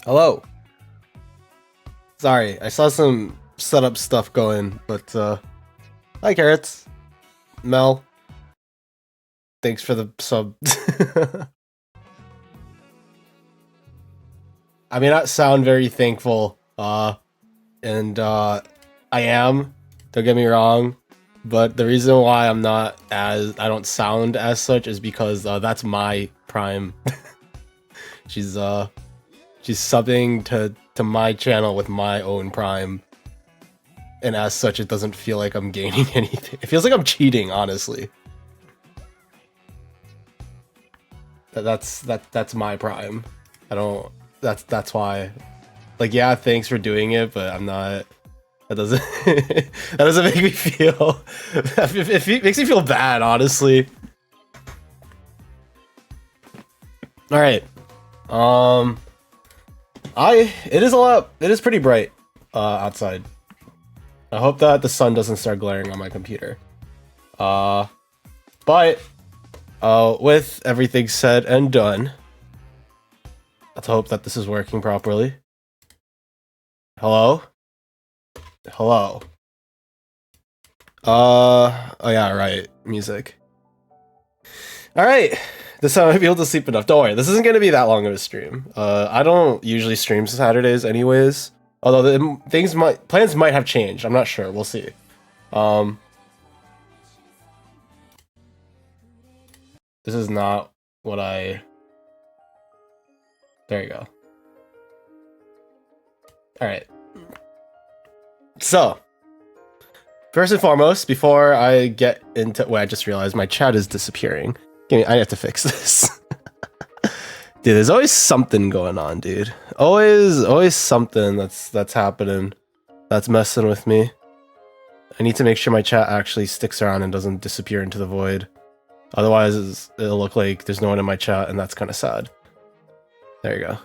Hello. Sorry, I saw some setup stuff going, but hi Carrots. Mel, thanks for the sub. I may not sound very thankful, and I am, don't get me wrong, but the reason why I don't sound as such is because that's my Prime. she's she's subbing to my channel with my own Prime. And as such, it doesn't feel like I'm gaining anything. It feels like I'm cheating, honestly. That's my Prime. I don't. That's why. Like, yeah, thanks for doing it, but I'm not. That doesn't. that doesn't make me feel. It makes me feel bad, honestly. All right. It is a lot. It is pretty bright outside. I hope that the sun doesn't start glaring on my computer. But with everything said and done, let's hope that this is working properly. Hello? Hello. Oh yeah, right. Music. Alright. This time I might be able to sleep enough. Don't worry, this isn't gonna be that long of a stream. I don't usually stream Saturdays anyways. Although plans might have changed. I'm not sure. We'll see. This is not what I... There you go. Alright. So, first and foremost, before I get into... Wait, I just realized my chat is disappearing. I have to fix this. Dude, there's always something going on, dude. Always something that's happening. That's messing with me. I need to make sure my chat actually sticks around and doesn't disappear into the void. Otherwise, it'll look like there's no one in my chat, and that's kind of sad. There you go.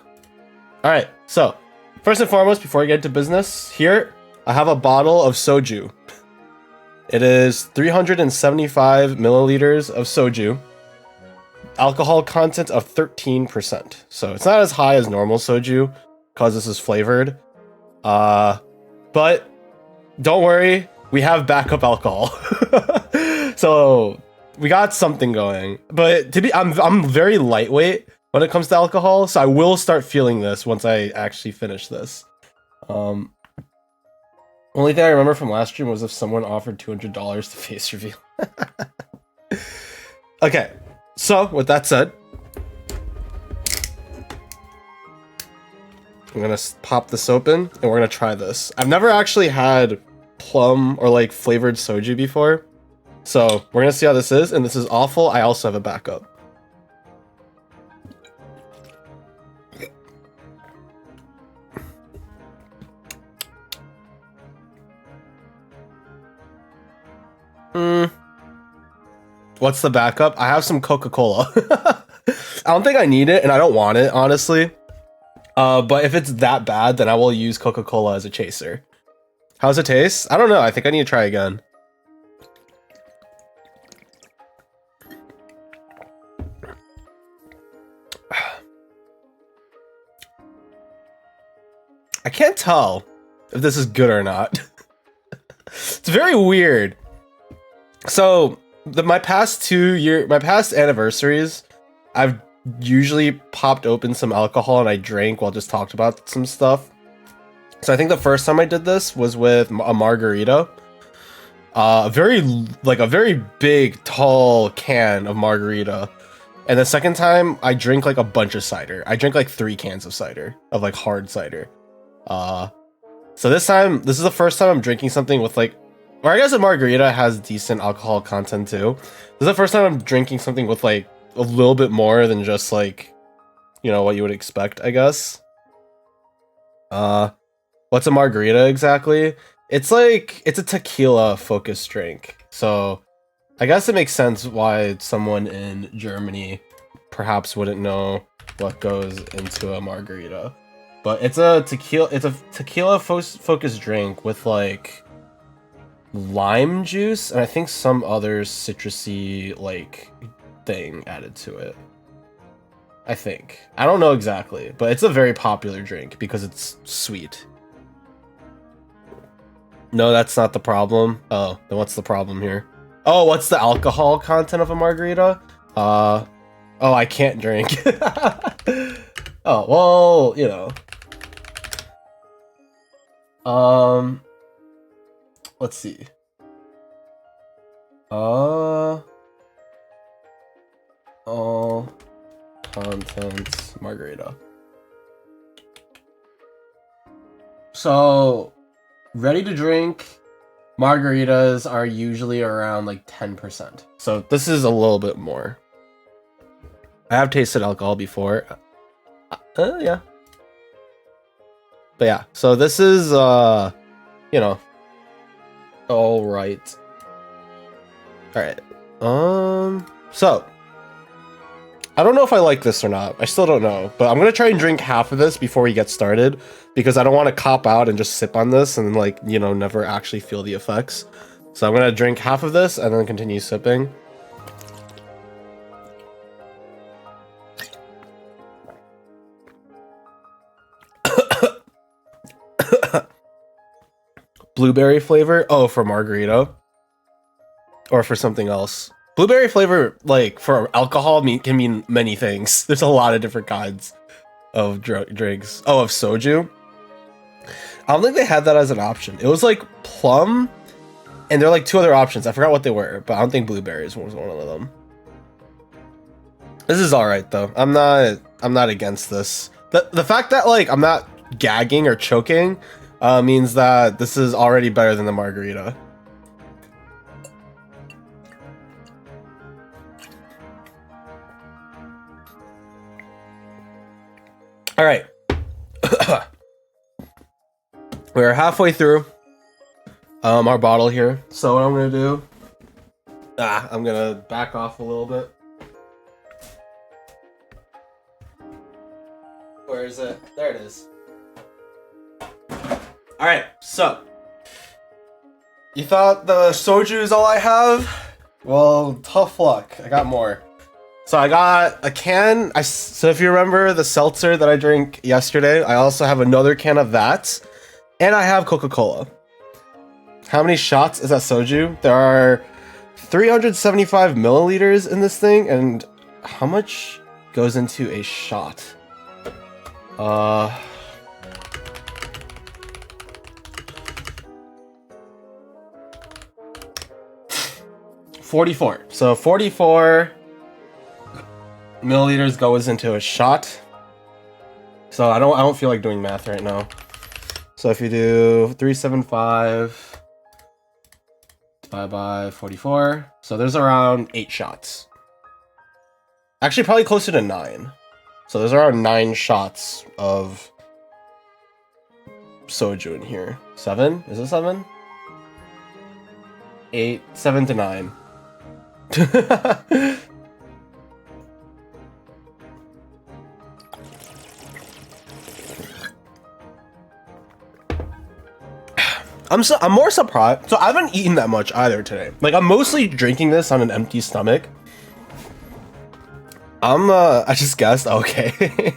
Alright, so, first and foremost, before I get into business, here, I have a bottle of soju. It is 375 milliliters of soju. Alcohol content of 13%. So it's not as high as normal soju, because this is flavored. But don't worry, we have backup alcohol. So we got something going. But I'm very lightweight when it comes to alcohol, so I will start feeling this once I actually finish this. Only thing I remember from last stream was if someone offered $200 to face reveal. Okay. So, with that said, I'm gonna pop this open and we're gonna try this. I've never actually had plum or like flavored soju before, so we're gonna see how this is, and this is awful. I also have a backup. What's the backup? I have some Coca-Cola. I don't think I need it, and I don't want it, honestly. But if it's that bad, then I will use Coca-Cola as a chaser. How's it taste? I don't know. I think I need to try again. I can't tell if this is good or not. It's very weird. So... my past anniversaries, I've usually popped open some alcohol and I drank while just talked about some stuff. So I think the first time I did this was with a margarita. A very big, tall can of margarita. And the second time, I drank like a bunch of cider. I drank like 3 cans of cider, of like hard cider. So this is the first time I'm drinking something with like, or I guess a margarita has decent alcohol content too. This is the first time I'm drinking something with like a little bit more than just like, you know, what you would expect, I guess. What's a margarita exactly? It's like, it's a tequila focused drink. So I guess it makes sense why someone in Germany perhaps wouldn't know what goes into a margarita. But it's a tequila focused drink with like lime juice and I think some other citrusy like thing added to it. I think. I don't know exactly, but it's a very popular drink because it's sweet. No, that's not the problem. Oh, then what's the problem here? Oh, what's the alcohol content of a margarita? Oh, I can't drink. Oh, well, you know. Let's see. All content margarita. So, ready to drink margaritas are usually around like 10%. So this is a little bit more. I have tasted alcohol before. Yeah. But yeah, so this is, you know, all right. All right. So I don't know if I like this or not. I still don't know, but I'm gonna try and drink half of this before we get started because I don't want to cop out and just sip on this and like, you know, never actually feel the effects. So I'm gonna drink half of this and then continue sipping. Blueberry flavor? Oh, for margarita? Or for something else? Blueberry flavor, like, for alcohol can mean many things. There's a lot of different kinds of drinks. Oh, of soju? I don't think they had that as an option. It was, like, plum, and there are, like, 2 other options. I forgot what they were, but I don't think blueberries was one of them. This is alright, though. I'm not against this. The fact that, like, I'm not gagging or choking means that this is already better than the margarita. All right. We're halfway through our bottle here. So what I'm gonna do, I'm gonna back off a little bit. Where is it? There it is. All right, so you thought the soju is all I have? Well, tough luck. I got more. So I got a can. So if you remember the seltzer that I drank yesterday, I also have another can of that, and I have Coca-Cola. How many shots is that soju? There are 375 milliliters in this thing, and how much goes into a shot? 44. So 44 milliliters goes into a shot. So I don't feel like doing math right now. So if you do 375 divided by 44, so there's around 8 shots. Actually, probably closer to 9. So there's around 9 shots of soju in here. 7? Is it 7? 8, 7 to 9. I'm more surprised. So I haven't eaten that much either today. Like, I'm mostly drinking this on an empty stomach. I just guessed. Okay.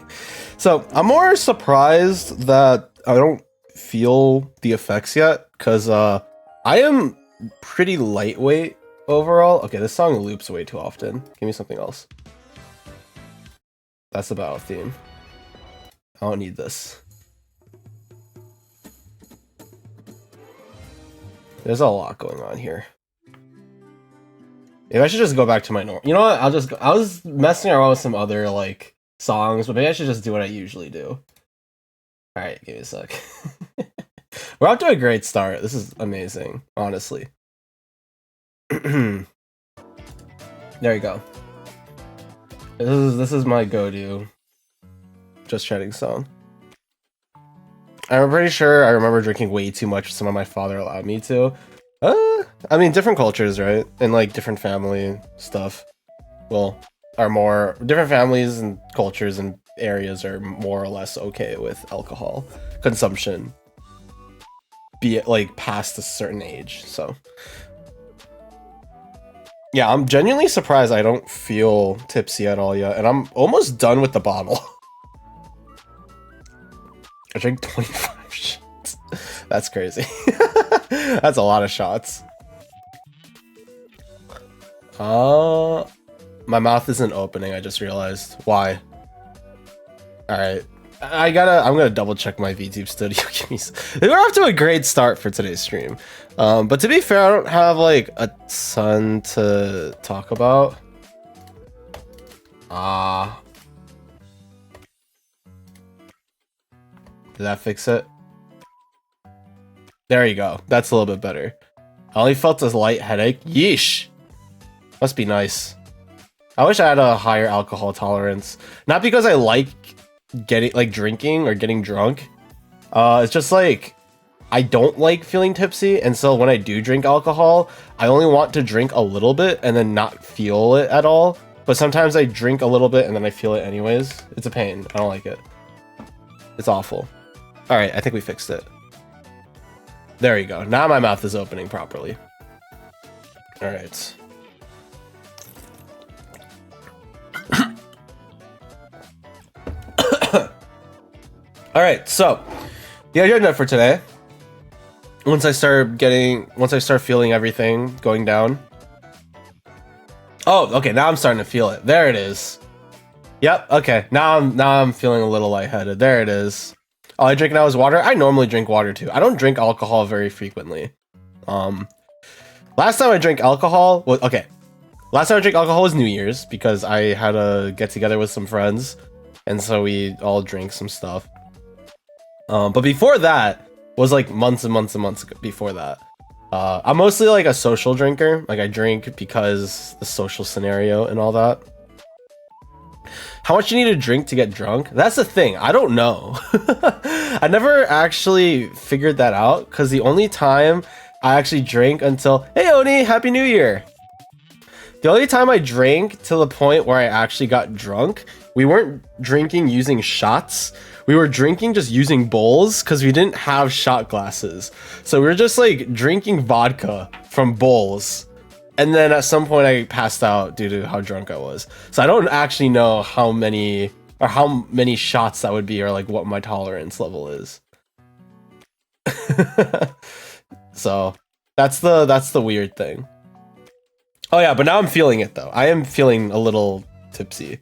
So I'm more surprised that I don't feel the effects yet, because I am pretty lightweight overall. Okay, this song loops way too often. Give me something else. That's the battle theme. I don't need this. There's a lot going on here. Maybe I should just go back to my normal. You know what? I was messing around with some other like songs, but maybe I should just do what I usually do. All right, give me a sec. We're off to a great start. This is amazing, honestly. There you go. This is my go-to Just Chatting song. I'm pretty sure I remember drinking way too much some of my father allowed me to. I mean, different cultures, right? And like different family stuff. Well, are more different families and cultures and areas are more or less okay with alcohol consumption, be it like past a certain age. So Yeah, I'm genuinely surprised I don't feel tipsy at all yet, and I'm almost done with the bottle. I drank 25 shots. That's crazy. That's a lot of shots. My mouth isn't opening, I just realized. Why? Alright. I'm gonna double check my VTube studio. We're off to a great start for today's stream. But to be fair, I don't have like a ton to talk about. Did that fix it? There you go. That's a little bit better. I only felt a light headache. Yeesh. Must be nice. I wish I had a higher alcohol tolerance. Not because I like drinking or getting drunk. It's just like I don't like feeling tipsy, and so when I do drink alcohol, I only want to drink a little bit and then not feel it at all. But sometimes I drink a little bit and then I feel it anyways. It's a pain. I don't like it. It's awful. All right, I think we fixed it. There you go. Now my mouth is opening properly. All right. All right, so the agenda for today. Once I start feeling everything going down. Oh, okay. Now I'm starting to feel it. There it is. Yep. Okay. Now I'm feeling a little lightheaded. There it is. All I drink now is water. I normally drink water too. I don't drink alcohol very frequently. Last time I drank alcohol was New Year's because I had a get together with some friends, and so we all drank some stuff. But before that was like months and months and months before that. I'm mostly like a social drinker. Like I drink because the social scenario and all that. How much you need to drink to get drunk? That's the thing. I don't know. I never actually figured that out because the only time I actually drank until, hey Oni, Happy New Year. The only time I drank to the point where I actually got drunk, we weren't drinking using shots. We were drinking just using bowls because we didn't have shot glasses. So we were just like drinking vodka from bowls. And then at some point I passed out due to how drunk I was. So I don't actually know how many shots that would be or like what my tolerance level is. So that's the weird thing. Oh yeah, but now I'm feeling it though. I am feeling a little tipsy.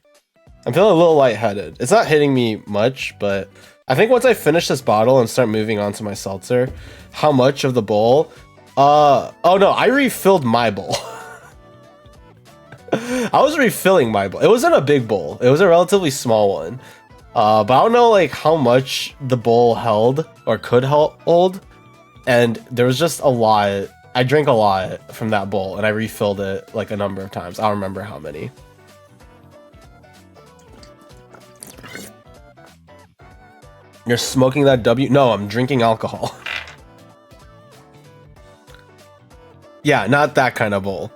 I'm feeling a little lightheaded. It's not hitting me much, but I think once I finish this bottle and start moving on to my seltzer, how much of the bowl? Oh no, I refilled my bowl. I was refilling my bowl. It wasn't a big bowl. It was a relatively small one. But I don't know like how much the bowl held or could hold. And there was just a lot. I drank a lot from that bowl and I refilled it like a number of times. I don't remember how many. You're smoking that W? No, I'm drinking alcohol. Yeah, not that kind of bowl.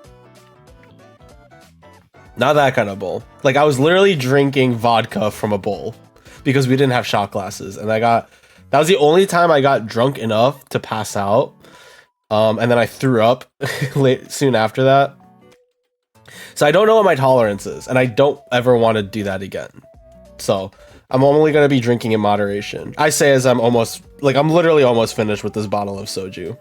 Not that kind of bowl. Like I was literally drinking vodka from a bowl because we didn't have shot glasses, and that was the only time I got drunk enough to pass out. And then I threw up soon after that. So I don't know what my tolerance is, and I don't ever want to do that again. So I'm only going to be drinking in moderation. I say as I'm literally almost finished with this bottle of soju.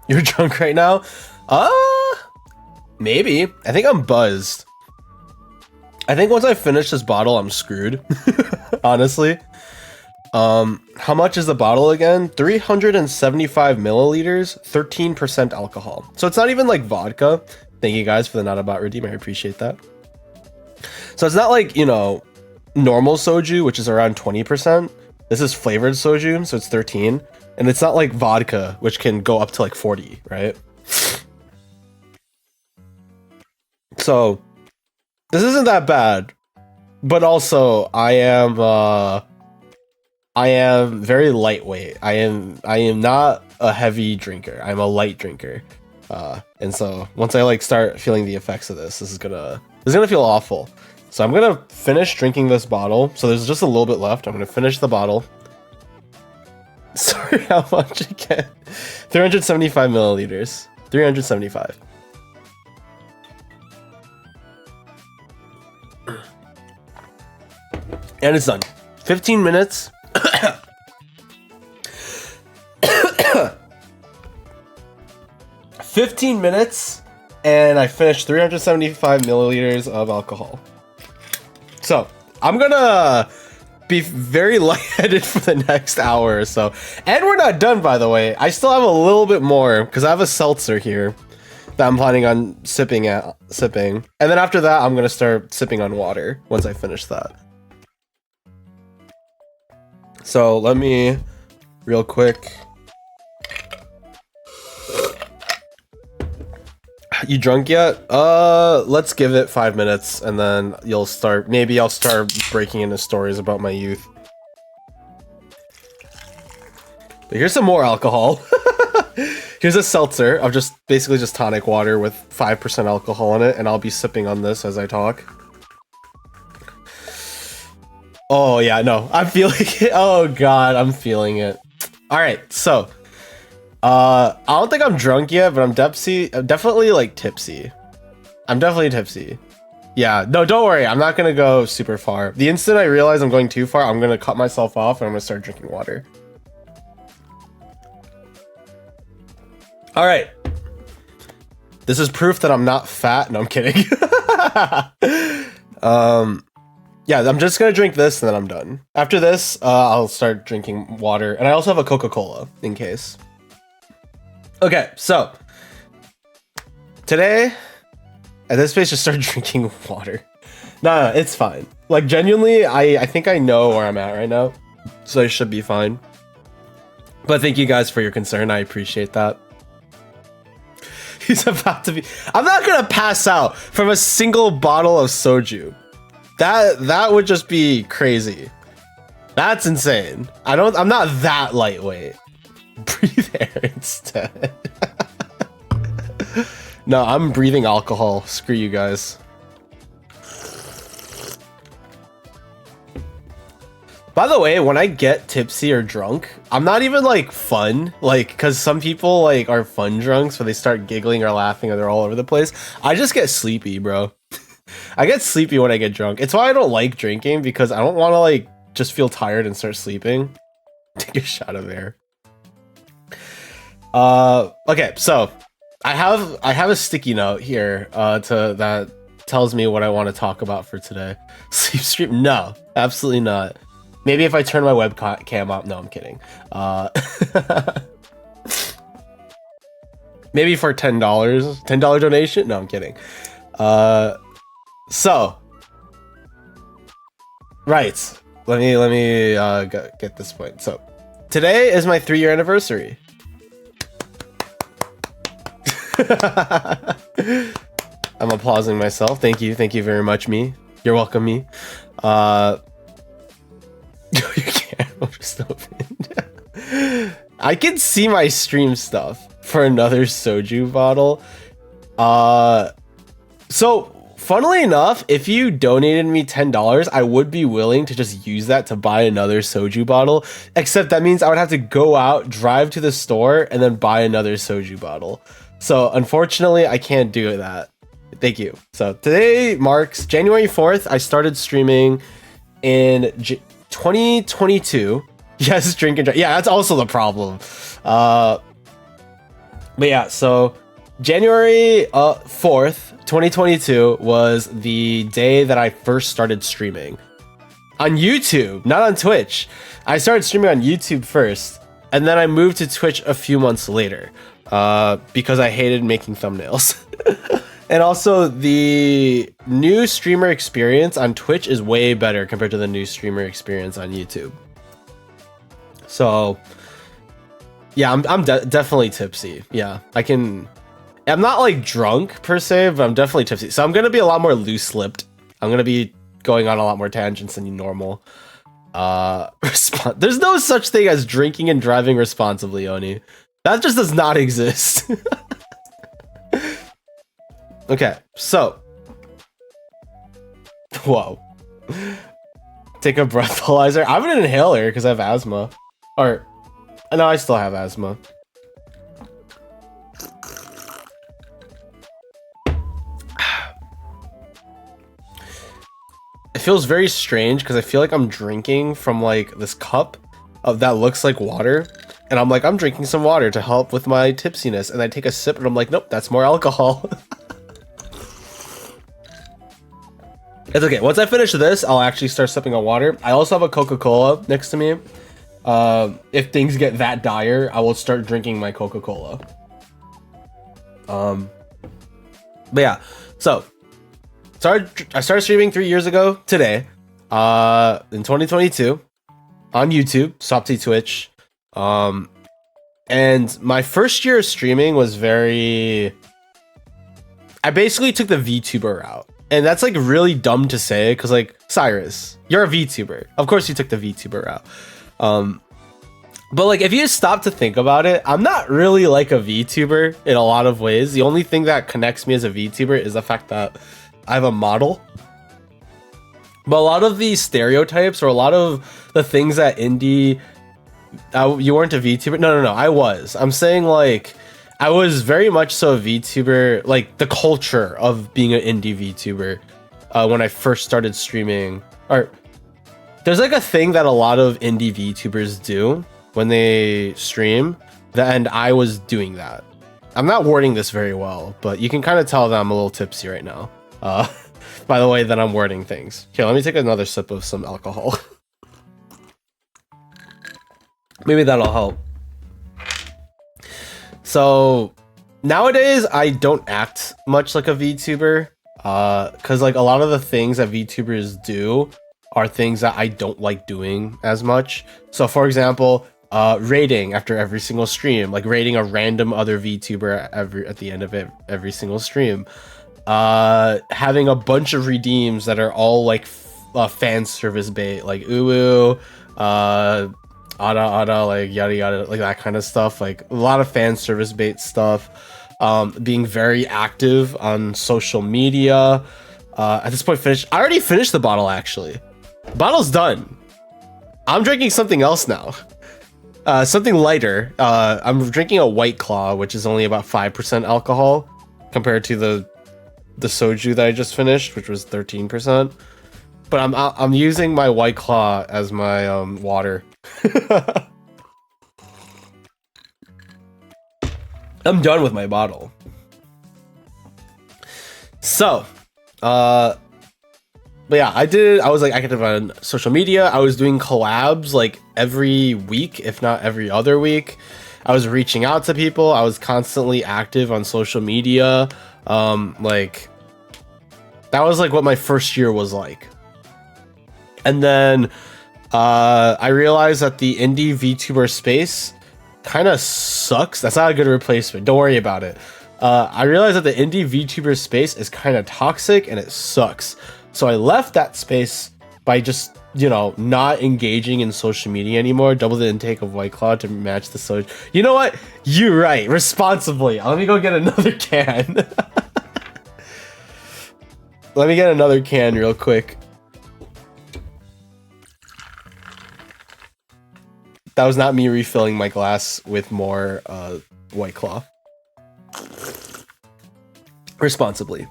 You're drunk right now? Maybe. I think I'm buzzed. I think once I finish this bottle, I'm screwed. Honestly. How much is the bottle again? 375 milliliters, 13% alcohol. So it's not even like vodka. Thank you guys for the not about redeem. I appreciate that. So it's not like, normal soju, which is around 20%. This is flavored soju, so it's 13. And it's not like vodka, which can go up to like 40, right? So this isn't that bad. But also I am very lightweight. I am not a heavy drinker. I'm a light drinker. And so once I start feeling the effects of this is gonna feel awful. So I'm gonna finish drinking this bottle. So there's just a little bit left. I'm gonna finish the bottle. Sorry, how much again? 375 milliliters. 375. And it's done. 15 minutes. 15 minutes, and I finished 375 milliliters of alcohol. So I'm gonna be very lightheaded for the next hour or so. And we're not done, by the way. I still have a little bit more because I have a seltzer here that I'm planning on sipping. And then after that, I'm gonna start sipping on water once I finish that. So let me real quick. You drunk yet? Let's give it 5 minutes and then you'll start. Maybe I'll start breaking into stories about my youth. But here's some more alcohol. Here's a seltzer of just basically just tonic water with 5% alcohol in it, and I'll be sipping on this as I talk. Oh yeah, no, I'm feeling it. Oh god, I'm feeling it. All right, so I don't think I'm drunk yet, but I'm definitely like tipsy. I'm definitely tipsy. Yeah, no, don't worry. I'm not gonna go super far. The instant I realize I'm going too far, I'm gonna cut myself off and I'm gonna start drinking water. All right. This is proof that I'm not fat. No, I'm kidding. Yeah, I'm just gonna drink this and then I'm done. After this, I'll start drinking water, and I also have a Coca-Cola in case. Okay, so today at this place, just start drinking water. No, it's fine. Like genuinely, I think I know where I'm at right now, so I should be fine. But thank you guys for your concern. I appreciate that. He's about to be. I'm not gonna pass out from a single bottle of soju. That would just be crazy. That's insane. I'm not that lightweight. Breathe air instead. No, I'm breathing alcohol. Screw you guys. By the way, when I get tipsy or drunk, I'm not even like fun, like, because some people like are fun drunks where they start giggling or laughing or they're all over the place. I just get sleepy, bro. I get sleepy when I get drunk. It's why I don't like drinking, because I don't want to like just feel tired and start sleeping. Take a shot of air. Okay, so I have a sticky note here that tells me what I want to talk about for today. Sleep stream? No, absolutely not. Maybe if I turn my webcam up. No, I'm kidding. Maybe for $10 donation. No, I'm kidding. So right, let me get this point. So today is my 3-year anniversary. I'm applauding myself. Thank you very much, me. You're welcome, me. You can't. I'm just opened. I can see my stream stuff for another soju bottle. So funnily enough, if you donated me $10, I would be willing to just use that to buy another soju bottle. Except that means I would have to go out, drive to the store, and then buy another soju bottle. So unfortunately, I can't do that. Thank you. So today marks January 4th. I started streaming in 2022. Yes, drink and drive. Yeah, that's also the problem. But yeah, so January 4th, 2022 was the day that I first started streaming on YouTube, not on Twitch. I started streaming on YouTube first, and then I moved to Twitch a few months later because I hated making thumbnails. And also, the new streamer experience on Twitch is way better compared to the new streamer experience on YouTube. So, yeah, I'm definitely tipsy. Yeah, I'm not like drunk per se, but I'm definitely tipsy. So I'm gonna be a lot more loose-lipped. I'm gonna be going on a lot more tangents than normal. There's no such thing as drinking and driving responsibly, Oni. That just does not exist. Okay, so Whoa. Take a breathalyzer. I have an inhaler because I have asthma. Or, no, I still have asthma. It feels very strange because I feel like I'm drinking from like this cup of that looks like water. And I'm like, I'm drinking some water to help with my tipsiness. And I take a sip and I'm like, nope, that's more alcohol. It's okay. Once I finish this, I'll actually start sipping on water. I also have a Coca-Cola next to me. If things get that dire, I will start drinking my Coca-Cola. But yeah, so I started streaming 3 years ago today, in 2022 on YouTube, Sopti Twitch. And my first year of streaming was I basically took the VTuber route. And that's like really dumb to say because like, Cyrus, you're a VTuber. Of course you took the VTuber route. But like, if you stop to think about it, I'm not really like a VTuber in a lot of ways. The only thing that connects me as a VTuber is the fact that I have a model. But a lot of these stereotypes or a lot of the things that indie... you weren't a VTuber? No, I was. I'm saying like, I was very much so a VTuber, like the culture of being an indie VTuber when I first started streaming. Or there's like a thing that a lot of indie VTubers do when they stream, and I was doing that. I'm not wording this very well, but you can kind of tell that I'm a little tipsy right now. By the way that I'm wording things. Okay, let me take another sip of some alcohol. Maybe that'll help. So nowadays I don't act much like a VTuber, because like a lot of the things that VTubers do are things that I don't like doing as much. So for example, raiding after every single stream, like raiding a random other VTuber at the end of every single stream, having a bunch of redeems that are all like fan service bait, like uwu, ada, like yada yada, like that kind of stuff, like a lot of fan service bait stuff. Being very active on social media. At this point, I already finished the bottle actually. Bottle's done. I'm drinking something else now. Something lighter. I'm drinking a White Claw, which is only about 5% alcohol compared to the soju that I just finished, which was 13%. But I'm using my White Claw as my water. I'm done with my bottle. So, but yeah, I was like active on social media. I was doing collabs like every week, if not every other week. I was reaching out to people. I was constantly active on social media. Like that was like what my first year was like. And then I realized that the indie VTuber space kind of sucks. That's not a good replacement. Don't worry about it. I realized that the indie VTuber space is kind of toxic and it sucks. So I left that space by just, not engaging in social media anymore. Double the intake of White Claw to match the soju. You know what? You're right. Responsibly. Let me go get another can. Let me get another can real quick. That was not me refilling my glass with more White Claw. Responsibly.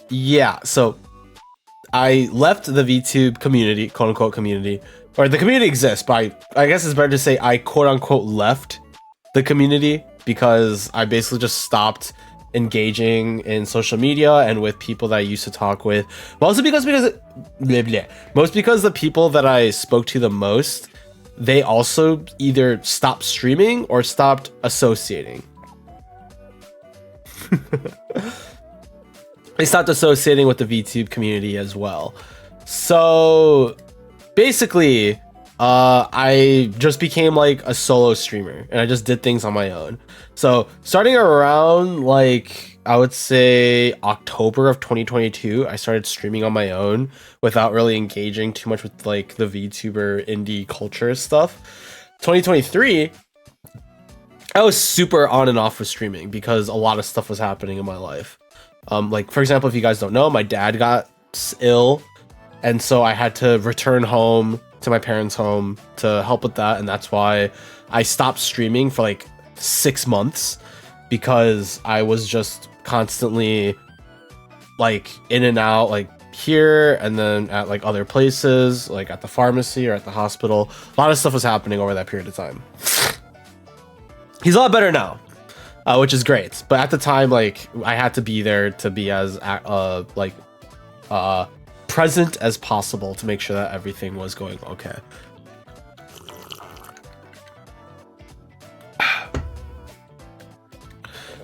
Yeah, so I left the VTube community, quote unquote community, or the community exists, but I guess it's better to say I quote unquote left the community because I basically just stopped engaging in social media and with people that I used to talk with. Mostly because the people that I spoke to the most, they also either stopped streaming or stopped associating. They stopped associating with the VTube community as well. So basically, I just became like a solo streamer and I just did things on my own. So starting around like, I would say October of 2022, I started streaming on my own without really engaging too much with like the VTuber indie culture stuff. 2023, I was super on and off with streaming because a lot of stuff was happening in my life. Like, for example, if you guys don't know, my dad got ill, and so I had to return home to my parents' home to help with that, and that's why I stopped streaming for like 6 months, because I was just constantly like in and out, like here and then at like other places, like at the pharmacy or at the hospital. A lot of stuff was happening over that period of time. He's a lot better now, which is great. But at the time, like, I had to be there to be as present as possible to make sure that everything was going okay.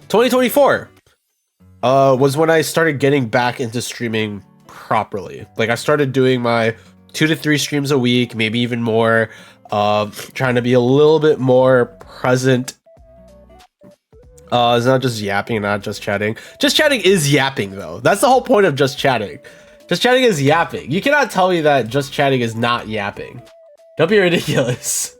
(2024) was when I started getting back into streaming properly. Like, I started doing my 2 to 3 streams a week, maybe even more. Trying to be a little bit more present. It's not just yapping, not just chatting. Just chatting is yapping, though. That's the whole point of just chatting. Just chatting is yapping. You cannot tell me that just chatting is not yapping. Don't be ridiculous.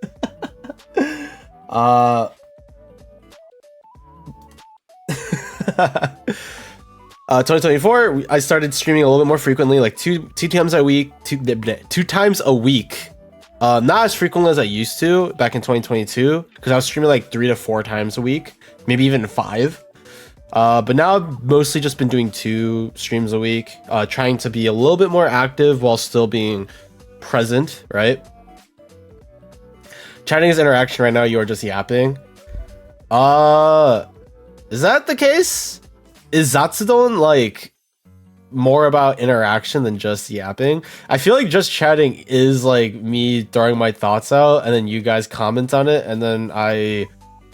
2024, I started streaming a little bit more frequently, like two times a week. Two times a week. Not as frequently as I used to back in 2022, because I was streaming like 3 to 4 times a week, maybe even 5. But now I've mostly just been doing 2 streams a week, trying to be a little bit more active while still being present, right? Chatting is interaction right now. You are just yapping. Is that the case? Is Zatsudon like more about interaction than just yapping? I feel like just chatting is like me throwing my thoughts out and then you guys comment on it, and then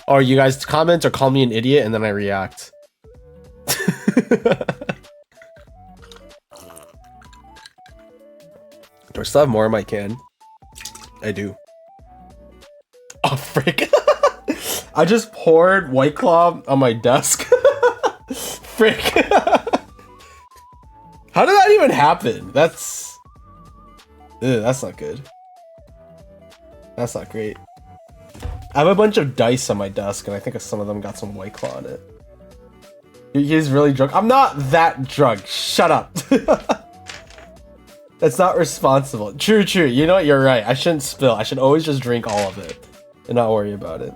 or you guys comment or call me an idiot and then I react. Do I still have more in my can? I do. Oh, frick. I just poured White Claw on my desk. Frick. How did that even happen? That's not good. That's not great. I have a bunch of dice on my desk, and I think some of them got some White Claw on it. He's really drunk. I'm not that drunk. Shut up. That's not responsible. True. You know what? You're right. I shouldn't spill. I should always just drink all of it and not worry about it.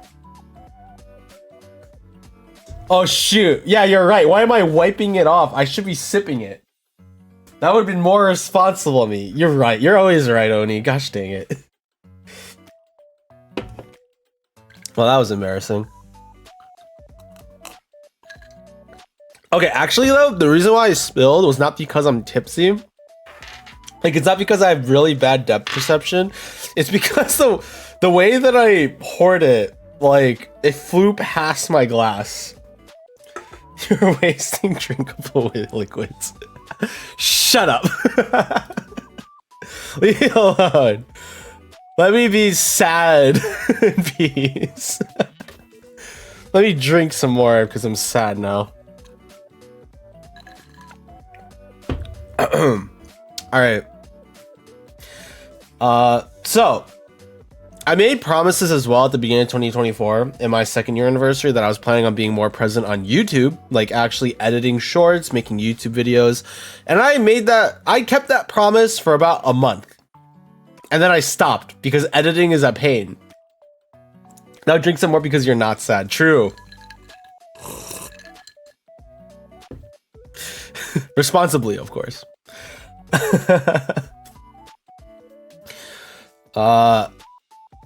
Oh, shoot. Yeah, you're right. Why am I wiping it off? I should be sipping it. That would have been more responsible of me. You're right. You're always right, Oni. Gosh dang it. Well, that was embarrassing. Okay, actually, though, the reason why I spilled was not because I'm tipsy. Like, it's not because I have really bad depth perception. It's because the way that I poured it, like, it flew past my glass. You're wasting drinkable liquids. Shut up. Leave me alone. Let me be sad in peace. Let me drink some more because I'm sad now. Alright. So I made promises as well at the beginning of 2024 in my 2nd year anniversary that I was planning on being more present on YouTube, like actually editing shorts, making YouTube videos. And I kept that promise for about a month. And then I stopped because editing is a pain. Now drink some more because you're not sad. True. Responsibly, of course.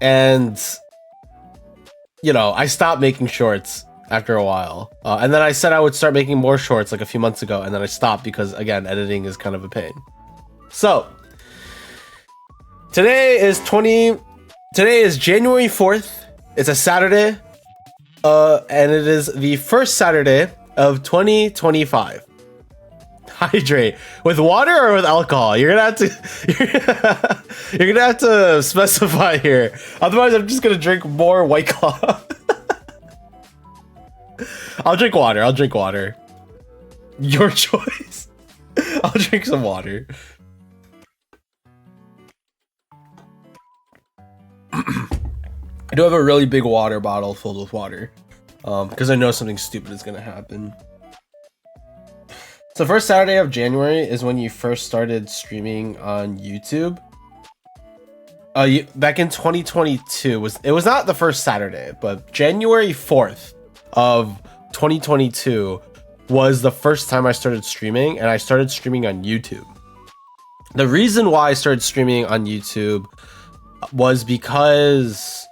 And you know, I stopped making shorts after a while. And then I said I would start making more shorts like a few months ago, and then I stopped because, again, editing is kind of a pain. So today is January 4th. It's a Saturday. And it is the first Saturday of 2025. Hydrate with water or with alcohol. You're gonna have to specify here. Otherwise, I'm just gonna drink more White Claw. I'll drink water. Your choice. I'll drink some water. I do have a really big water bottle filled with water, because I know something stupid is gonna happen. So first Saturday of January is when you first started streaming on YouTube. Back in 2022 it was not the first Saturday, but January 4th of 2022 was the first time I started streaming, and I started streaming on YouTube. The reason why I started streaming on YouTube was because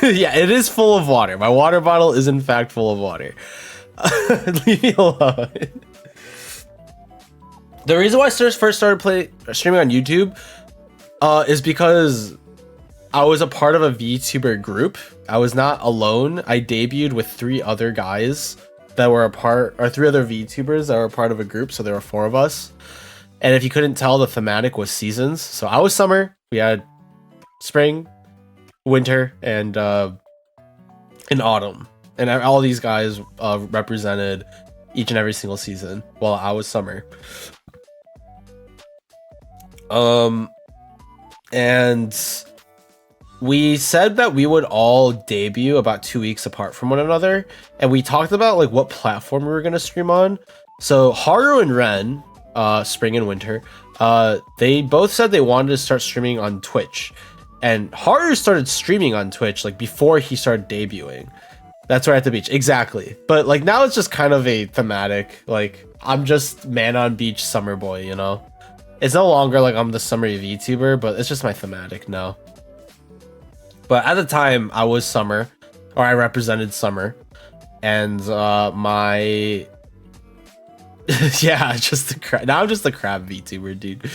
yeah, it is full of water. My water bottle is in fact full of water. Leave me alone. The reason why I first started streaming on YouTube is because I was a part of a VTuber group. I was not alone. I debuted with 3 other guys that were or 3 other VTubers that were part of a group, so there were 4 of us. And if you couldn't tell, the thematic was seasons. So I was summer, we had spring, winter, and autumn. And all these guys represented each and every single season, while I was summer. And we said that we would all debut about 2 weeks apart from one another, and we talked about like what platform we were going to stream on. So Haru and Ren, spring and winter, they both said they wanted to start streaming on Twitch, and Haru started streaming on Twitch like before he started debuting. That's right at the beach, exactly. But like now it's just kind of a thematic, like I'm just man on beach summer boy, you know. It's no longer like I'm the summer VTuber, but it's just my thematic now. But at the time, I was summer, or I represented summer, and my yeah, just the crab. Now I'm just the crab VTuber, dude.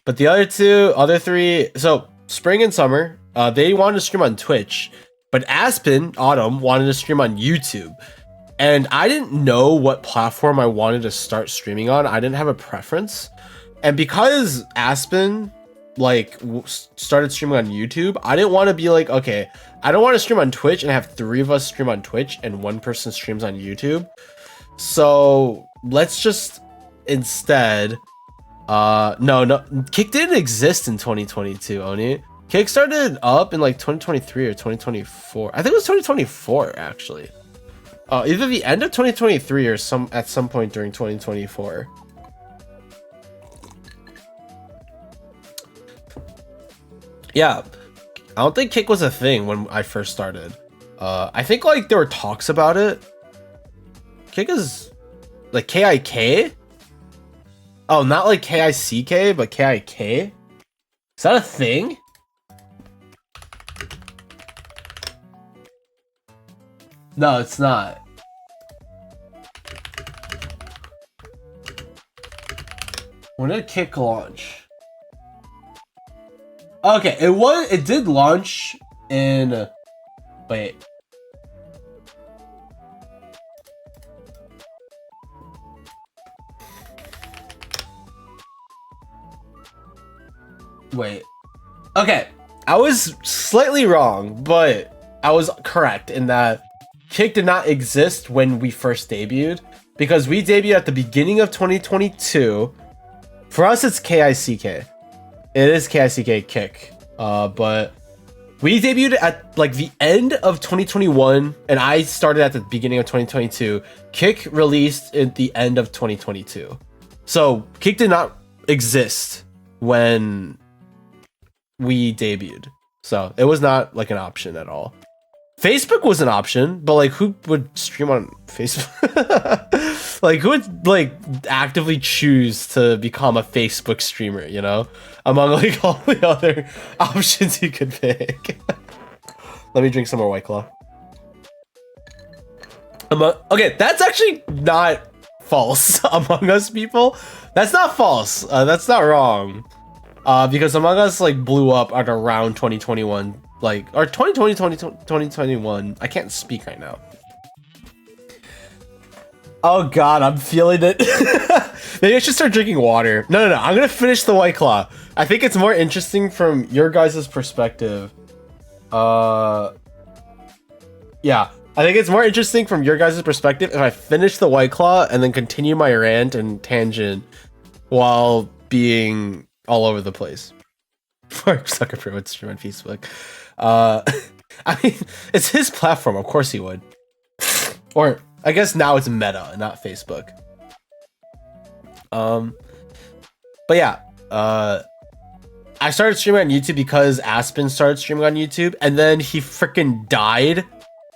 But the other 3, so spring and summer, they wanted to stream on Twitch, but Aspen, autumn, wanted to stream on YouTube. And I didn't know what platform I wanted to start streaming on. I didn't have a preference. And because Aspen like started streaming on YouTube, I didn't want to be like, okay, I don't want to stream on Twitch and have 3 of us stream on Twitch and 1 person streams on YouTube. So let's just instead, no, Kick didn't exist in 2022, Oni. Kick started up in like 2023 or 2024. I think it was 2024 actually. Either the end of 2023 or at some point during 2024. Yeah, I don't think Kick was a thing when I first started. I think like there were talks about it. Kick is like KIK? Oh, not like KICK, but KIK? Is that a thing? No, it's not. When did Kick launch? Okay, it did launch in wait. Wait. Okay, I was slightly wrong, but I was correct in that Kick did not exist when we first debuted, because we debuted at the beginning of 2022. For us, it's KICK. It is KICK Kick. But we debuted at like the end of 2021, and I started at the beginning of 2022. Kick released at the end of 2022. So Kick did not exist when we debuted. So it was not like an option at all. Facebook was an option, but like who would stream on Facebook? Like who would like actively choose to become a Facebook streamer, you know? Among like all the other options you could pick. Let me drink some more White Claw. Okay, that's actually not false. Among Us people, that's not false. That's not wrong. Because Among Us like blew up at around 2021. Like, or 2021. I can't speak right now. Oh god, I'm feeling it. Maybe I should start drinking water. No. I'm gonna finish the White Claw. I think it's more interesting from your guys' perspective. Yeah. I think it's more interesting from your guys' perspective if I finish the White Claw and then continue my rant and tangent while being all over the place. Mark Zuckerberg would stream on Facebook. I mean, it's his platform. Of course he would. Or I guess now it's Meta, not Facebook. But yeah, I started streaming on YouTube because Aspen started streaming on YouTube, and then he freaking died.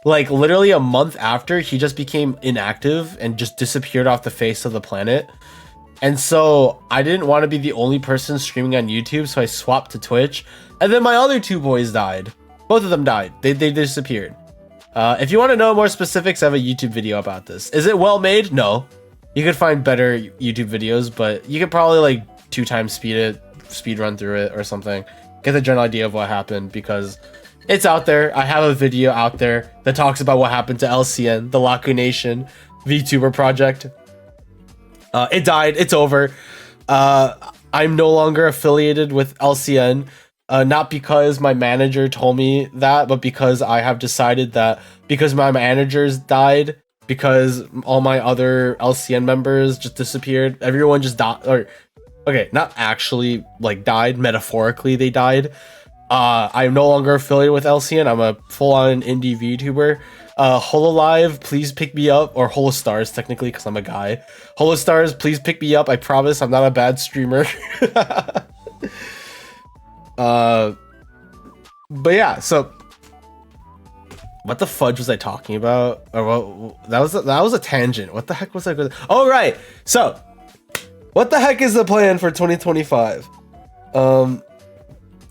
Like literally a month after, he just became inactive and just disappeared off the face of the planet. And so I didn't want to be the only person streaming on YouTube, so I swapped to Twitch. And then my other two boys died. Both of them died. They disappeared. If you want to know more specifics, I have a YouTube video about this. Is it well made? No. You could find better YouTube videos, but you could probably like 2x speed run through it or something. Get the general idea of what happened, because it's out there. I have a video out there that talks about what happened to LCN, the Laku Nation VTuber project. It died. It's over. I'm no longer affiliated with LCN. Not because my manager told me that, but because I have decided that because my managers died, because all my other LCN members just disappeared, everyone just died, or okay, not actually like died, metaphorically they died. I am no longer affiliated with LCN. I'm a full-on indie VTuber. Hololive, please pick me up, or Holostars technically, because I'm a guy. Holostars, please pick me up. I promise I'm not a bad streamer. But yeah, so what the fudge was I talking about? Or what, that was a tangent. What the heck was I going? Oh right. So, what the heck is the plan for 2025?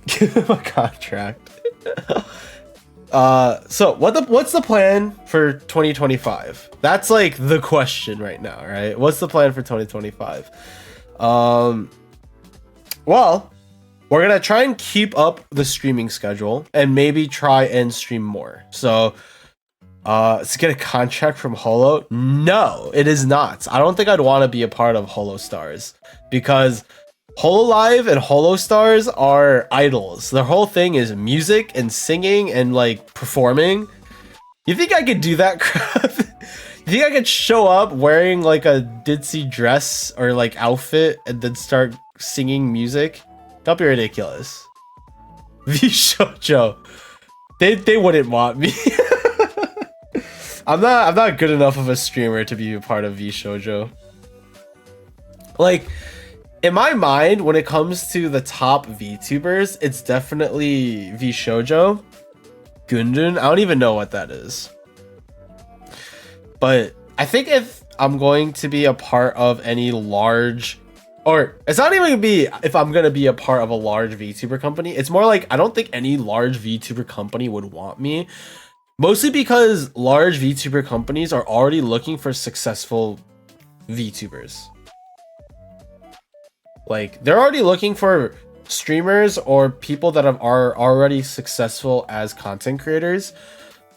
Give him a contract. So what's the plan for 2025? That's like the question right now, right? What's the plan for 2025? Well, we're gonna try and keep up the streaming schedule and maybe try and stream more. So to get a contract from Holo? No, it is not. I don't think I'd want to be a part of Holostars, because Hololive and Holostars are idols. Their whole thing is music and singing and like performing. You think I could do that crap? You think I could show up wearing like a ditzy dress or like outfit and then start singing music? Don't be ridiculous. V Shoujo. They wouldn't want me. I'm not good enough of a streamer to be a part of V Shoujo. Like, in my mind, when it comes to the top VTubers, it's definitely V Shoujo, Gundun. I don't even know what that is. But I think if I'm going to be a part of any large, or it's not even gonna be if I'm gonna be a part of a large VTuber company, it's more like I don't think any large VTuber company would want me. Mostly because large VTuber companies are already looking for successful VTubers. Like, they're already looking for streamers or people that are already successful as content creators.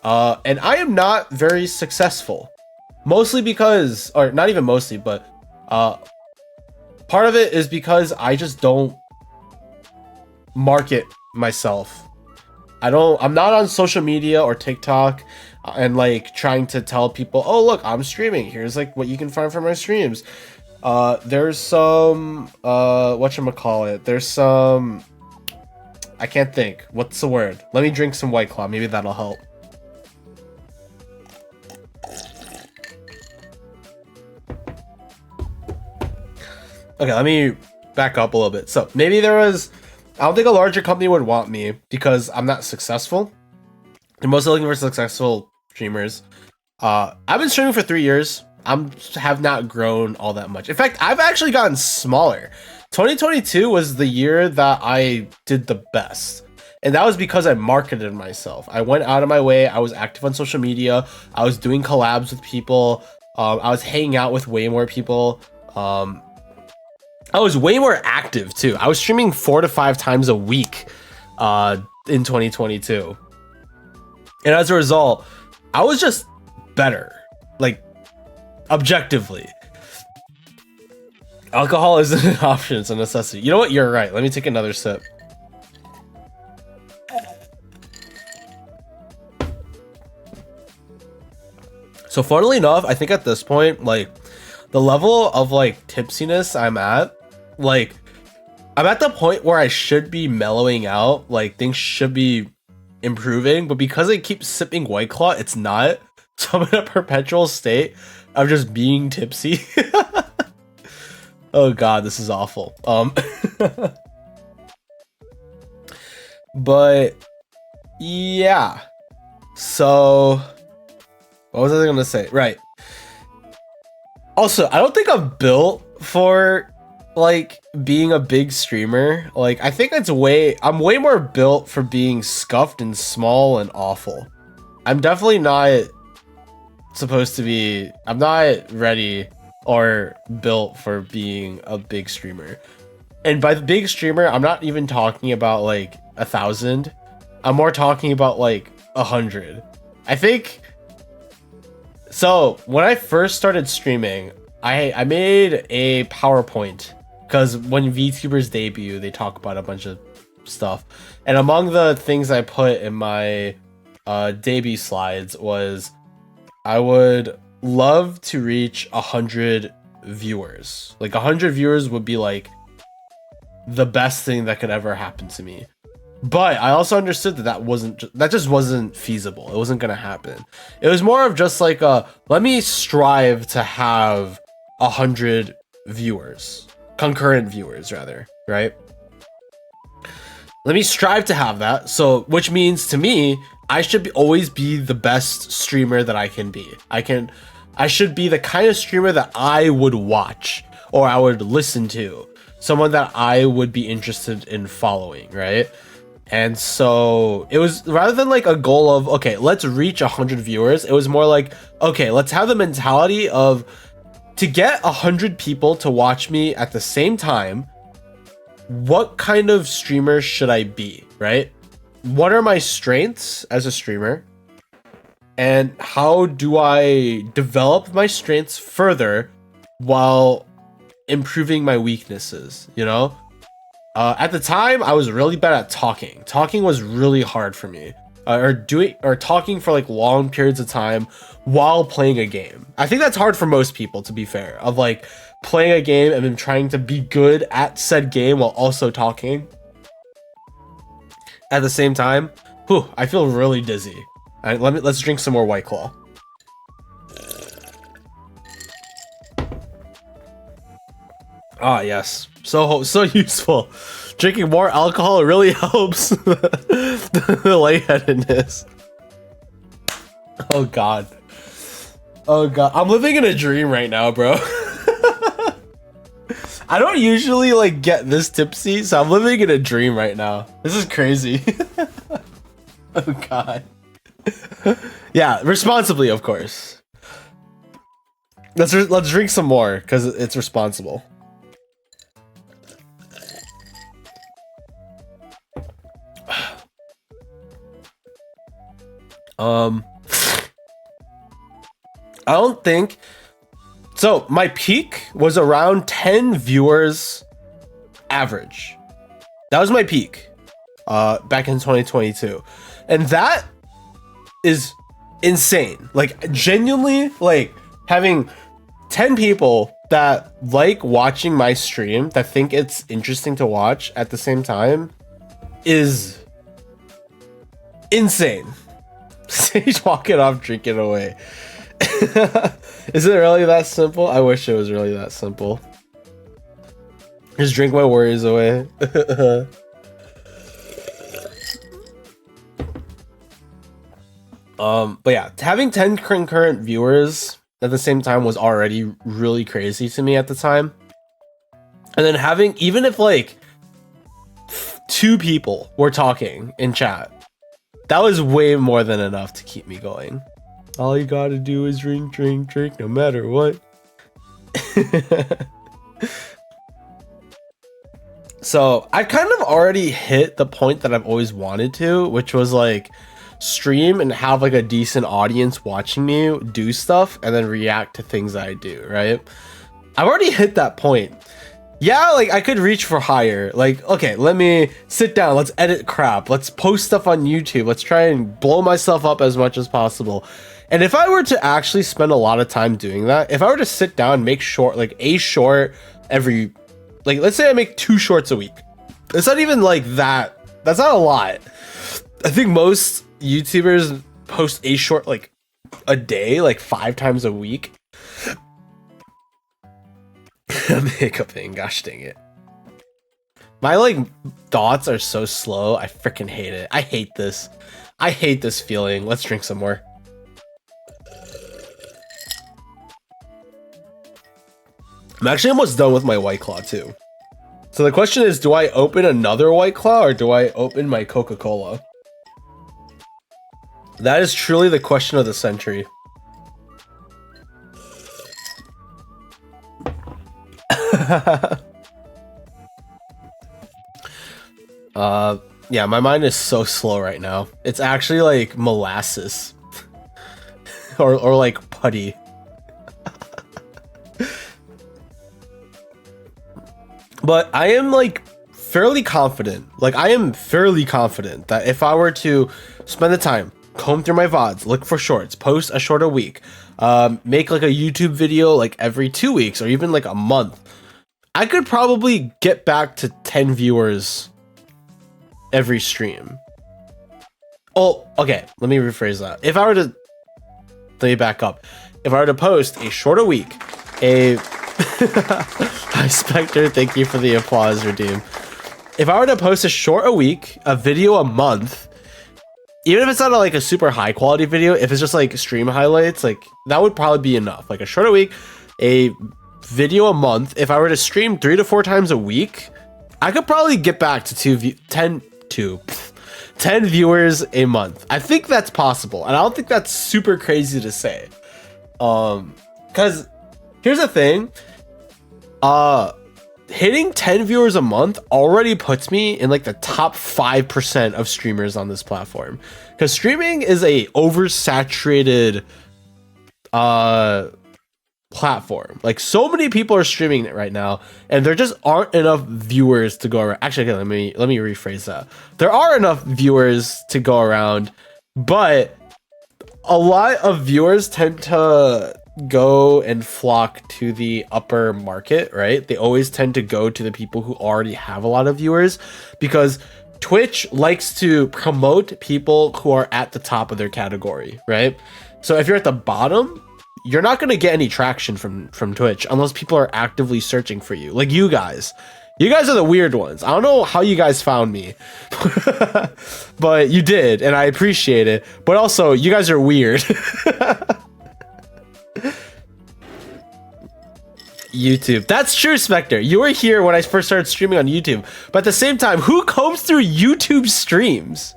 And I am not very successful. Mostly because, or not even mostly, but part of it is because I just don't market myself. I'm not on social media or TikTok and like trying to tell people, oh look, I'm streaming. Here's like what you can find from my streams. There's some whatchamacallit, there's some, I can't think. What's the word? Let me drink some White Claw, maybe that'll help. Okay, let me back up a little bit. So maybe I don't think a larger company would want me because I'm not successful. They're mostly looking for successful streamers. I've been streaming for 3 years. Have not grown all that much. In fact, I've actually gotten smaller. 2022 was the year that I did the best. And that was because I marketed myself. I went out of my way. I was active on social media. I was doing collabs with people. I was hanging out with way more people. I was way more active too. I was streaming 4 to 5 times a week in 2022. And as a result, I was just better. Like, objectively. Alcohol isn't an option, it's a necessity. You know what? You're right. Let me take another sip. So funnily enough, I think at this point, like, the level of like tipsiness I'm at, like, I'm at the point where I should be mellowing out, like things should be improving, but because I keep sipping White Claw, it's not. So I'm in a perpetual state of just being tipsy. Oh god, this is awful. But yeah. So what was I gonna say? Right. Also, I don't think I'm built for like being a big streamer. Like I think I'm way more built for being scuffed and small and awful. I'm definitely not supposed to be, I'm not ready or built for being a big streamer. And by the big streamer, I'm not even talking about like 1,000. I'm more talking about like 100. I think so. When I first started streaming, I made a PowerPoint because when VTubers debut, they talk about a bunch of stuff. And among the things I put in my debut slides was I would love to reach 100 viewers. Like 100 viewers would be like the best thing that could ever happen to me. But I also understood that just wasn't feasible. It wasn't gonna happen. It was more of just like let me strive to have 100 viewers, concurrent viewers rather, right? Let me strive to have that. So, which means to me, I should always be the best streamer that I can be. I should be the kind of streamer that I would watch or I would listen to. Someone that I would be interested in following, right? And so it was, rather than like a goal of, okay, let's reach 100 viewers, it was more like, okay, let's have the mentality of to get 100 people to watch me at the same time, what kind of streamer should I be, right? What are my strengths as a streamer? And how do I develop my strengths further while improving my weaknesses, you know? At the time, I was really bad at talking. Talking was really hard for me. Or talking for like long periods of time while playing a game. I think that's hard for most people, to be fair, of like playing a game and then trying to be good at said game while also talking at the same time. Whew, I feel really dizzy. All right, let's drink some more White Claw. Ah, yes. So useful. Drinking more alcohol really helps the lightheadedness. Oh god. Oh god. I'm living in a dream right now, bro. I don't usually like get this tipsy, so I'm living in a dream right now. This is crazy. Oh god. Yeah, responsibly, of course. Let's drink some more because it's responsible. I don't think so. My peak was around 10 viewers average. That was my peak back in 2022, and that is insane. Like genuinely, like having 10 people that like watching my stream, that think it's interesting to watch at the same time, is insane. Sage walking off, drinking away. Is it really that simple? I wish it was really that simple. Just drink my worries away. But yeah, having 10 concurrent viewers at the same time was already really crazy to me at the time. And then having, even if like 2 people were talking in chat, that was way more than enough to keep me going. All you gotta do is drink, drink, drink, no matter what. So I kind of already hit the point that I've always wanted to, which was like stream and have like a decent audience watching me do stuff and then react to things that I do, right? I've already hit that point. Yeah, like I could reach for higher. Like, okay, let me sit down. Let's edit crap. Let's post stuff on YouTube. Let's try and blow myself up as much as possible. And if I were to actually spend a lot of time doing that, if I were to sit down and make short, like a short every, like let's say I make 2 shorts a week, It's not even like that. That's not a lot. I think most YouTubers post a short like a day, like 5 times a week. I'm hiccuping, gosh dang it. My like thoughts are so slow. I freaking hate it. I hate this. I hate this feeling. Let's drink some more. I'm actually almost done with my White Claw too. So the question is, do I open another White Claw or do I open my Coca-Cola? That is truly the question of the century. Yeah, my mind is so slow right now. It's actually like molasses. or like putty. But I am like fairly confident. Like I am fairly confident that if I were to spend the time, comb through my VODs, look for shorts, post a short a week, make like a YouTube video like every 2 weeks or even like a month, I could probably get back to 10 viewers every stream. Oh, okay. Let me rephrase that. If I were to, let me back up. If I were to post a short a week, Hi Spectre, thank you for the applause, Redeem. If I were to post a short a week, a video a month, even if it's not like a super high quality video, if it's just like stream highlights, like that would probably be enough. Like a short a week, a video a month. If I were to stream 3 to 4 times a week, I could probably get back to 10 viewers a month. I think that's possible, and I don't think that's super crazy to say. Because here's the thing, hitting 10 viewers a month already puts me in like the top 5% of streamers on this platform. Because streaming is a oversaturated platform. Like so many people are streaming it right now, and there just aren't enough viewers to go around. Actually, okay, let me rephrase that. There are enough viewers to go around, but a lot of viewers tend to go and flock to the upper market, right? They always tend to go to the people who already have a lot of viewers, because Twitch likes to promote people who are at the top of their category, right? So if you're at the bottom, you're not going to get any traction from Twitch unless people are actively searching for you. Like you guys are the weird ones. I don't know how you guys found me, but you did, and I appreciate it. But also, you guys are weird. YouTube. That's true, Spectre. You were here when I first started streaming on YouTube. But at the same time, who combs through YouTube streams?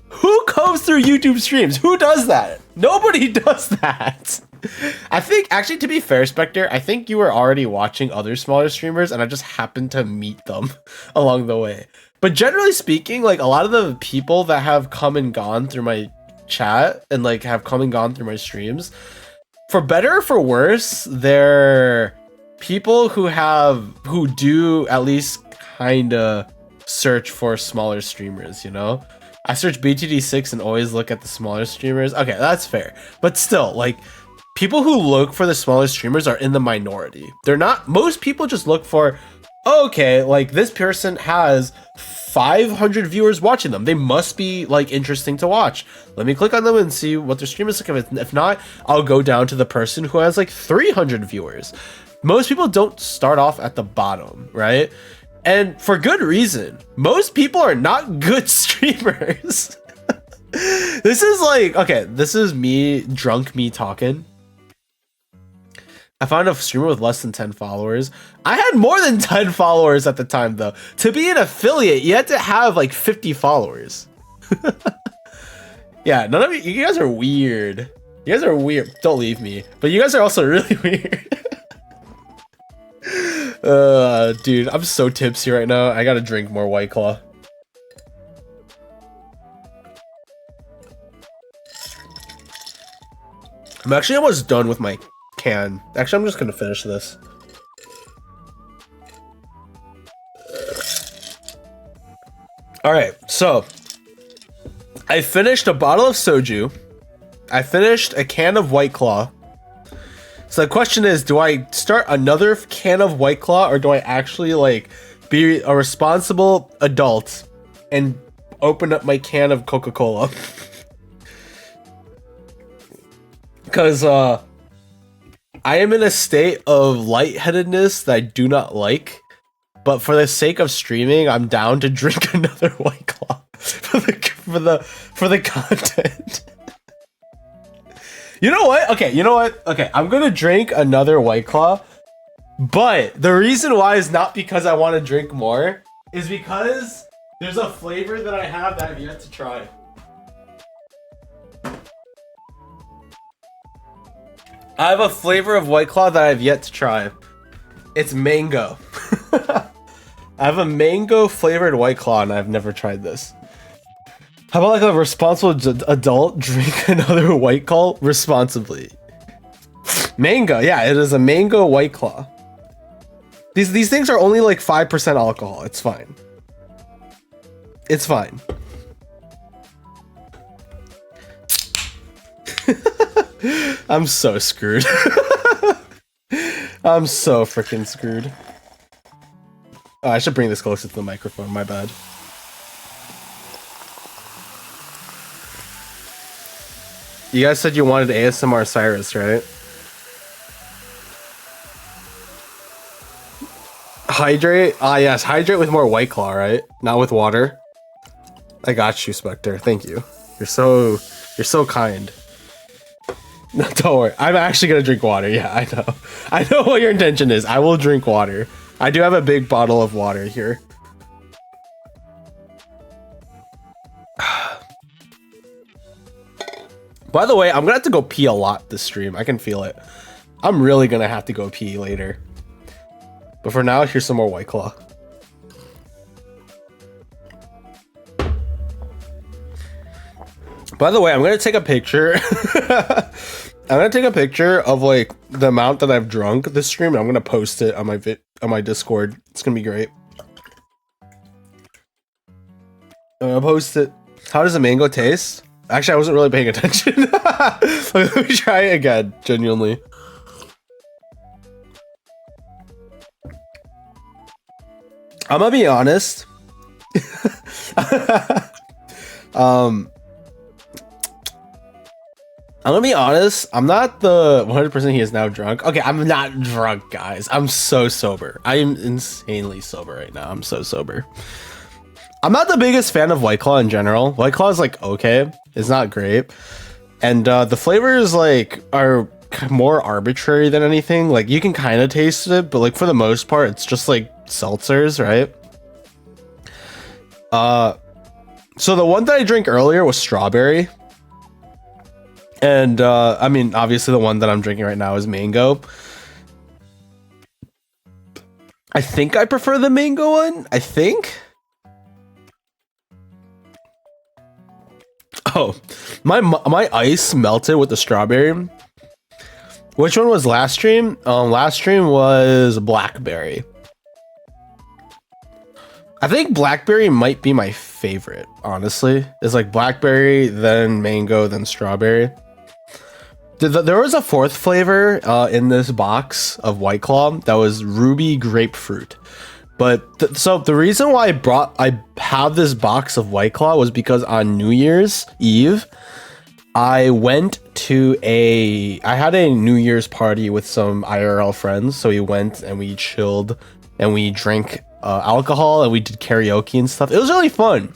Who combs through YouTube streams? Who does that? Nobody does that. I think, actually, to be fair, Spectre, I think you were already watching other smaller streamers, and I just happened to meet them along the way. But generally speaking, like a lot of the people that have come and gone through my chat and like have come and gone through my streams, for better or for worse, they're people who do at least kind of search for smaller streamers, you know? I search BTD6 and always look at the smaller streamers. Okay, that's fair. But still, like, people who look for the smaller streamers are in the minority. They're not, most people just look for, okay, like this person has 500 viewers watching them. They must be like interesting to watch. Let me click on them and see what their stream is like. If not, I'll go down to the person who has like 300 viewers. Most people don't start off at the bottom, right? And for good reason. Most people are not good streamers. This is like, okay, this is me talking. I found a streamer with less than 10 followers. I had more than 10 followers at the time, though. To be an affiliate, you had to have like 50 followers. Yeah, none of you guys are weird. You guys are weird. Don't leave me. But you guys are also really weird. Dude, I'm so tipsy right now. I gotta drink more White Claw. I'm actually almost done with my can. Actually, I'm just gonna finish this. All right, so I finished a bottle of soju. I finished a can of White Claw. So the question is, do I start another can of White Claw, or do I actually like be a responsible adult and open up my can of Coca-Cola. Because I am in a state of lightheadedness that I do not like. But for the sake of streaming, I'm down to drink another White Claw for the content. You know what? Okay, you know what? Okay, I'm gonna drink another White Claw. But the reason why is not because I want to drink more, is because there's a flavor that I have that I've yet to try. I have a flavor of White Claw that I've yet to try. It's mango. I have a mango flavored White Claw and I've never tried this. How about like a responsible adult drink another White Claw responsibly? Mango, yeah, it is a mango White Claw. These things are only like 5% alcohol. It's fine. It's fine. I'm so screwed. I'm so freaking screwed. Oh, I should bring this closer to the microphone. My bad. You guys said you wanted ASMR Cyrus, right? Hydrate? Ah, yes. Hydrate with more White Claw, right? Not with water. I got you, Spectre. Thank you. You're so kind. No, don't worry. I'm actually gonna drink water. Yeah, I know. I know what your intention is. I will drink water. I do have a big bottle of water here. By the way, I'm gonna have to go pee a lot this stream. I can feel it. I'm really gonna have to go pee later. But for now, here's some more White Claw. By the way, I'm gonna take a picture. I'm gonna take a picture of like the amount that I've drunk this stream, and I'm gonna post it on my Discord. It's gonna be great. I'm gonna post it. How does the mango taste? Actually, I wasn't really paying attention. Let me try it again, genuinely. I'm gonna be honest. I'm gonna be honest. I'm not the 100% he is now drunk. Okay, I'm not drunk, guys. I'm so sober. I am insanely sober right now. I'm so sober. I'm not the biggest fan of White Claw in general. White Claw is like okay. It's not great. And the flavors like are more arbitrary than anything. Like you can kind of taste it, but like for the most part, it's just like seltzers, right? So the one that I drank earlier was strawberry. And I mean, obviously the one that I'm drinking right now is mango. I think I prefer the mango one. I think. Oh, my ice melted with the strawberry. Which one was last stream? Last stream was blackberry. I think blackberry might be my favorite, honestly. It's like blackberry, then mango, then strawberry. There was a fourth flavor in this box of White Claw that was ruby grapefruit. But so the reason why I have this box of White Claw was because on New Year's Eve, I went to I had a New Year's party with some IRL friends. So we went and we chilled and we drank alcohol and we did karaoke and stuff. It was really fun.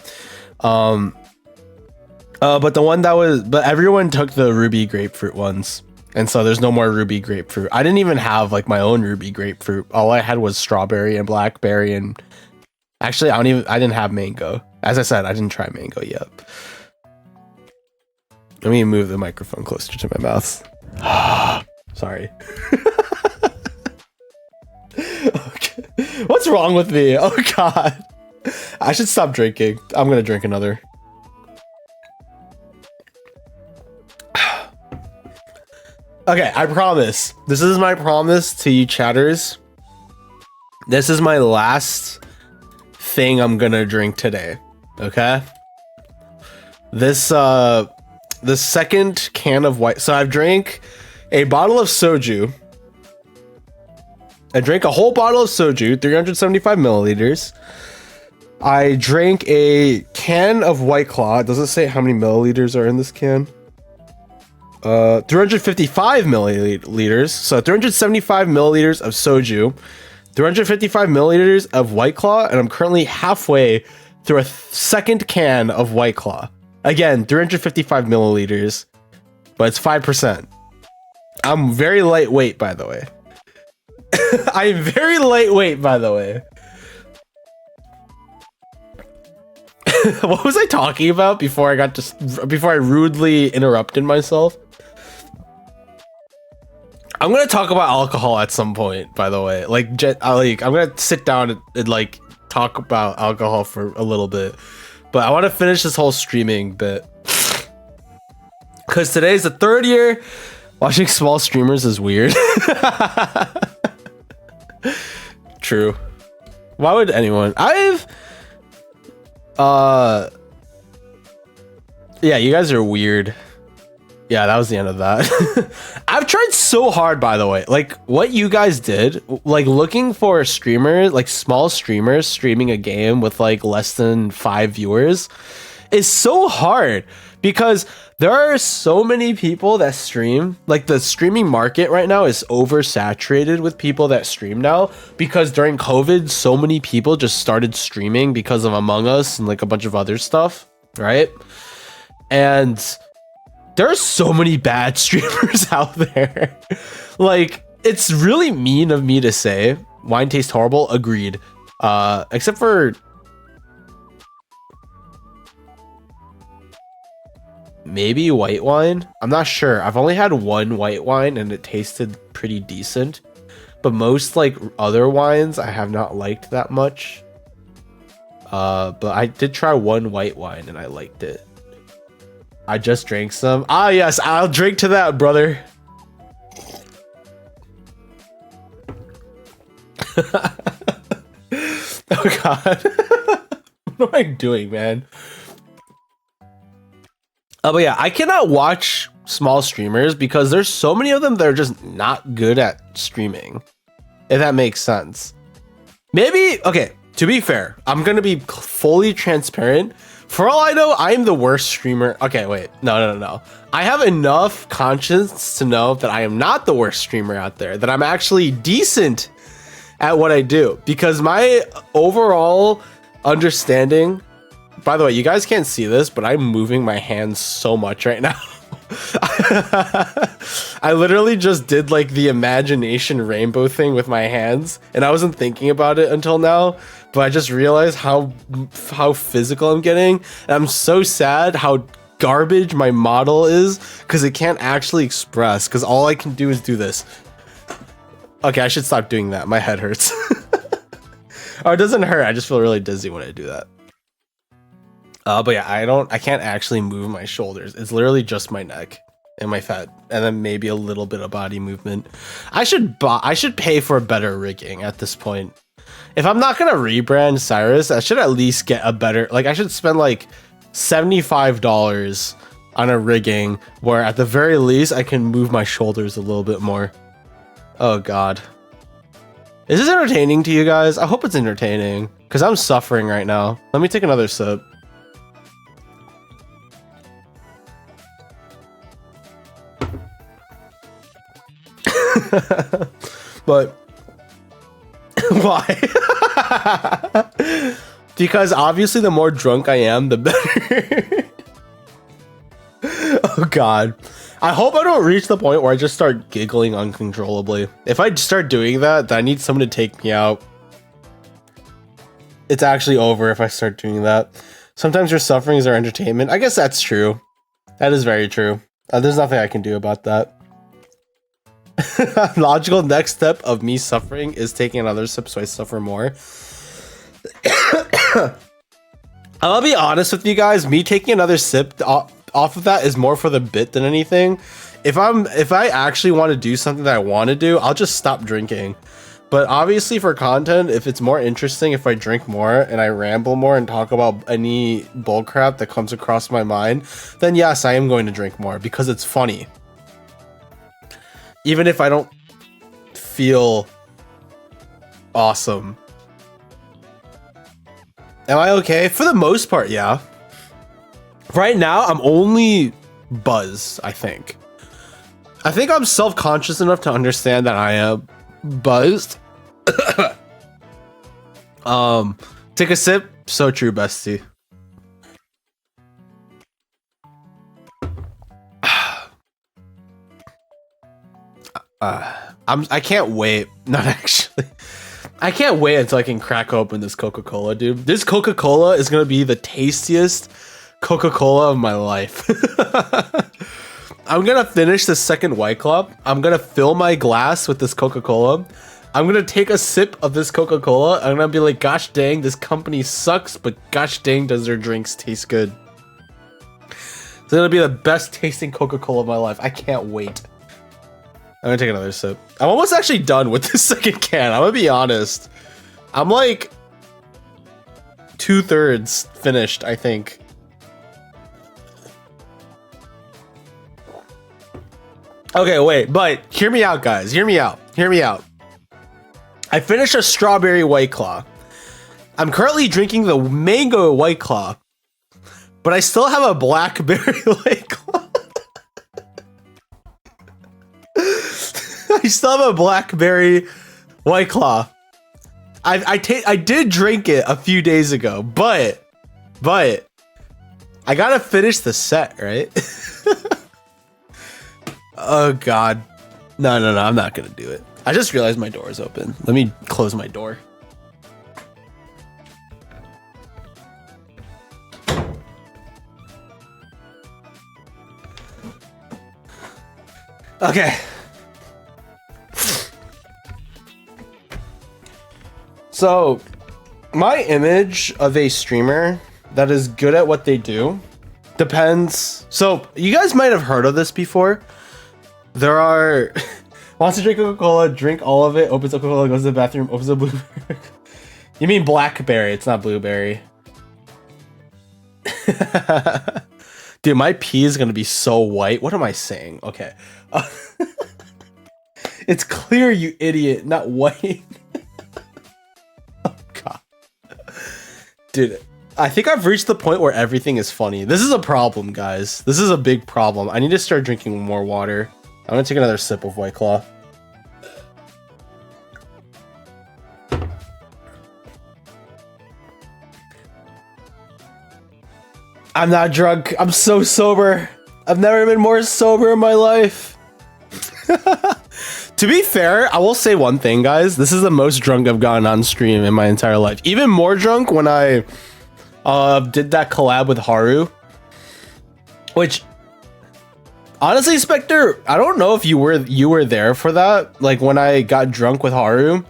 But everyone took the ruby grapefruit ones. And so there's no more ruby grapefruit. I didn't even have like my own ruby grapefruit. All I had was strawberry and blackberry and actually I didn't have mango. As I said, I didn't try mango yet. Let me move the microphone closer to my mouth. Sorry. Okay. What's wrong with me? Oh god. I should stop drinking. I'm gonna drink another. Okay, I promise. This is my promise to you chatters. This is my last thing I'm gonna drink today. Okay? This the second can of white. So I've drank a bottle of soju. I drank a whole bottle of soju, 375 milliliters. I drank a can of White Claw. It doesn't say how many milliliters are in this can. 355 milliliters. So 375 milliliters of soju, 355 milliliters of White Claw, and I'm currently halfway through a second can of White Claw. Again, 355 milliliters, but it's 5%. I'm very lightweight, by the way. I'm very lightweight, by the way. What was I talking about before I rudely interrupted myself? I'm gonna talk about alcohol at some point, by the way. I'm gonna sit down and like talk about alcohol for a little bit, but I want to finish this whole streaming bit because today's the 3rd year. Watching small streamers is weird. True. Why would anyone? Yeah, you guys are weird. Yeah, that was the end of that. I've tried so hard, by the way. Like, what you guys did, like, looking for streamers, like, small streamers streaming a game with, like, less than 5 viewers is so hard because there are so many people that stream. Like, the streaming market right now is oversaturated with people that stream now because during COVID, so many people just started streaming because of Among Us and, like, a bunch of other stuff, right? And there are so many bad streamers out there. Like, it's really mean of me to say wine tastes horrible. Agreed. Except for maybe white wine. I'm not sure. I've only had one white wine and it tasted pretty decent. But most like other wines I have not liked that much. But I did try one white wine and I liked it. I just drank some. Ah, yes, I'll drink to that, brother. Oh, God. What am I doing, man? Oh, but yeah, I cannot watch small streamers because there's so many of them that are just not good at streaming. If that makes sense. Maybe, okay, to be fair, I'm going to be fully transparent. For all I know, I'm the worst streamer. Okay, wait. No. I have enough conscience to know that I am not the worst streamer out there, that I'm actually decent at what I do. Because my overall understanding, by the way, you guys can't see this, but I'm moving my hands so much right now. I literally just did like the imagination rainbow thing with my hands, and I wasn't thinking about it until now, but I just realized how physical I'm getting, and I'm so sad how garbage my model is because it can't actually express because all I can do is do this. Okay, I should stop doing that. My head hurts. Oh, it doesn't hurt. I just feel really dizzy when I do that. But yeah, I can't actually move my shoulders. It's literally just my neck and my fat, and then maybe a little bit of body movement. I should pay for better rigging at this point. If I'm not gonna rebrand Cyrus, I should at least get a better, like I should spend like $75 on a rigging where at the very least I can move my shoulders a little bit more. Oh God. Is this entertaining to you guys? I hope it's entertaining because I'm suffering right now. Let me take another sip. But why? Because obviously the more drunk I am, the better. Oh God. I hope I don't reach the point where I just start giggling uncontrollably. If I start doing that, then I need someone to take me out. It's actually over if I start doing that. Sometimes your sufferings are entertainment. I guess that's true. That is very true. There's nothing I can do about that. Logical next step of me suffering is taking another sip so I suffer more. I'll be honest with you guys, me taking another sip off of that is more for the bit than anything. If I actually want to do something that I want to do, I'll just stop drinking. But obviously for content, if it's more interesting if I drink more and I ramble more and talk about any bullcrap that comes across my mind, then yes, I am going to drink more because it's funny. Even if I don't feel Awesome. Am I okay? For the most part, yeah. Right now, I'm only buzzed, I think. I think I'm self-conscious enough to understand that I am buzzed. Take a sip. So true, bestie. I can't wait. Not actually. I can't wait until I can crack open this Coca-Cola, dude. This Coca-Cola is gonna be the tastiest Coca-Cola of my life. I'm gonna finish the second White Claw. I'm gonna fill my glass with this Coca-Cola. I'm gonna take a sip of this Coca-Cola. I'm gonna be like, gosh dang, this company sucks, but gosh dang, does their drinks taste good. It's gonna be the best tasting Coca-Cola of my life. I can't wait. I'm gonna take another sip. I'm almost actually done with this second can. I'm gonna be honest. I'm like 2/3 finished, I think. Okay, wait, but hear me out, guys. Hear me out. Hear me out. I finished a strawberry White Claw. I'm currently drinking the mango White Claw, but I still have a blackberry White Claw. I still have a blackberry White Claw. I did drink it a few days ago, but I gotta finish the set, right? Oh God, no, I'm not gonna do it. I just realized my door is open. Let me close my door. Okay. So, my image of a streamer that is good at what they do depends. So, you guys might have heard of this before. There are wants to drink Coca-Cola, drink all of it, opens up Coca-Cola, goes to the bathroom, opens a blueberry. You mean blackberry, it's not blueberry. Dude, my pee is gonna be so white. What am I saying? Okay. It's clear, you idiot, not white. Oh God. Dude, I think I've reached the point where everything is funny. This is a problem, guys. This is a big problem. I need to start drinking more water. I'm gonna take another sip of White Claw. I'm not drunk. I'm so sober. I've never been more sober in my life. To be fair, I will say one thing, guys. This is the most drunk I've gotten on stream in my entire life. Even more drunk when I did that collab with Haru. Which, honestly, Spectre, I don't know if you were there for that, like when I got drunk with Haru.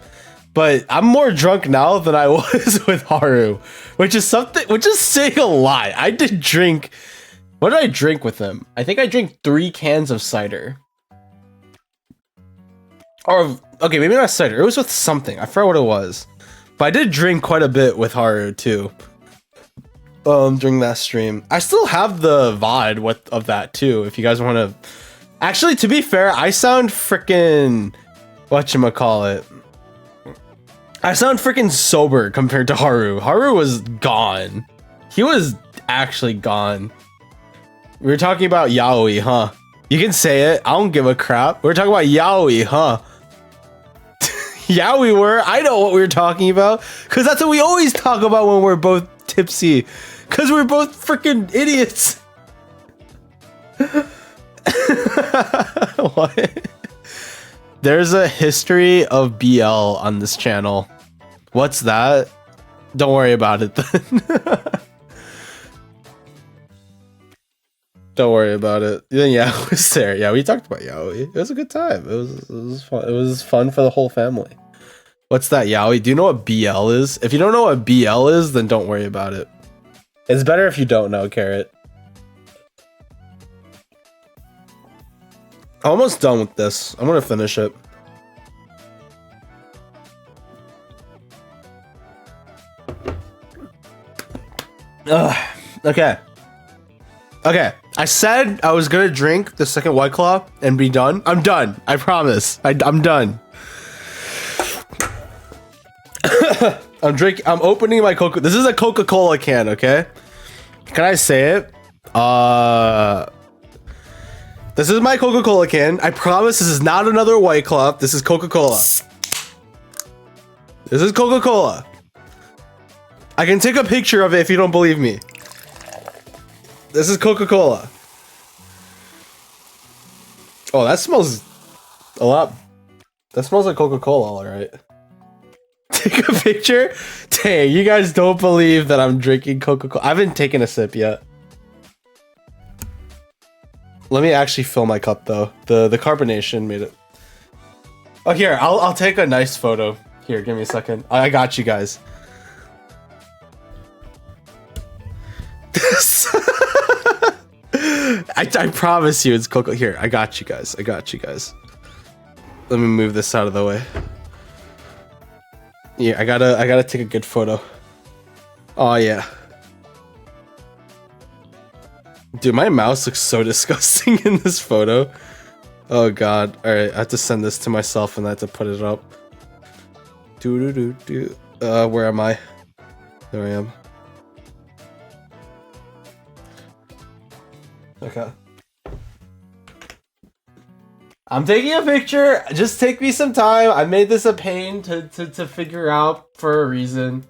But I'm more drunk now than I was with Haru, which is saying a lot. I did drink. What did I drink with him? I think I drank 3 cans of cider. Or, okay, maybe not cider. It was with something. I forgot what it was. But I did drink quite a bit with Haru too. During that stream. I still have the VOD of that too, if you guys want to. Actually, to be fair, I sound freaking whatchamacallit. I sound freaking sober compared to Haru. Haru was gone. He was actually gone. We were talking about yaoi, huh? You can say it. I don't give a crap. We were talking about yaoi, huh? Yeah, we were. I know what we were talking about. Because that's what we always talk about when we're both tipsy. Because we're both freaking idiots. What? There's a history of BL on this channel. What's that? Don't worry about it then. Don't worry about it. Then yeah, it was there. Yeah, we talked about yaoi. It was a good time. It was fun. It was fun for the whole family. What's that, yaoi? Do you know what BL is? If you don't know what BL is, then don't worry about it. It's better if you don't know, Carrot. I'm almost done with this. I'm gonna finish it. Okay. Okay. I said I was gonna drink the second White Claw and be done. I'm done. I promise. I'm done. I'm opening my Coca. This is a Coca-Cola can, okay? Can I say it? This is my Coca-Cola can. I promise this is not another White Claw. This is Coca-Cola. This is Coca-Cola. I can take a picture of it if you don't believe me. This is Coca-Cola. Oh, that smells a lot. That smells like Coca-Cola, all right. Take a picture? Dang, you guys don't believe that I'm drinking Coca-Cola. I haven't taken a sip yet. Let me actually fill my cup though. The carbonation made it. Oh, here, I'll take a nice photo. Here, give me a second. I got you guys. I promise you it's Coca. Here, I got you guys. I got you guys. Let me move this out of the way. Yeah, I gotta take a good photo. Oh yeah. Dude, my mouse looks so disgusting in this photo. Oh god. Alright, I have to send this to myself and I have to put it up. Where am I? There I am. Okay. I'm taking a picture. Just take me some time. I made this a pain to figure out for a reason.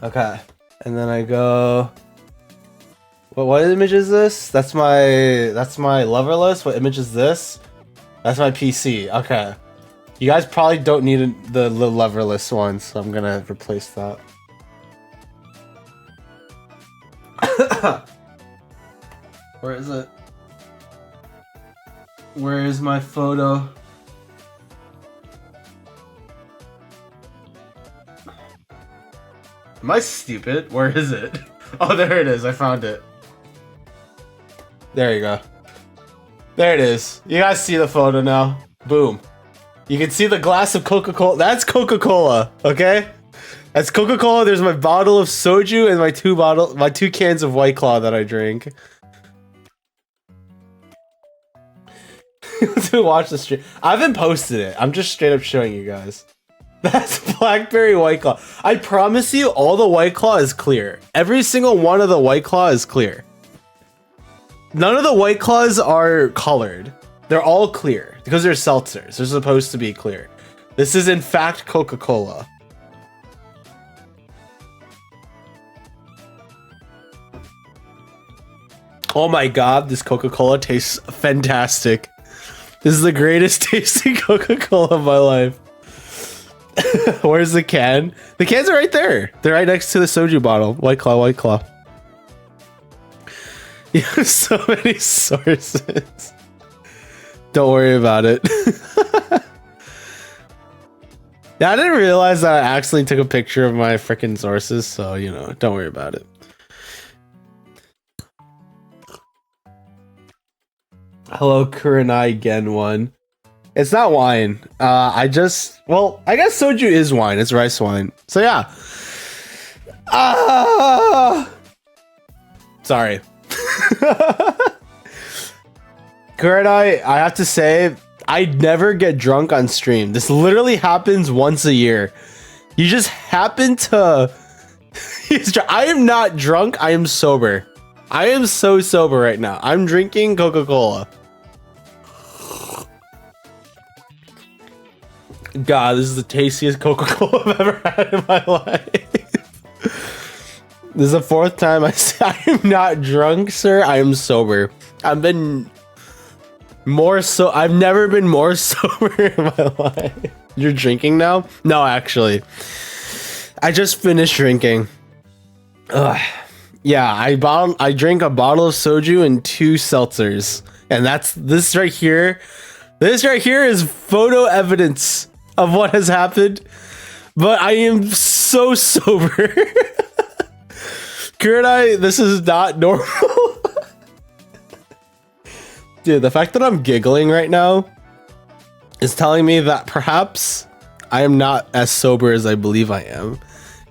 Okay. And then I go. What image is this? That's my lover list. What image is this? That's my PC. Okay. You guys probably don't need the lover list one, so I'm gonna replace that. Where is it? Where is my photo? Am I stupid? Where is it? Oh, there it is. I found it. There you go. There it is. You guys see the photo now. Boom. You can see the glass of Coca-Cola. That's Coca-Cola, okay? That's Coca-Cola. There's my bottle of soju and my two cans of White Claw that I drink. To watch the stream. I haven't posted it. I'm just straight up showing you guys. That's Blackberry White Claw. I promise you, all the White Claw is clear. Every single one of the White Claw is clear. None of the White Claws are colored. They're all clear because they're seltzers. They're supposed to be clear. This is in fact Coca-Cola. Oh my god, this Coca-Cola tastes fantastic. This is the greatest tasting Coca-Cola of my life. Where's the can? The cans are right there. They're right next to the soju bottle. White Claw, White Claw. You have so many sources. Don't worry about it. Yeah, I didn't realize that I actually took a picture of my freaking sources, so, you know, don't worry about it. Hello, Kurenai Gen 1. It's not wine. Well, I guess soju is wine. It's rice wine. So, yeah. Sorry. Kurenai, I have to say, I never get drunk on stream. This literally happens once a year. You just happen to... I am not drunk. I am sober. I am so sober right now. I'm drinking Coca-Cola. God, this is the tastiest Coca-Cola I've ever had in my life. This is the fourth time I say I am not drunk, sir. I am sober. I've never been more sober in my life. You're drinking now? No, actually. I just finished drinking. Ugh. Yeah, I drank a bottle of soju and 2 seltzers. And that's this right here. This right here is photo evidence of what has happened. But I am so sober. Kurenai, this is not normal. Dude, the fact that I'm giggling right now is telling me that perhaps I am not as sober as I believe I am.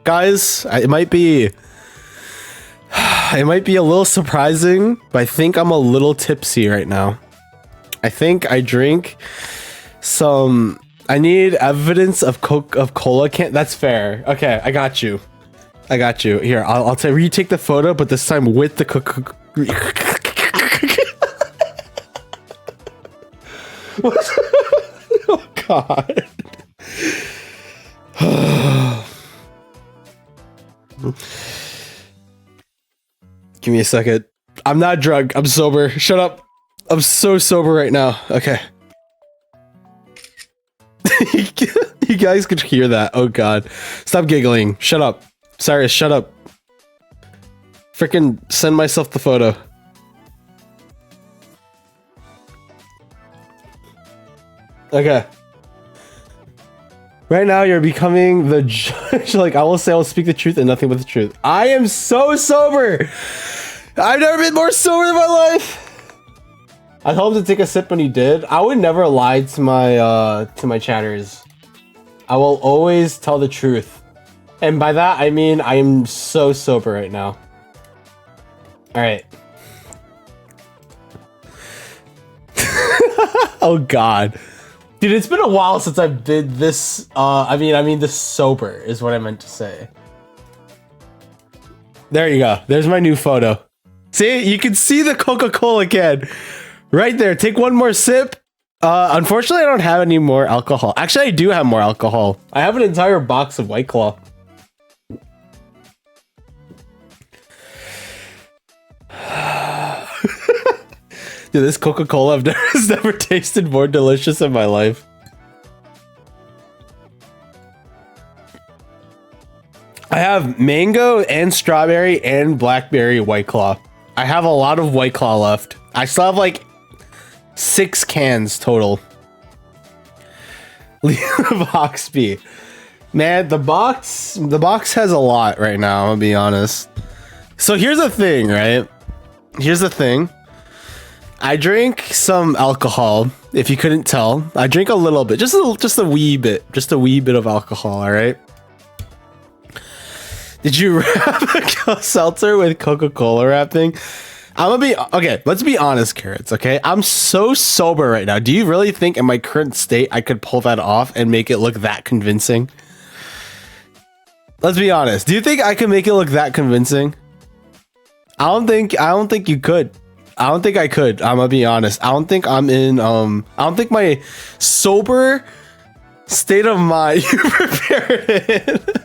Guys, it might be a little surprising, but I think I'm a little tipsy right now. I think I drink some. I need evidence of cola can. That's fair. Okay, I got you. Here, I'll tell you. Retake the photo, but this time with the cook. Oh God. Give me a second. I'm not drunk. I'm sober. Shut up. I'm so sober right now. Okay. You guys could hear that. Oh God. Stop giggling. Shut up. Cyrus, shut up. Freaking send myself the photo. Okay. Right now, you're becoming the judge. Like, I will say I will speak the truth and nothing but the truth. I am so sober. I've never been more sober in my life. I told him to take a sip when he did. I would never lie to my chatters. I will always tell the truth. And by that, I mean I am so sober right now. All right. Oh God. Dude, it's been a while since I did this. I mean, this sober is what I meant to say. There you go. There's my new photo. See, you can see the Coca-Cola can right there. Take one more sip. Unfortunately, I don't have any more alcohol. Actually, I do have more alcohol. I have an entire box of White Claw. Dude, this Coca-Cola has never tasted more delicious in my life. I have mango and strawberry and blackberry White Claw. I have a lot of White Claw left. I still have like 6 cans total. Box B. Man, the box has a lot right now, I'm gonna be honest. So here's the thing, right? Here's the thing. I drink some alcohol. If you couldn't tell, I drink a little bit, just a wee bit of alcohol. All right. Did you wrap a seltzer with Coca-Cola wrapping? I'm gonna be okay. Let's be honest, Carrots. Okay, I'm so sober right now. Do you really think, in my current state, I could pull that off and make it look that convincing? Let's be honest. Do you think I can make it look that convincing? I don't think you could. I don't think I could. I'm gonna be honest. I don't think I'm in. I don't think my sober state of mind you prepared it.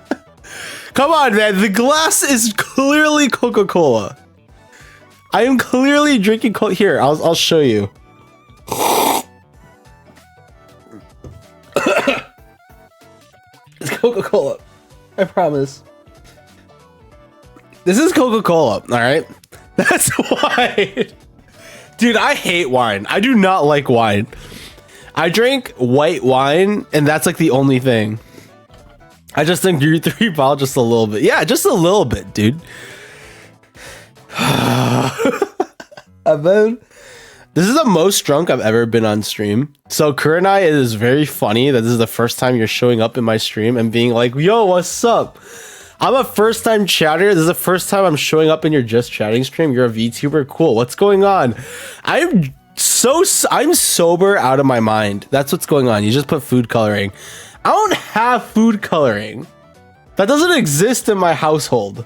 Come on, man. The glass is clearly Coca-Cola. I am clearly drinking Coke. Here, I'll show you. It's Coca-Cola. I promise. This is Coca-Cola, all right? That's why. Dude, I hate wine. I do not like wine. I drink white wine, and that's like the only thing. I just think 3 bottles just a little bit. Yeah, just a little bit, dude. And then, this is the most drunk I've ever been on stream. So, Kurenai, it is very funny that this is the first time you're showing up in my stream and being like, yo, what's up? I'm a first-time chatter. This is the first time I'm showing up in your Just Chatting stream. You're a VTuber. Cool. What's going on? I'm sober out of my mind. That's what's going on. You just put food coloring. I don't have food coloring. That doesn't exist in my household.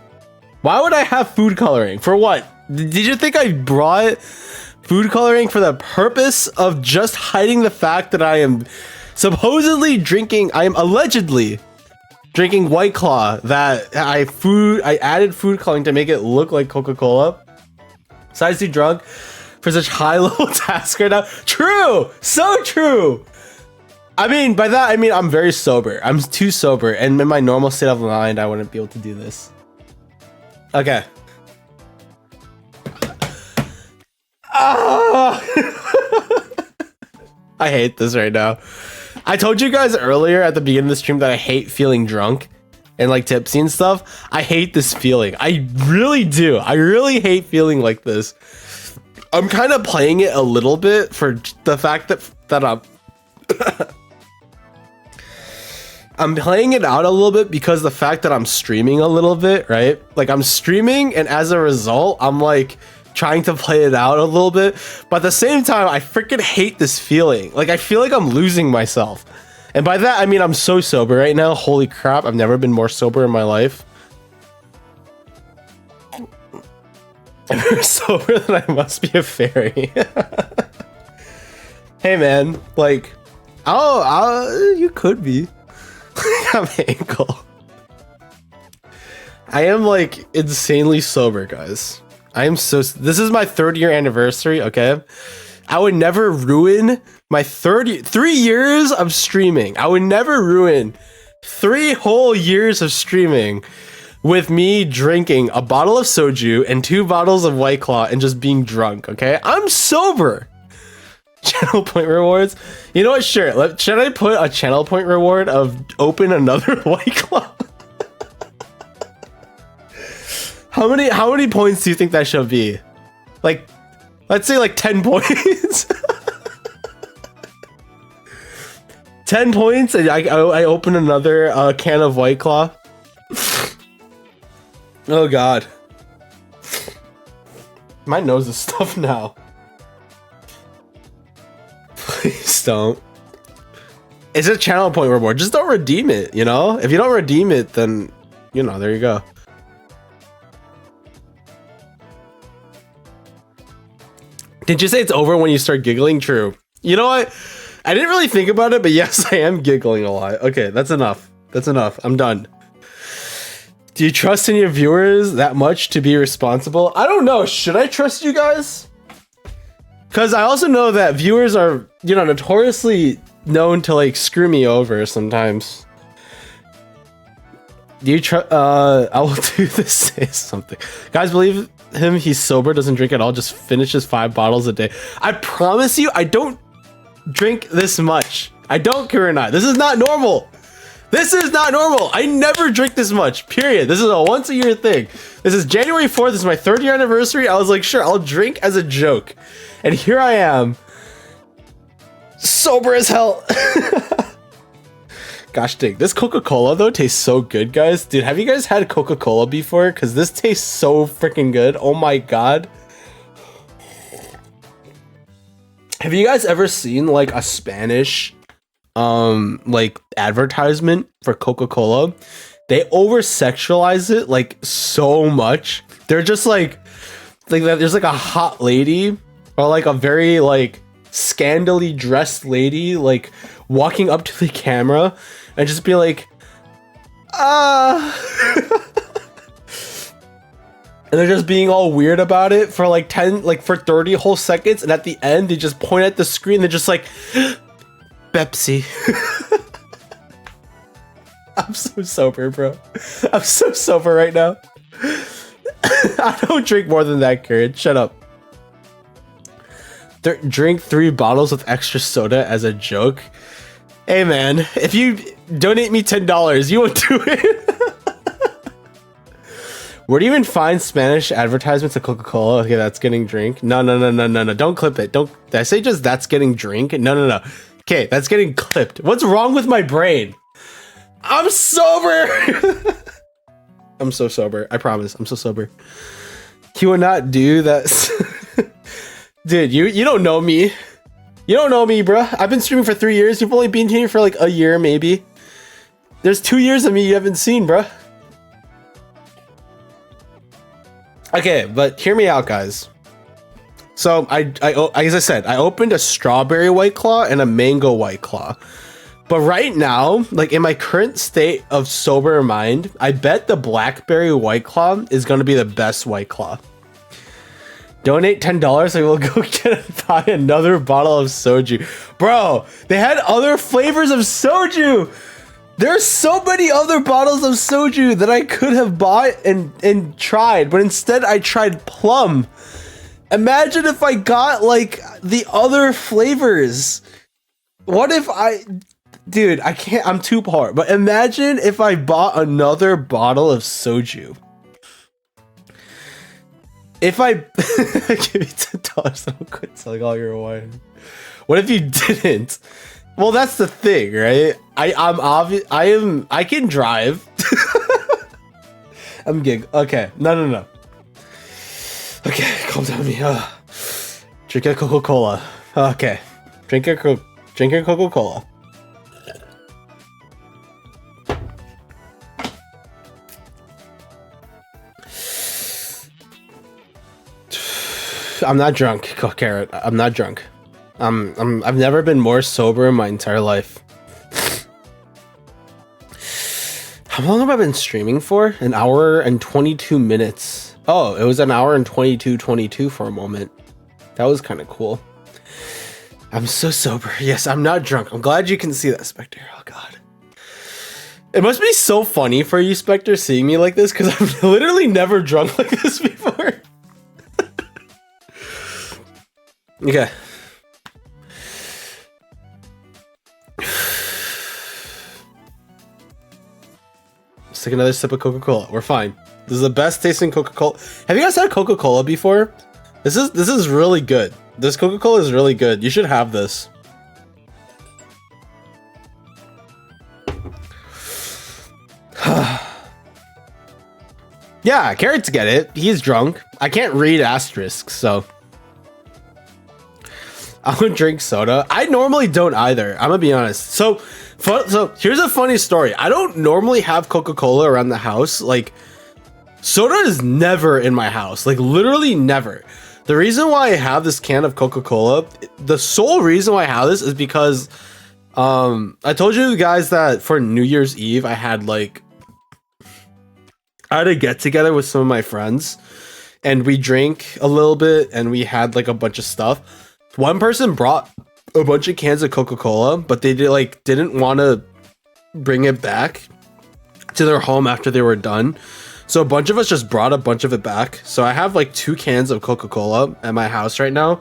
Why would I have food coloring? For what? Did you think I brought food coloring for the purpose of just hiding the fact that I am supposedly drinking, I am allegedly drinking White Claw that I added food coloring to make it look like Coca-Cola? Besides too drunk for such high level task right now. True! So true! I mean, by that, I mean, I'm very sober. I'm too sober. And in my normal state of mind, I wouldn't be able to do this. Okay. I hate this right now. I told you guys earlier at the beginning of the stream that I hate feeling drunk and like tipsy and stuff. I hate this feeling. I really do. I really hate feeling like this. I'm kind of playing it a little bit for the fact that I'm playing it out a little bit because the fact that I'm streaming a little bit, right? Like I'm streaming, and as a result, I'm like trying to play it out a little bit, but at the same time, I freaking hate this feeling. Like, I feel like I'm losing myself. And by that, I mean I'm so sober right now. Holy crap, I've never been more sober in my life. I'm more sober than I must be a fairy. Hey man, like, you could be. I'm ankle. I am like insanely sober, guys. This is my 3rd year anniversary, okay? I would never ruin my 3 years of streaming. I would never ruin 3 whole years of streaming with me drinking a bottle of soju and 2 bottles of White Claw and just being drunk, okay? I'm sober. Channel point rewards. You know what? Sure. Should I put a channel point reward of open another White Claw? How many points do you think that should be? Like, let's say like 10 points. 10 points, and I open another can of White Claw. Oh god, my nose is stuffed now. Please don't. It's a channel point reward. Just don't redeem it. You know, if you don't redeem it, then you know, there you go. Did you say it's over when you start giggling? True. You know what? I didn't really think about it, but yes, I am giggling a lot. Okay, that's enough. That's enough. I'm done. Do you trust in your viewers that much to be responsible? I don't know. Should I trust you guys? Because I also know that viewers are, you know, notoriously known to like screw me over sometimes. Do you trust? I will do this. Say something. Guys, believe him. He's sober, doesn't drink at all, just finishes 5 bottles a day. I promise you, I don't drink this much. I don't, Kurina. This is not normal. This is not normal. I never drink this much, period. This is a once a year thing. This is January 4th. This is my 3rd year anniversary. I was like, sure, I'll drink as a joke. And here I am, sober as hell. Gosh dang, this Coca-Cola though tastes so good, guys. Dude, have you guys had Coca-Cola before? Because this tastes so freaking good. Oh my god. Have you guys ever seen like a Spanish like advertisement for Coca-Cola? They over sexualize it like so much. They're just like there's like a hot lady or like a very like scandally dressed lady like walking up to the camera and just be like, and they're just being all weird about it for like 30 whole seconds, and at the end they just point at the screen. They're just like, Pepsi. I'm so sober, bro. I'm so sober right now. I don't drink more than that, Karen. Shut up. Drink 3 bottles with extra soda as a joke. Hey man, if you donate me $10, you won't do it. Where do you even find Spanish advertisements of Coca-Cola? Okay, that's getting drink. No. Don't clip it. Don't. Did I say just that's getting drink? No. Okay, that's getting clipped. What's wrong with my brain? I'm sober. I'm so sober. I promise. I'm so sober. You would not do that. Dude, you don't know me. You don't know me, bro. I've been streaming for 3 years. You've only been here for like a year, maybe. There's 2 years of me you haven't seen, bro. Okay, but hear me out, guys. So as I said, I opened a strawberry White Claw and a mango White Claw. But right now, like in my current state of sober mind, I bet the blackberry White Claw is going to be the best White Claw. Donate $10, I will go buy another bottle of soju. Bro, they had other flavors of soju. There's so many other bottles of soju that I could have bought and tried, but instead I tried plum. Imagine if I got like the other flavors. What if dude, I can't, I'm too poor, but imagine if I bought another bottle of soju. If I give you $10, I'll quit selling all your wine. What if you didn't? Well, that's the thing, right? I can drive. I'm gig. Okay, no. Okay, calm down me. Drink a Coca-Cola. Okay. Drink a Coca-Cola. I'm not drunk, Carrot. I'm not drunk. I've never been more sober in my entire life. How long have I been streaming for? An hour and 22 minutes. Oh, it was an hour and 22 for a moment. That was kind of cool. I'm so sober. Yes, I'm not drunk. I'm glad you can see that, Spectre. Oh, God. It must be so funny for you, Spectre, seeing me like this, because I've literally never drunk like this before. Okay. Let's take another sip of Coca-Cola. We're fine. This is the best tasting Coca-Cola. Have you guys had Coca-Cola before? This is really good. This Coca-Cola is really good. You should have this. Yeah, Carrots get it. He's drunk. I can't read asterisks, so I would drink soda. I normally don't either. I'm gonna be honest. So here's a funny story. I don't normally have Coca-Cola around the house. Like, soda is never in my house. Like, literally never. The reason why I have this can of Coca-Cola, the sole reason why I have this is because I told you guys that for New Year's Eve I had a get together with some of my friends, and we drank a little bit and we had like a bunch of stuff. One person brought a bunch of cans of Coca-Cola, but they didn't want to bring it back to their home after they were done. So a bunch of us just brought a bunch of it back. So I have like 2 cans of Coca-Cola at my house right now,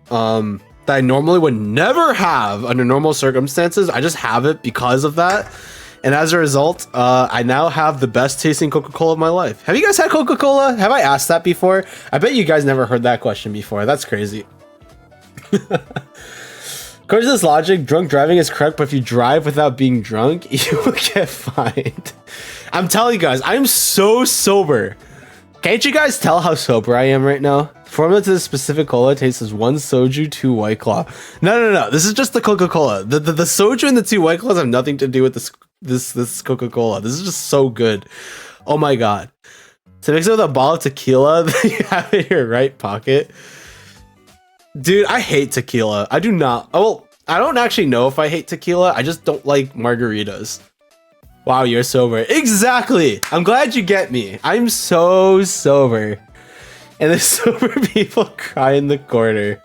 that I normally would never have under normal circumstances. I just have it because of that. And as a result, I now have the best tasting Coca-Cola of my life. Have you guys had Coca-Cola? Have I asked that before? I bet you guys never heard that question before. That's crazy. According to this logic, drunk driving is correct, but if you drive without being drunk, you will get fined. I'm telling you guys, I'm so sober. Can't you guys tell how sober I am right now? Formula to this specific cola tastes as 1 soju, 2 White Claw. No. This is just the Coca-Cola. The soju and the 2 White Claws have nothing to do with this Coca-Cola. This is just so good. Oh my God. To mix it with a bottle of tequila that you have in your right pocket. Dude, I hate tequila. I do not. Oh, I don't actually know if I hate tequila. I just don't like margaritas. Wow, you're sober. Exactly. I'm glad you get me. I'm so sober. And the sober people cry in the corner.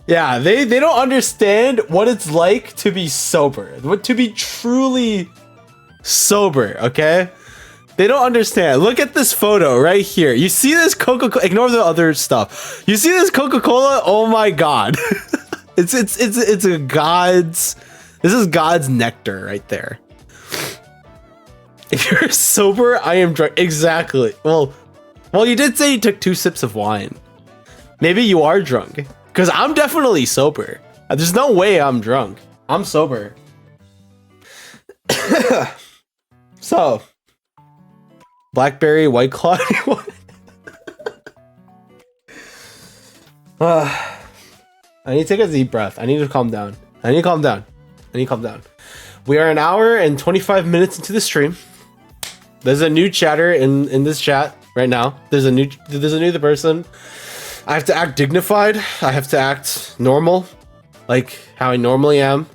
Yeah, they don't understand what it's like to be sober. What to be truly sober, okay? They don't understand. Look at this photo right here. You see this Coca-Cola? Ignore the other stuff. You see this Coca-Cola? Oh my God. It's a God's. This is God's nectar right there. If you're sober, I am drunk. Exactly. Well, you did say you took 2 sips of wine. Maybe you are drunk. Because I'm definitely sober. There's no way I'm drunk. I'm sober. So, Blackberry, White Claw. I need to take a deep breath. I need to calm down. We are an hour and 25 minutes into the stream. There's a new chatter in this chat right now. There's a new person. I have to act dignified. I have to act normal, like how I normally am.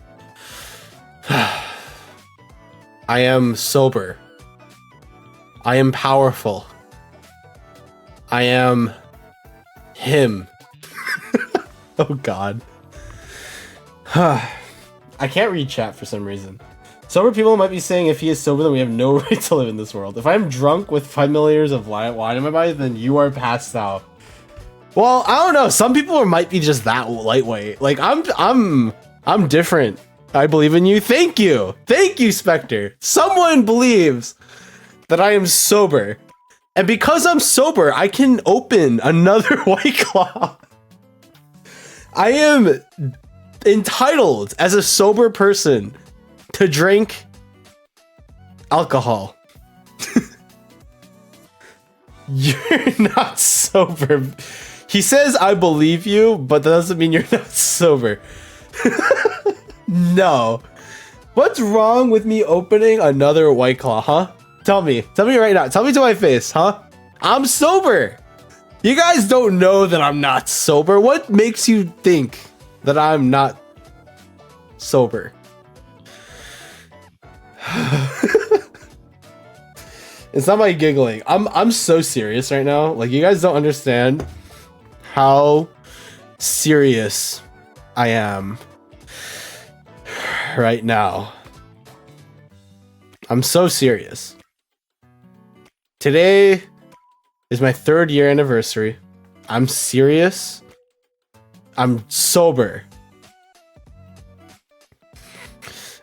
I am sober. I am powerful. I am him. Oh God. I can't read chat for some reason. Sober people might be saying if he is sober, then we have no right to live in this world. If I'm drunk with 5 milliliters of wine in my body, then you are passed out. Well, I don't know. Some people might be just that lightweight. Like I'm different. I believe in you. Thank you, Spectre. Someone believes that I am sober, and because I'm sober, I can open another White Claw. I am entitled as a sober person to drink alcohol. You're not sober. He says, I believe you, but that doesn't mean you're not sober. No. What's wrong with me opening another White Claw, huh? Tell me right now. Tell me to my face, huh? I'm sober. You guys don't know that I'm not sober. What makes you think that I'm not sober? It's not my giggling. I'm so serious right now. Like, you guys don't understand how serious I am right now. I'm so serious. Today is my 3rd year anniversary. I'm serious. I'm sober.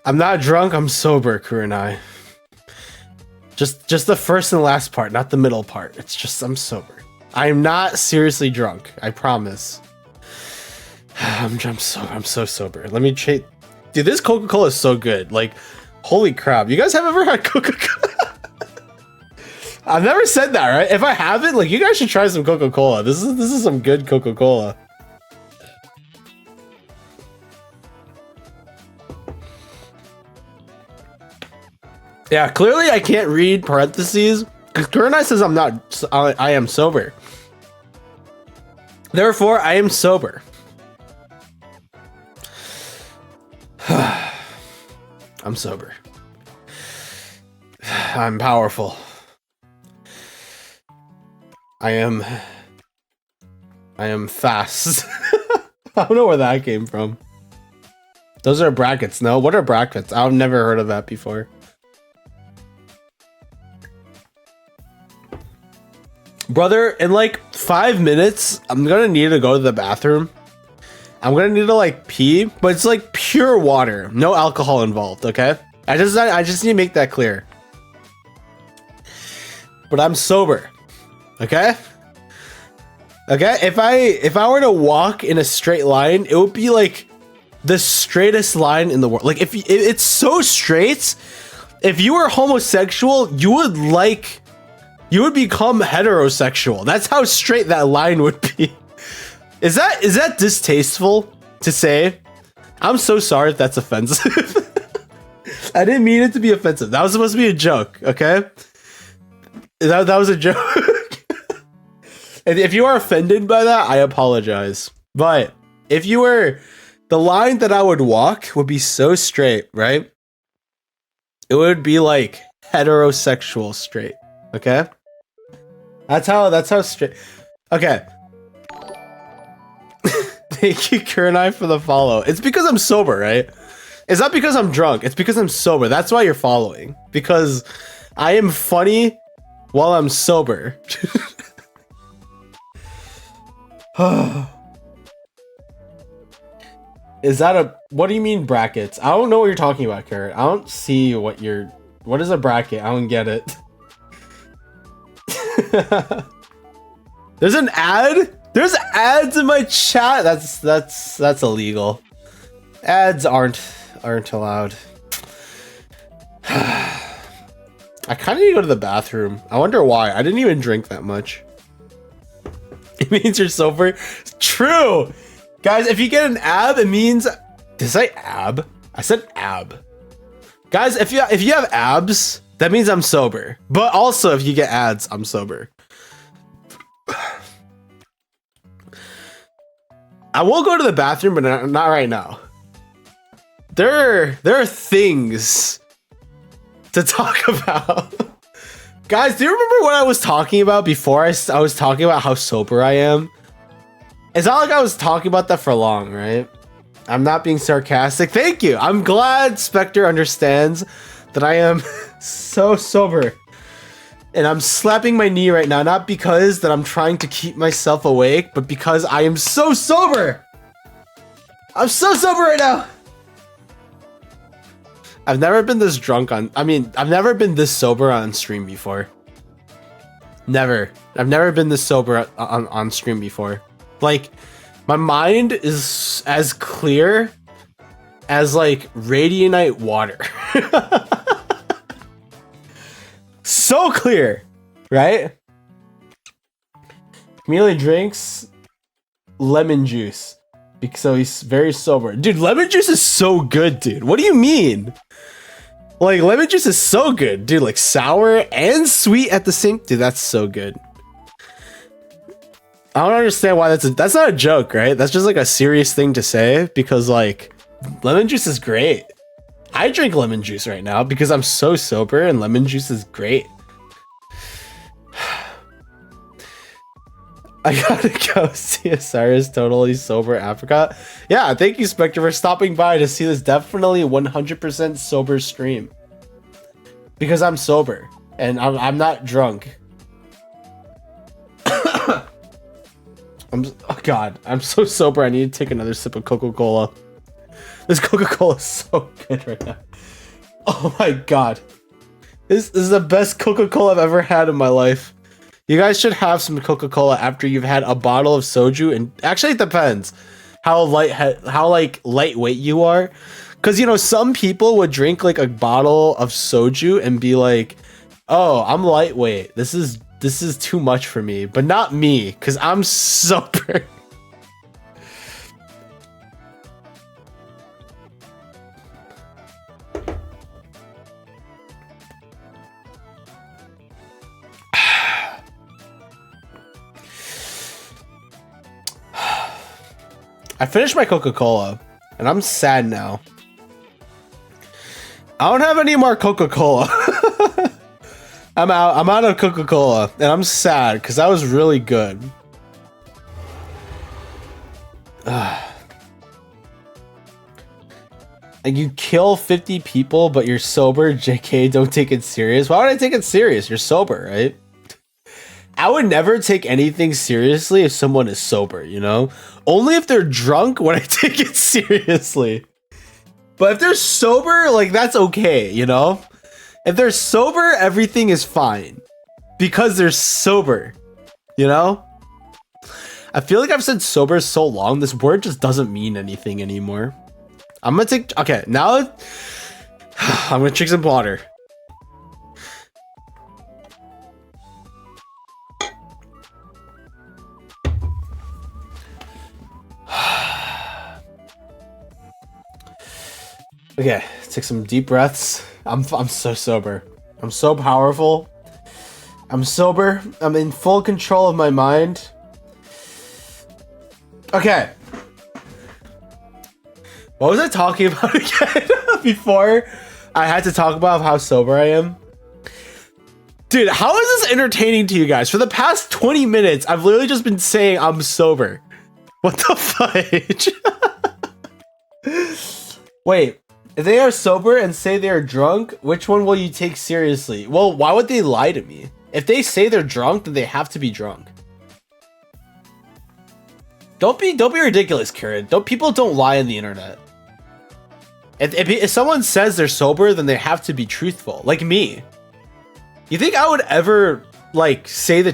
I'm not drunk, I'm sober, Kurenai. Just the first and last part, not the middle part. It's just I'm sober. I'm not seriously drunk, I promise. I'm so sober. Let me check. Dude, this Coca-Cola is so good. Like, holy crap. You guys have ever had Coca-Cola? I've never said that, right? If I haven't, like, you guys should try some Coca-Cola. This is some good Coca-Cola. Yeah, clearly I can't read parentheses because Kurenai says I am sober. Therefore, I am sober. I'm sober. I'm powerful. I am fast. I don't know where that came from. Those are brackets. No, what are brackets? I've never heard of that before. Brother, in like 5 minutes, I'm gonna need to go to the bathroom. I'm gonna need to like pee, but it's like pure water, no alcohol involved. Okay, I just need to make that clear. But I'm sober. Okay. Okay. If I were to walk in a straight line, it would be like the straightest line in the world. Like if it's so straight, if you were homosexual, you would become heterosexual. That's how straight that line would be. Is that distasteful to say? I'm so sorry if that's offensive. I didn't mean it to be offensive. That was supposed to be a joke, okay? That was a joke. And if you are offended by that, I apologize. But if you were, the line that I would walk would be so straight, right? It would be like heterosexual straight, okay? That's how straight. Okay. Thank you, Kurenai, for the follow. It's because I'm sober, right? It's not because I'm drunk. It's because I'm sober. That's why you're following. Because I am funny while I'm sober. Is that a... What do you mean brackets? I don't know what you're talking about, Carrot. I don't see what you're... What is a bracket? I don't get it. There's an ad? There's ads in my chat. That's illegal. Ads aren't allowed. I kind of need to go to the bathroom. I wonder why. I didn't even drink that much. It means you're sober. True. Guys, if you get an ab, it means... Did I say ab? I said ab. Guys, if you have abs, that means I'm sober. But also, if you get ads, I'm sober. I will go to the bathroom, but not right now. There are things to talk about. Guys, do you remember what I was talking about before I was talking about how sober I am? It's not like I was talking about that for long, right? I'm not being sarcastic. Thank you. I'm glad Spectre understands that I am so sober. And I'm slapping my knee right now, not because that I'm trying to keep myself awake, but because I am so sober. I'm so sober right now. I've never been this drunk I've never been this sober on stream before. Never. I've never been this sober on stream before. Like, my mind is as clear as like Radianite water. So clear, right? Chameleon drinks lemon juice. So he's very sober. Dude, lemon juice is so good, dude. What do you mean? Like, lemon juice is so good, dude. Like, sour and sweet at the same... Dude, that's so good. I don't understand why that's not a joke, right? That's just, like, a serious thing to say. Because, like, lemon juice is great. I drink lemon juice right now because I'm so sober, and lemon juice is great. I gotta go see Osiris totally sober apricot. Yeah, thank you, Spectre, for stopping by to see this definitely 100% sober stream. Because I'm sober and I'm not drunk. Oh God, I'm so sober. I need to take another sip of Coca-Cola. This Coca-Cola is so good right now. Oh my God, this is the best Coca-Cola I've ever had in my life. You guys should have some Coca-Cola after you've had a bottle of soju, and actually it depends how lightweight you are, because you know some people would drink like a bottle of soju and be like, "Oh, I'm lightweight. This is too much for me," but not me, because I'm sober. I finished my Coca-Cola, and I'm sad now. I don't have any more Coca-Cola. I'm out of Coca-Cola, and I'm sad because that was really good. And you kill 50 people, but you're sober. JK, don't take it serious. Why would I take it serious? You're sober, right? I would never take anything seriously if someone is sober, you know? Only if they're drunk would I take it seriously. But if they're sober, like, that's okay, you know? If they're sober, everything is fine. Because they're sober, you know? I feel like I've said sober so long, this word just doesn't mean anything anymore. I'm gonna take... Okay, now... I'm gonna drink some water. Okay, take some deep breaths. I'm so sober. I'm so powerful. I'm sober. I'm in full control of my mind. Okay. What was I talking about again before I had to talk about how sober I am? Dude, how is this entertaining to you guys? For the past 20 minutes, I've literally just been saying I'm sober. What the fudge? Wait. If they are sober and say they are drunk, which one will you take seriously? Well, why would they lie to me? If they say they're drunk, then they have to be drunk. Don't be ridiculous, Karen. People don't lie on the internet. If someone says they're sober, then they have to be truthful. Like me. You think I would ever like say the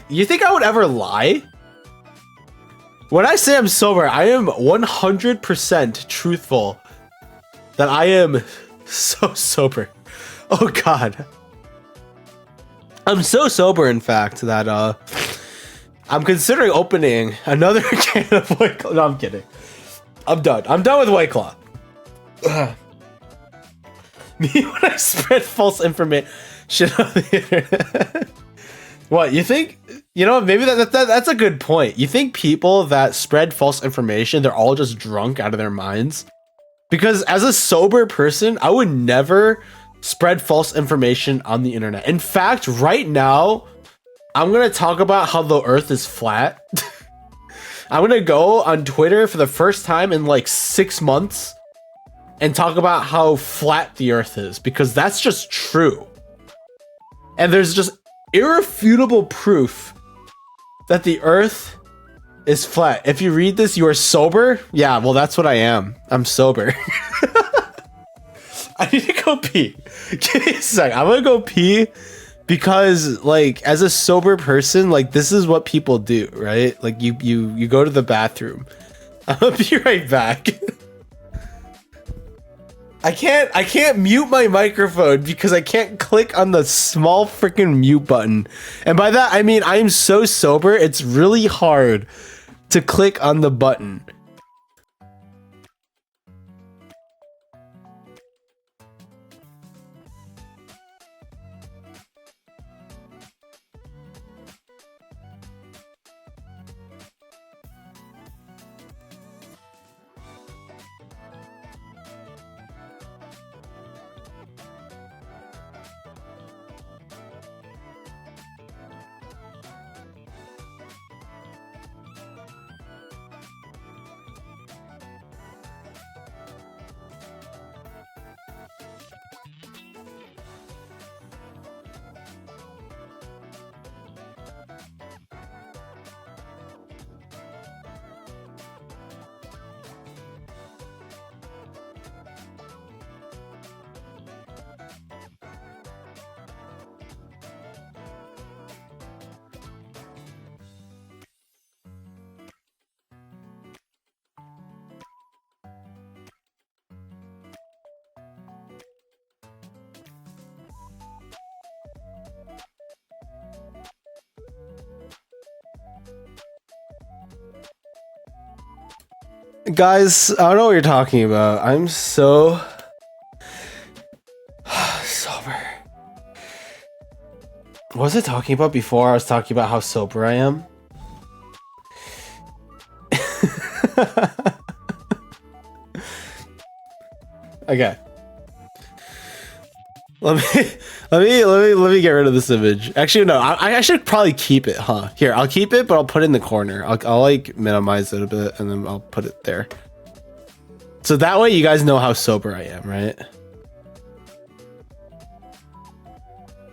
you think I would ever lie? When I say I'm sober, I am 100% truthful. That I am so sober. Oh God. I'm so sober, in fact, that I'm considering opening another can of White Claw. No, I'm kidding. I'm done. I'm done with White Claw. Me when I spread false information on the internet. What, you think? You know, maybe that's a good point. You think people that spread false information, they're all just drunk out of their minds? Because as a sober person, I would never spread false information on the internet. In fact, right now, I'm going to talk about how the earth is flat. I'm going to go on Twitter for the first time in like 6 months and talk about how flat the earth is, because that's just true. And there's just irrefutable proof that the earth is flat. If you read this, you are sober? Yeah, well, that's what I am. I'm sober. I need to go pee. Give me a sec. I'm gonna go pee because, like, as a sober person, like, this is what people do, right? Like, you go to the bathroom. I'm gonna be right back. I can't mute my microphone because I can't click on the small freaking mute button. And by that, I mean, I am so sober, it's really hard to click on the button. Guys, I don't know what you're talking about. I'm so sober. What was I talking about before? I was talking about how sober I am. Okay. Let me get rid of this image. Actually, no. I should probably keep it, huh? Here, I'll keep it, but I'll put it in the corner. I'll like minimize it a bit, and then I'll put it there. So that way, you guys know how sober I am, right?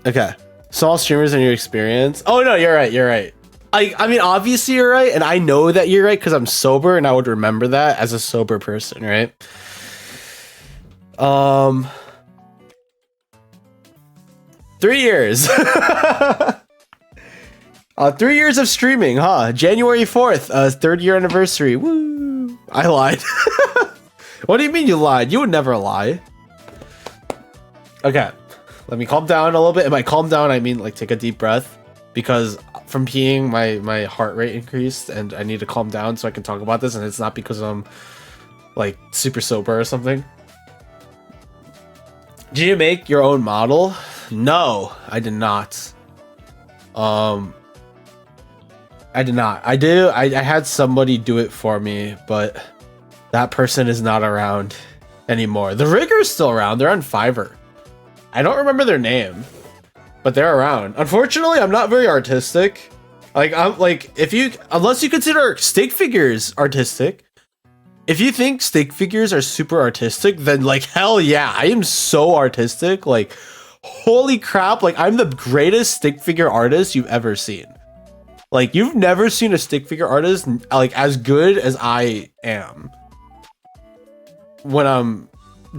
Okay. Small streamers in your experience. Oh no, you're right. You're right. I mean, obviously you're right, and I know that you're right because I'm sober, and I would remember that as a sober person, right? 3 years. 3 years of streaming, huh? January 4th, third year anniversary. Woo! I lied. What do you mean you lied? You would never lie. Okay, let me calm down a little bit. And by calm down, I mean like take a deep breath, because from peeing, my heart rate increased, and I need to calm down so I can talk about this. And it's not because I'm like super sober or something. Did you make your own model? No, I did not. I did not. I had somebody do it for me, but that person is not around anymore. The rigger's still around. They're on Fiverr. I don't remember their name, but they're around. Unfortunately, I'm not very artistic. Like, I'm like, unless you consider stick figures artistic. If you think stick figures are super artistic, then like, hell yeah, I am so artistic. Like, holy crap, like I'm the greatest stick figure artist you've ever seen. Like, you've never seen a stick figure artist like as good as I am when I'm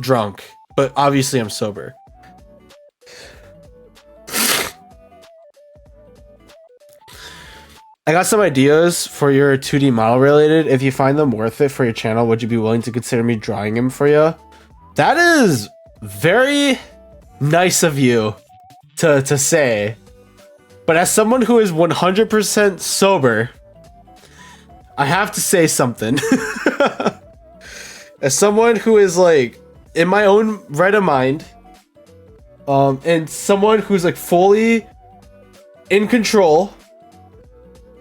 drunk, but obviously I'm sober. I got some ideas for your 2D model related. If you find them worth it for your channel, would you be willing to consider me drawing him for you? That is very nice of you to say. But as someone who is 100% sober, I have to say something. As someone who is like in my own right of mind, and someone who's like fully in control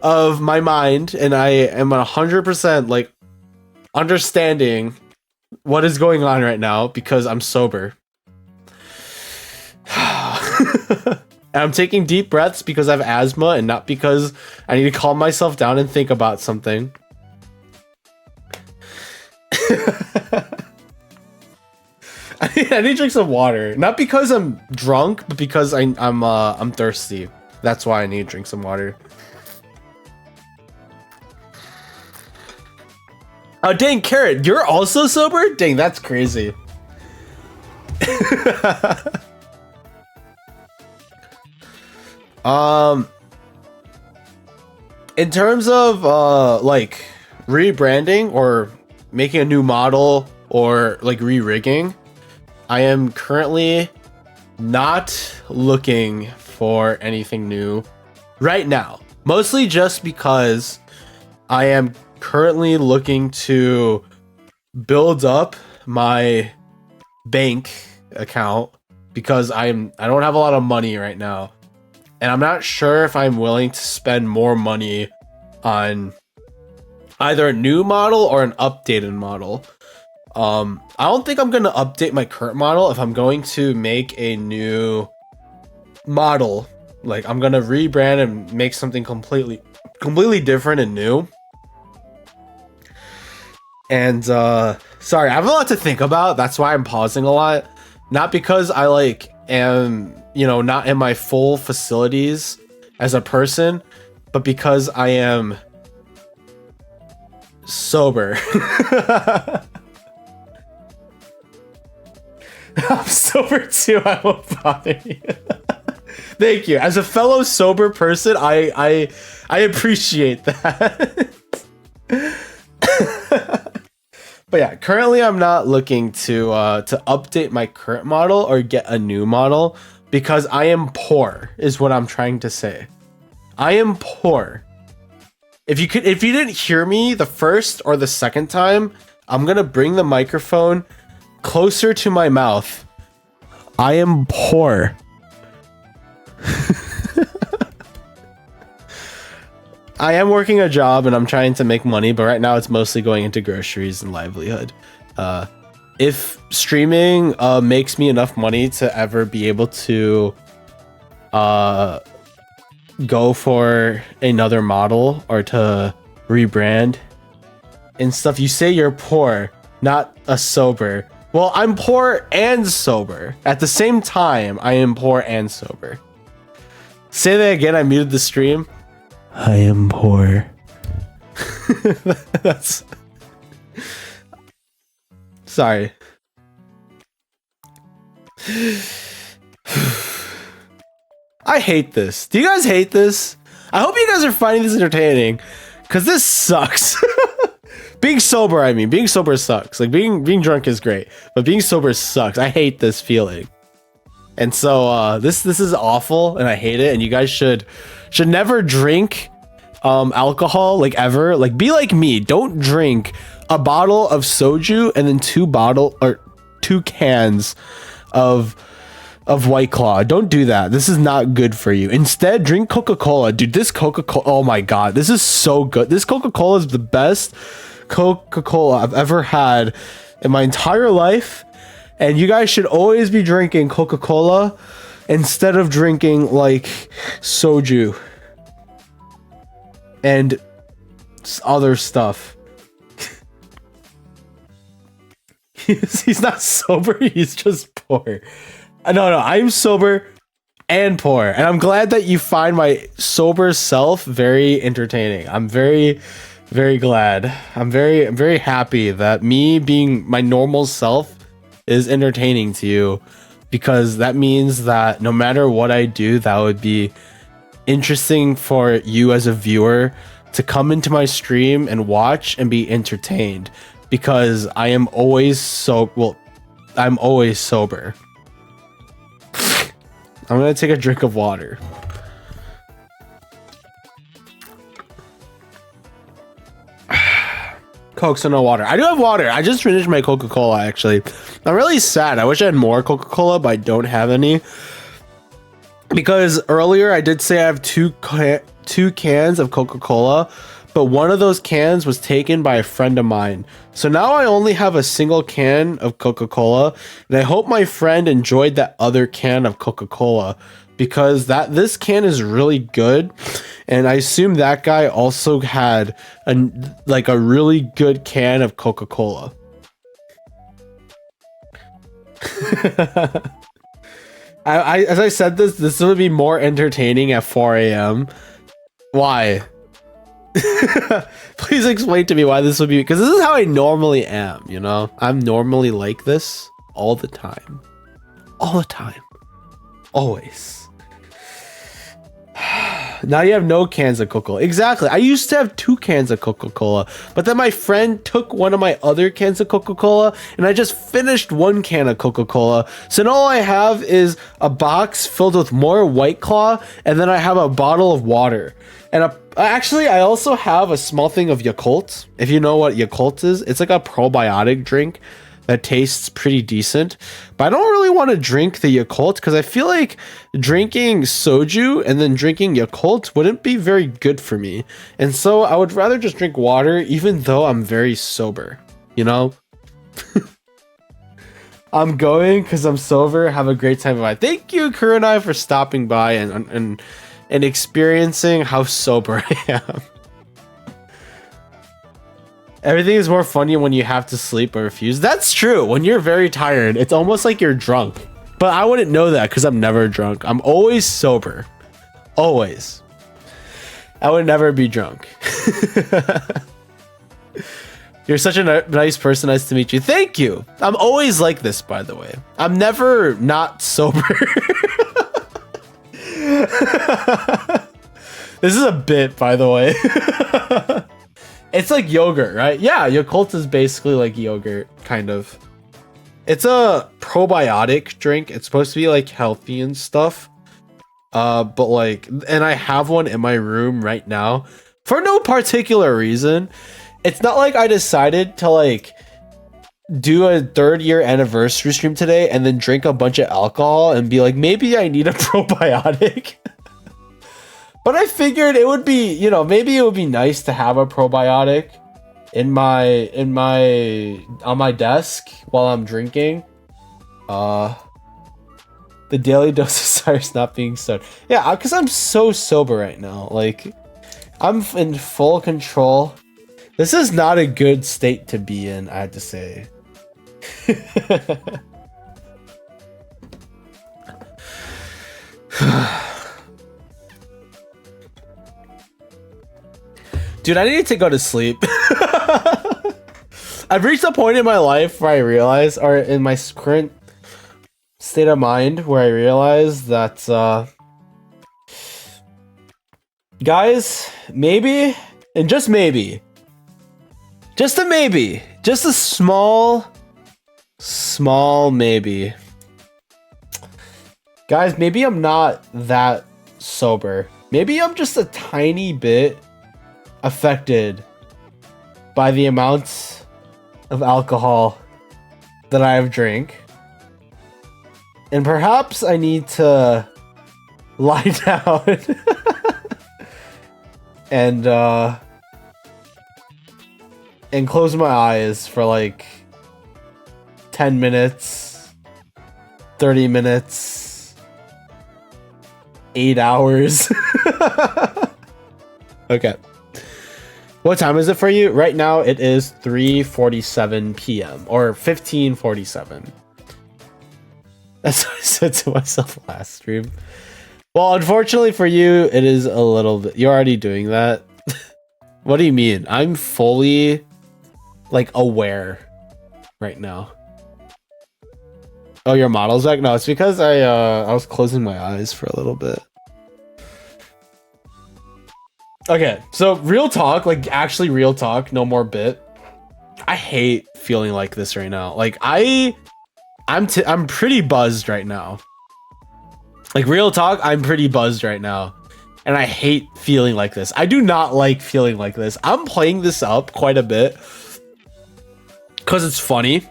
of my mind, and I am 100% like understanding what is going on right now because I'm sober. And I'm taking deep breaths because I have asthma and not because I need to calm myself down and think about something. I need to drink some water, not because I'm drunk, but because I'm thirsty. That's why I need to drink some water. Oh dang, Carrot, you're also sober? Dang, that's crazy. In terms of like rebranding or making a new model or like re-rigging, I am currently not looking for anything new right now. Mostly just because I am currently looking to build up my bank account because I don't have a lot of money right now, and I'm not sure if I'm willing to spend more money on either a new model or an updated model. I don't think I'm gonna update my current model. If I'm going to make a new model, like I'm gonna rebrand and make something completely different and new. And sorry, I have a lot to think about. That's why I'm pausing a lot. Not because I like am, you know, not in my full facilities as a person, but because I am sober. I'm sober too. I won't bother you. Thank you. As a fellow sober person, I appreciate that. But yeah, currently I'm not looking to update my current model or get a new model because I am poor, is what I'm trying to say. I am poor. If you didn't hear me the first or the second time, I'm gonna bring the microphone closer to my mouth. I am poor. I am working a job and I'm trying to make money, but right now it's mostly going into groceries and livelihood. If streaming makes me enough money to ever be able to go for another model or to rebrand and stuff, you say you're poor, not a sober. Well, I'm poor and sober. At the same time, I am poor and sober. Say that again, I muted the stream. I am poor. That's... Sorry. I hate this. Do you guys hate this? I hope you guys are finding this entertaining, because this sucks. Being sober, I mean. Being sober sucks. Like, being drunk is great, but being sober sucks. I hate this feeling. And so, this is awful, and I hate it, and you guys should never drink alcohol, like, ever. Like, be like me. Don't drink a bottle of soju and then two cans of White Claw. Don't do that. This is not good for you. Instead, drink Coca-Cola. Dude, this Coca-Cola, oh my god, this is so good. This Coca-Cola is the best Coca-Cola I've ever had in my entire life. And you guys should always be drinking Coca-Cola instead of drinking, like, soju and other stuff. He's not sober, he's just poor. No, I'm sober and poor. And I'm glad that you find my sober self very entertaining. I'm very, very glad. I'm very happy that me being my normal self is entertaining to you, because that means that no matter what I do, that would be interesting for you as a viewer to come into my stream and watch and be entertained, because I am always I'm always sober. I'm gonna take a drink of water. Coke, so no water. I do have water. I just finished my Coca-Cola, actually. I'm really sad. I wish I had more Coca-Cola, but I don't have any. Because earlier I did say I have two cans of Coca-Cola, but one of those cans was taken by a friend of mine. So now I only have a single can of Coca-Cola, and I hope my friend enjoyed that other can of Coca-Cola, because this can is really good, and I assume that guy also had a really good can of Coca-Cola. As I said, this would be more entertaining at 4 a.m. Why? Please explain to me why this would be, because this is how I normally am, you know? I'm normally like this all the time. All the time. Always. Now you have no cans of Coca-Cola. Exactly. I used to have 2 cans of Coca-Cola, but then my friend took one of my other cans of Coca-Cola and I just finished 1 can of Coca-Cola. So now all I have is a box filled with more White Claw, and then I have a bottle of water. And actually, I also have a small thing of Yakult. If you know what Yakult is, it's like a probiotic drink that tastes pretty decent, but I don't really want to drink the Yakult because I feel like drinking soju and then drinking Yakult wouldn't be very good for me. And so I would rather just drink water, even though I'm very sober, you know? I'm going because I'm sober. Have a great time. Bye. Thank you, Kurenai, for stopping by and experiencing how sober I am. Everything is more funny when you have to sleep or refuse. That's true. When you're very tired, it's almost like you're drunk. But I wouldn't know that because I'm never drunk. I'm always sober. Always. I would never be drunk. You're such a nice person. Nice to meet you. Thank you. I'm always like this, by the way. I'm never not sober. This is a bit, by the way. It's like yogurt, right? Yeah, Yakult is basically like yogurt, kind of. It's a probiotic drink. It's supposed to be like healthy and stuff. But like, and I have one in my room right now for no particular reason. It's not like I decided to like do a 3rd year anniversary stream today and then drink a bunch of alcohol and be like, maybe I need a probiotic. But I figured it would be, you know, maybe it would be nice to have a probiotic on my desk while I'm drinking. The daily dose of Cyrus not being stoned. Yeah, because I'm so sober right now. Like, I'm in full control. This is not a good state to be in, I have to say. Dude, I need to go to sleep. I've reached a point in my life where I realize, or in my current state of mind, where I realize that, guys, maybe, and just maybe, just a maybe, just a small maybe. Guys, maybe I'm not that sober. Maybe I'm just a tiny bit affected by the amounts of alcohol that I have drank. And perhaps I need to lie down and close my eyes for like 10 minutes, 30 minutes, 8 hours. Okay. What time is it for you? Right now it is 3:47 p.m. or 15:47. That's what I said to myself last stream. Well, unfortunately for you, it is a little bit. You're already doing that. What do you mean? I'm fully like aware right now. Oh, your model's back? No, it's because I was closing my eyes for a little bit. Okay, so real talk, like actually real talk, no more bit. I hate feeling like this right now. Like I'm pretty buzzed right now. Like real talk, I'm pretty buzzed right now. And I hate feeling like this. I do not like feeling like this. I'm playing this up quite a bit because it's funny.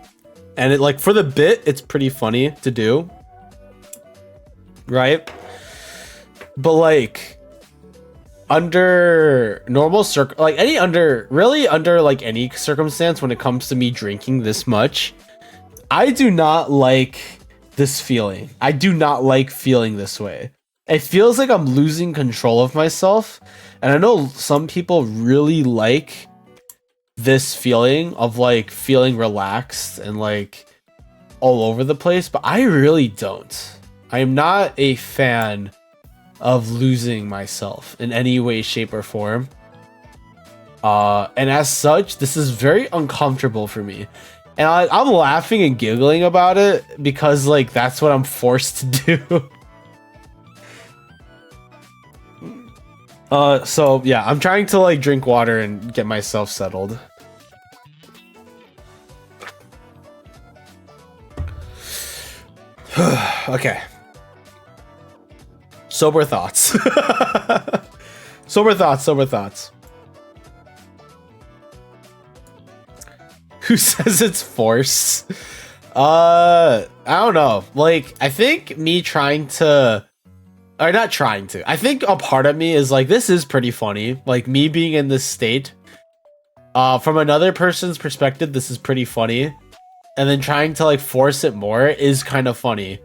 And it like for the bit, it's pretty funny to do. Right? But like under normal under any circumstance when it comes to me drinking this much, I do not like this feeling. I do not like feeling this way. It feels like I'm losing control of myself. And I know some people really like this feeling of like feeling relaxed and like all over the place, but I really don't. I am not a fan of losing myself in any way, shape, or form. And as such, this is very uncomfortable for me. And I'm laughing and giggling about it because like that's what I'm forced to do. So yeah, I'm trying to like drink water and get myself settled. Okay. Sober thoughts. Sober thoughts. Who says it's forced? I don't know. Like, I think me trying to, or not trying to, I think a part of me is like, this is pretty funny. Like, me being in this state. From another person's perspective, this is pretty funny. And then trying to like force it more is kind of funny.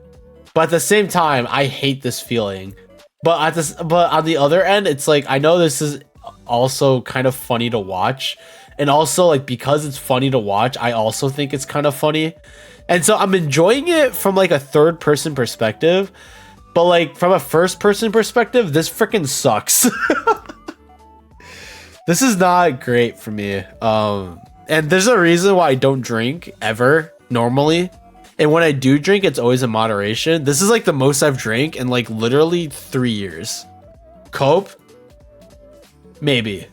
But at the same time, I hate this feeling. But on the other end, it's like, I know this is also kind of funny to watch. And also, like, because it's funny to watch, I also think it's kind of funny. And so I'm enjoying it from like a third person perspective. But like from a first person perspective, this freaking sucks. This is not great for me. And there's a reason why I don't drink ever normally. And when I do drink, it's always in moderation. This is like the most I've drank in like literally 3 years. Cope? Maybe.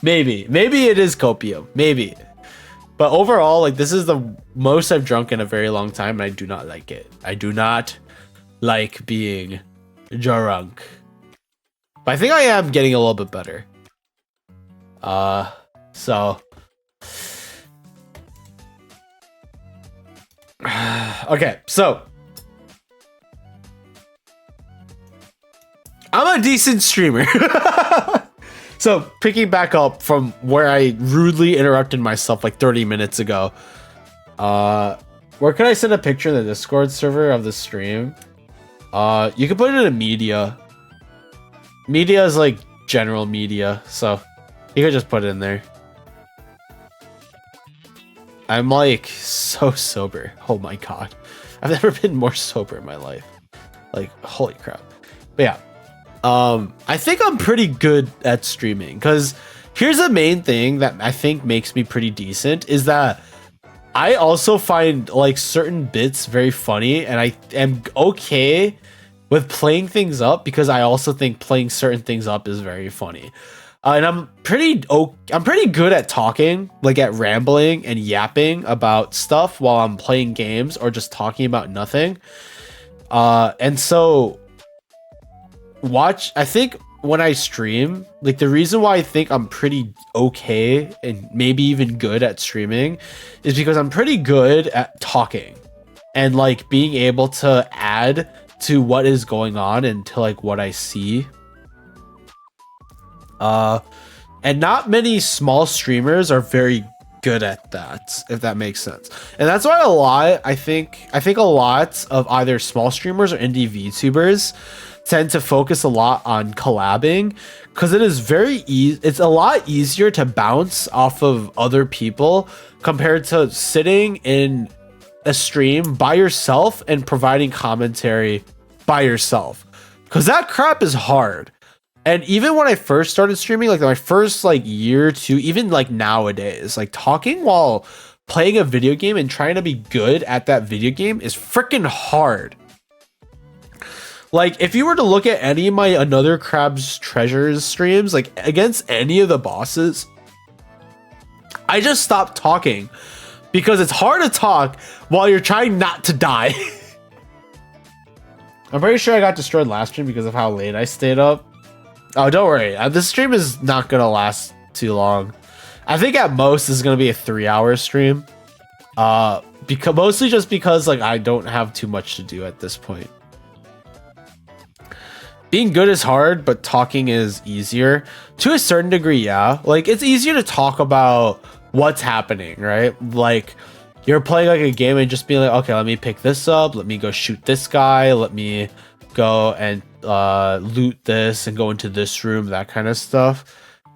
Maybe it is copium. Maybe. But overall, like, this is the most I've drunk in a very long time, and I do not like it. I do not like being drunk. But I think I am getting a little bit better. So okay, so I'm a decent streamer. So picking back up from where I rudely interrupted myself like 30 minutes ago, where can I send a picture in the Discord server of the stream? You can put it in media. Media is like general media, so you could just put it in there. I'm like so sober. Oh my god. I've never been more sober in my life. Like, holy crap. But yeah. I think I'm pretty good at streaming, because here's the main thing that I think makes me pretty decent is that I also find like certain bits very funny, and I am okay with playing things up because I also think playing certain things up is very funny. And I'm pretty good at talking, like at rambling and yapping about stuff while I'm playing games or just talking about nothing. And so I think when I stream, like the reason why I think I'm pretty okay and maybe even good at streaming is because I'm pretty good at talking and like being able to add to what is going on and to like what I see. And not many small streamers are very good at that, if that makes sense. And that's why I think a lot of either small streamers or indie VTubers tend to focus a lot on collabing, because it is very easy. It's a lot easier to bounce off of other people compared to sitting in a stream by yourself and providing commentary by yourself, because that crap is hard. And even when I first started streaming, like my first like year or two, even like nowadays, like talking while playing a video game and trying to be good at that video game is freaking hard. Like if you were to look at any of my Another Crab's Treasures streams, like against any of the bosses, I just stopped talking because it's hard to talk while you're trying not to die. I'm pretty sure I got destroyed last stream because of how late I stayed up. Oh, don't worry. This stream is not going to last too long. I think at most this is going to be a 3-hour stream. Mostly just because like I don't have too much to do at this point. Being good is hard, but talking is easier. To a certain degree, yeah. Like it's easier to talk about what's happening, right? Like you're playing like a game and just being like, okay, let me pick this up. Let me go shoot this guy. Let me go and loot this and go into this room, that kind of stuff.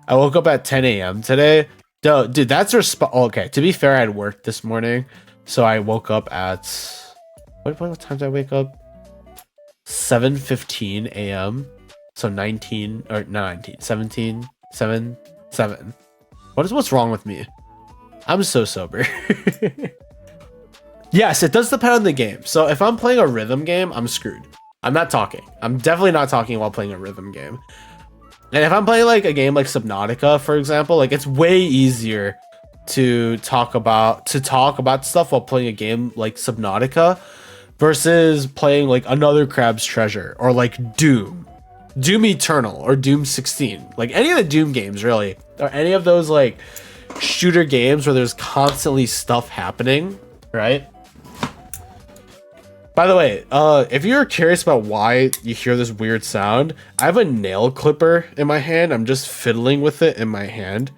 I woke up at 10 a.m. today. Dude, that's okay, to be fair, I had work this morning, so I woke up at what time did I wake up? 7:15 a.m. So 17 7. What's wrong with me? I'm so sober. Yes, it does depend on the game. So if I'm playing a rhythm game, I'm screwed. I'm not talking. I'm definitely not talking while playing a rhythm game. And if I'm playing like a game like Subnautica, for example, like it's way easier to talk about stuff while playing a game like Subnautica versus playing like another Crab's Treasure or like Doom Eternal or Doom 16. Like any of the Doom games really, or any of those like shooter games where there's constantly stuff happening, right? By the way, if you're curious about why you hear this weird sound, I have a nail clipper in my hand. I'm just fiddling with it in my hand.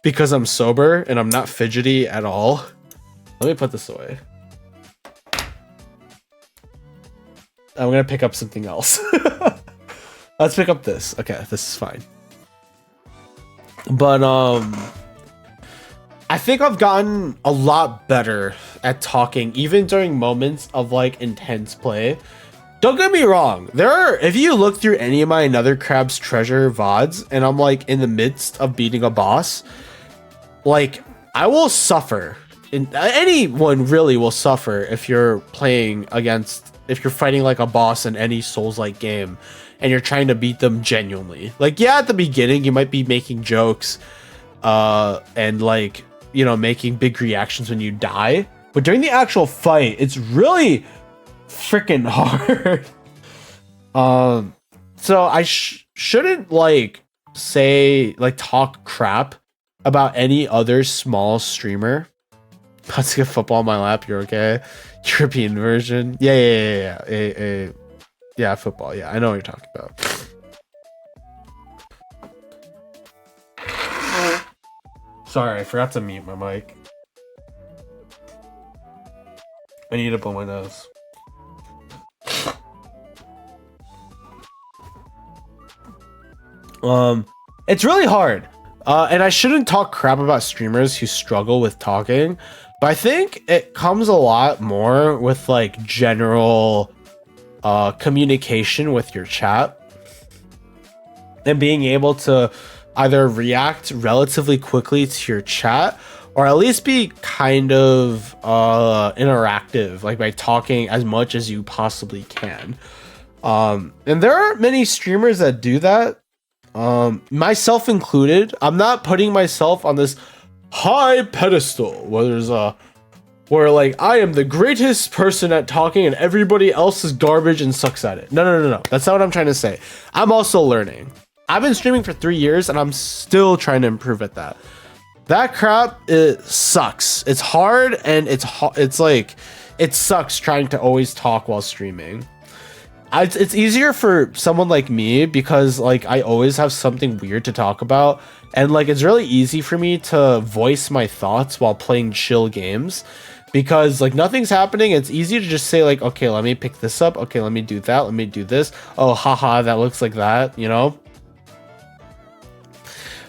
Because I'm sober and I'm not fidgety at all. Let me put this away. I'm gonna pick up something else. Let's pick up this. Okay, this is fine. But I think I've gotten a lot better at talking, even during moments of like intense play. Don't get me wrong. If you look through any of my Another Crab's Treasure VODs, and I'm like in the midst of beating a boss, like I will suffer. And anyone really will suffer if you're fighting like a boss in any Souls-like game, and you're trying to beat them genuinely. Like, yeah, at the beginning you might be making jokes, and like, you know, making big reactions when you die, but during the actual fight, it's really freaking hard. So I shouldn't like talk crap about any other small streamer. Let's get football on my lap. You're okay. European version. Yeah, football. Yeah, I know what you're talking about. Sorry, I forgot to mute my mic. I need to blow my nose. It's really hard. And I shouldn't talk crap about streamers who struggle with talking, but I think it comes a lot more with like general communication with your chat and being able to either react relatively quickly to your chat or at least be kind of interactive, like by talking as much as you possibly can. And there are many streamers that do that, myself included. I'm not putting myself on this high pedestal where like I am the greatest person at talking and everybody else is garbage and sucks at it. No. That's not what I'm trying to say. I'm also learning. I've been streaming for 3 years and I'm still trying to improve at that. That crap, it sucks. It's hard and it's like, it sucks trying to always talk while streaming. It's easier for someone like me because like I always have something weird to talk about, and like it's really easy for me to voice my thoughts while playing chill games because like nothing's happening. It's easy to just say like, okay, let me pick this up. Okay, let me do that. Let me do this. Oh, haha, that looks like that, you know?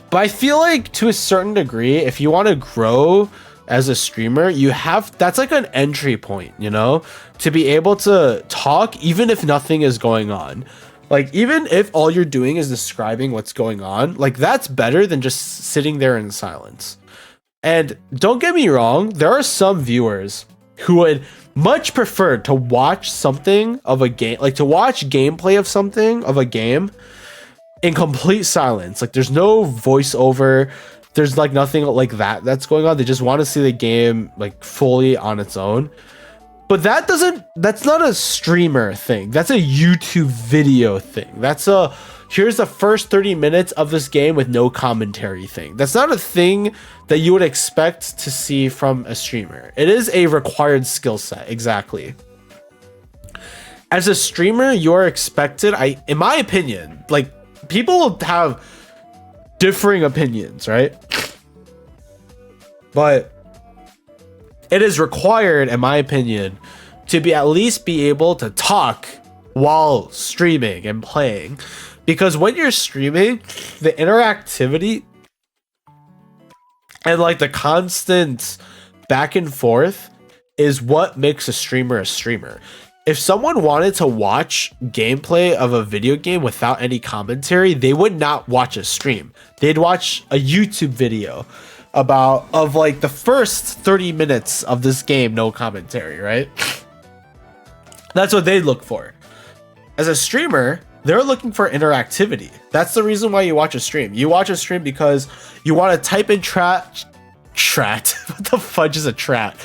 But I feel like to a certain degree, if you want to grow as a streamer, that's like an entry point, you know, to be able to talk even if nothing is going on. Like even if all you're doing is describing what's going on, like that's better than just sitting there in silence. And don't get me wrong, there are some viewers who would much prefer to watch something of a game, like to watch gameplay of something of a game in complete silence. Like there's no voiceover, there's like nothing like that's going on. They just want to see the game like fully on its own. But that's not a streamer thing. That's a YouTube video thing. That's here's the first 30 minutes of this game with no commentary thing. That's not a thing that you would expect to see from a streamer. It is a required skill set. Exactly. As a streamer, you're expected, in my opinion, like people will have differing opinions, right? But it is required, in my opinion, to at least be able to talk while streaming and playing. Because when you're streaming, the interactivity and like the constant back and forth is what makes a streamer a streamer. If someone wanted to watch gameplay of a video game without any commentary, they would not watch a stream. They'd watch a YouTube video of like the first 30 minutes of this game, no commentary, right? That's what they look for. As a streamer, they're looking for interactivity. That's the reason why you watch a stream. You watch a stream because you want to type in trat. What the fudge is a trat?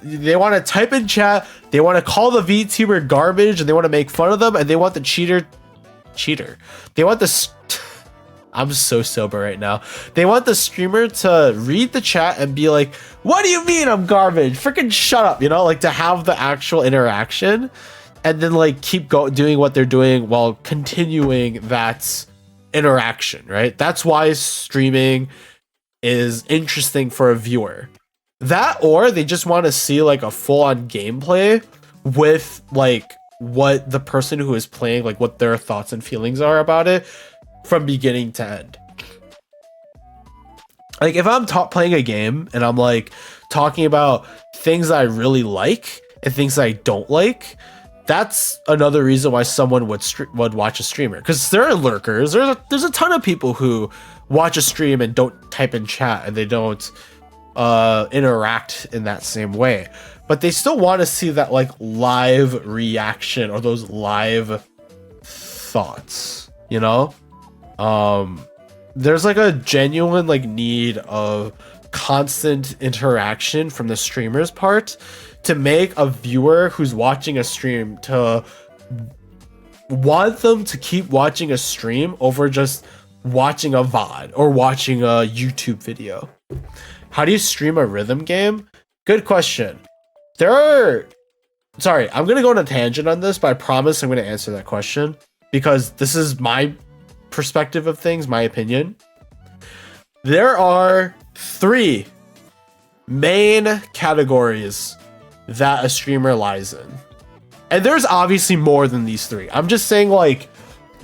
They want to type in chat. They want to call the VTuber garbage, and they want to make fun of them, and they want the cheater. They want the. I'm so sober right now. They want the streamer to read the chat and be like, "What do you mean I'm garbage? Freaking shut up!" You know, like to have the actual interaction, and then like keep doing what they're doing while continuing that interaction. Right? That's why streaming is interesting for a viewer. That, or they just want to see like a full-on gameplay with like what the person who is playing, like what their thoughts and feelings are about it from beginning to end. Like if I'm playing a game and I'm like talking about things that I really like and things that I don't like, that's another reason why someone would watch a streamer, because there are lurkers. There's a ton of people who watch a stream and don't type in chat, and they don't interact in that same way, but they still want to see that like live reaction or those live thoughts, you know. There's like a genuine like need of constant interaction from the streamer's part to make a viewer who's watching a stream to want them to keep watching a stream over just watching a VOD or watching a YouTube video. How do you stream a rhythm game? Good question. Sorry, I'm gonna go on a tangent on this, but I promise I'm gonna answer that question because this is my perspective of things, my opinion. There are 3 main categories that a streamer lies in. And there's obviously more than these 3. I'm just saying, like,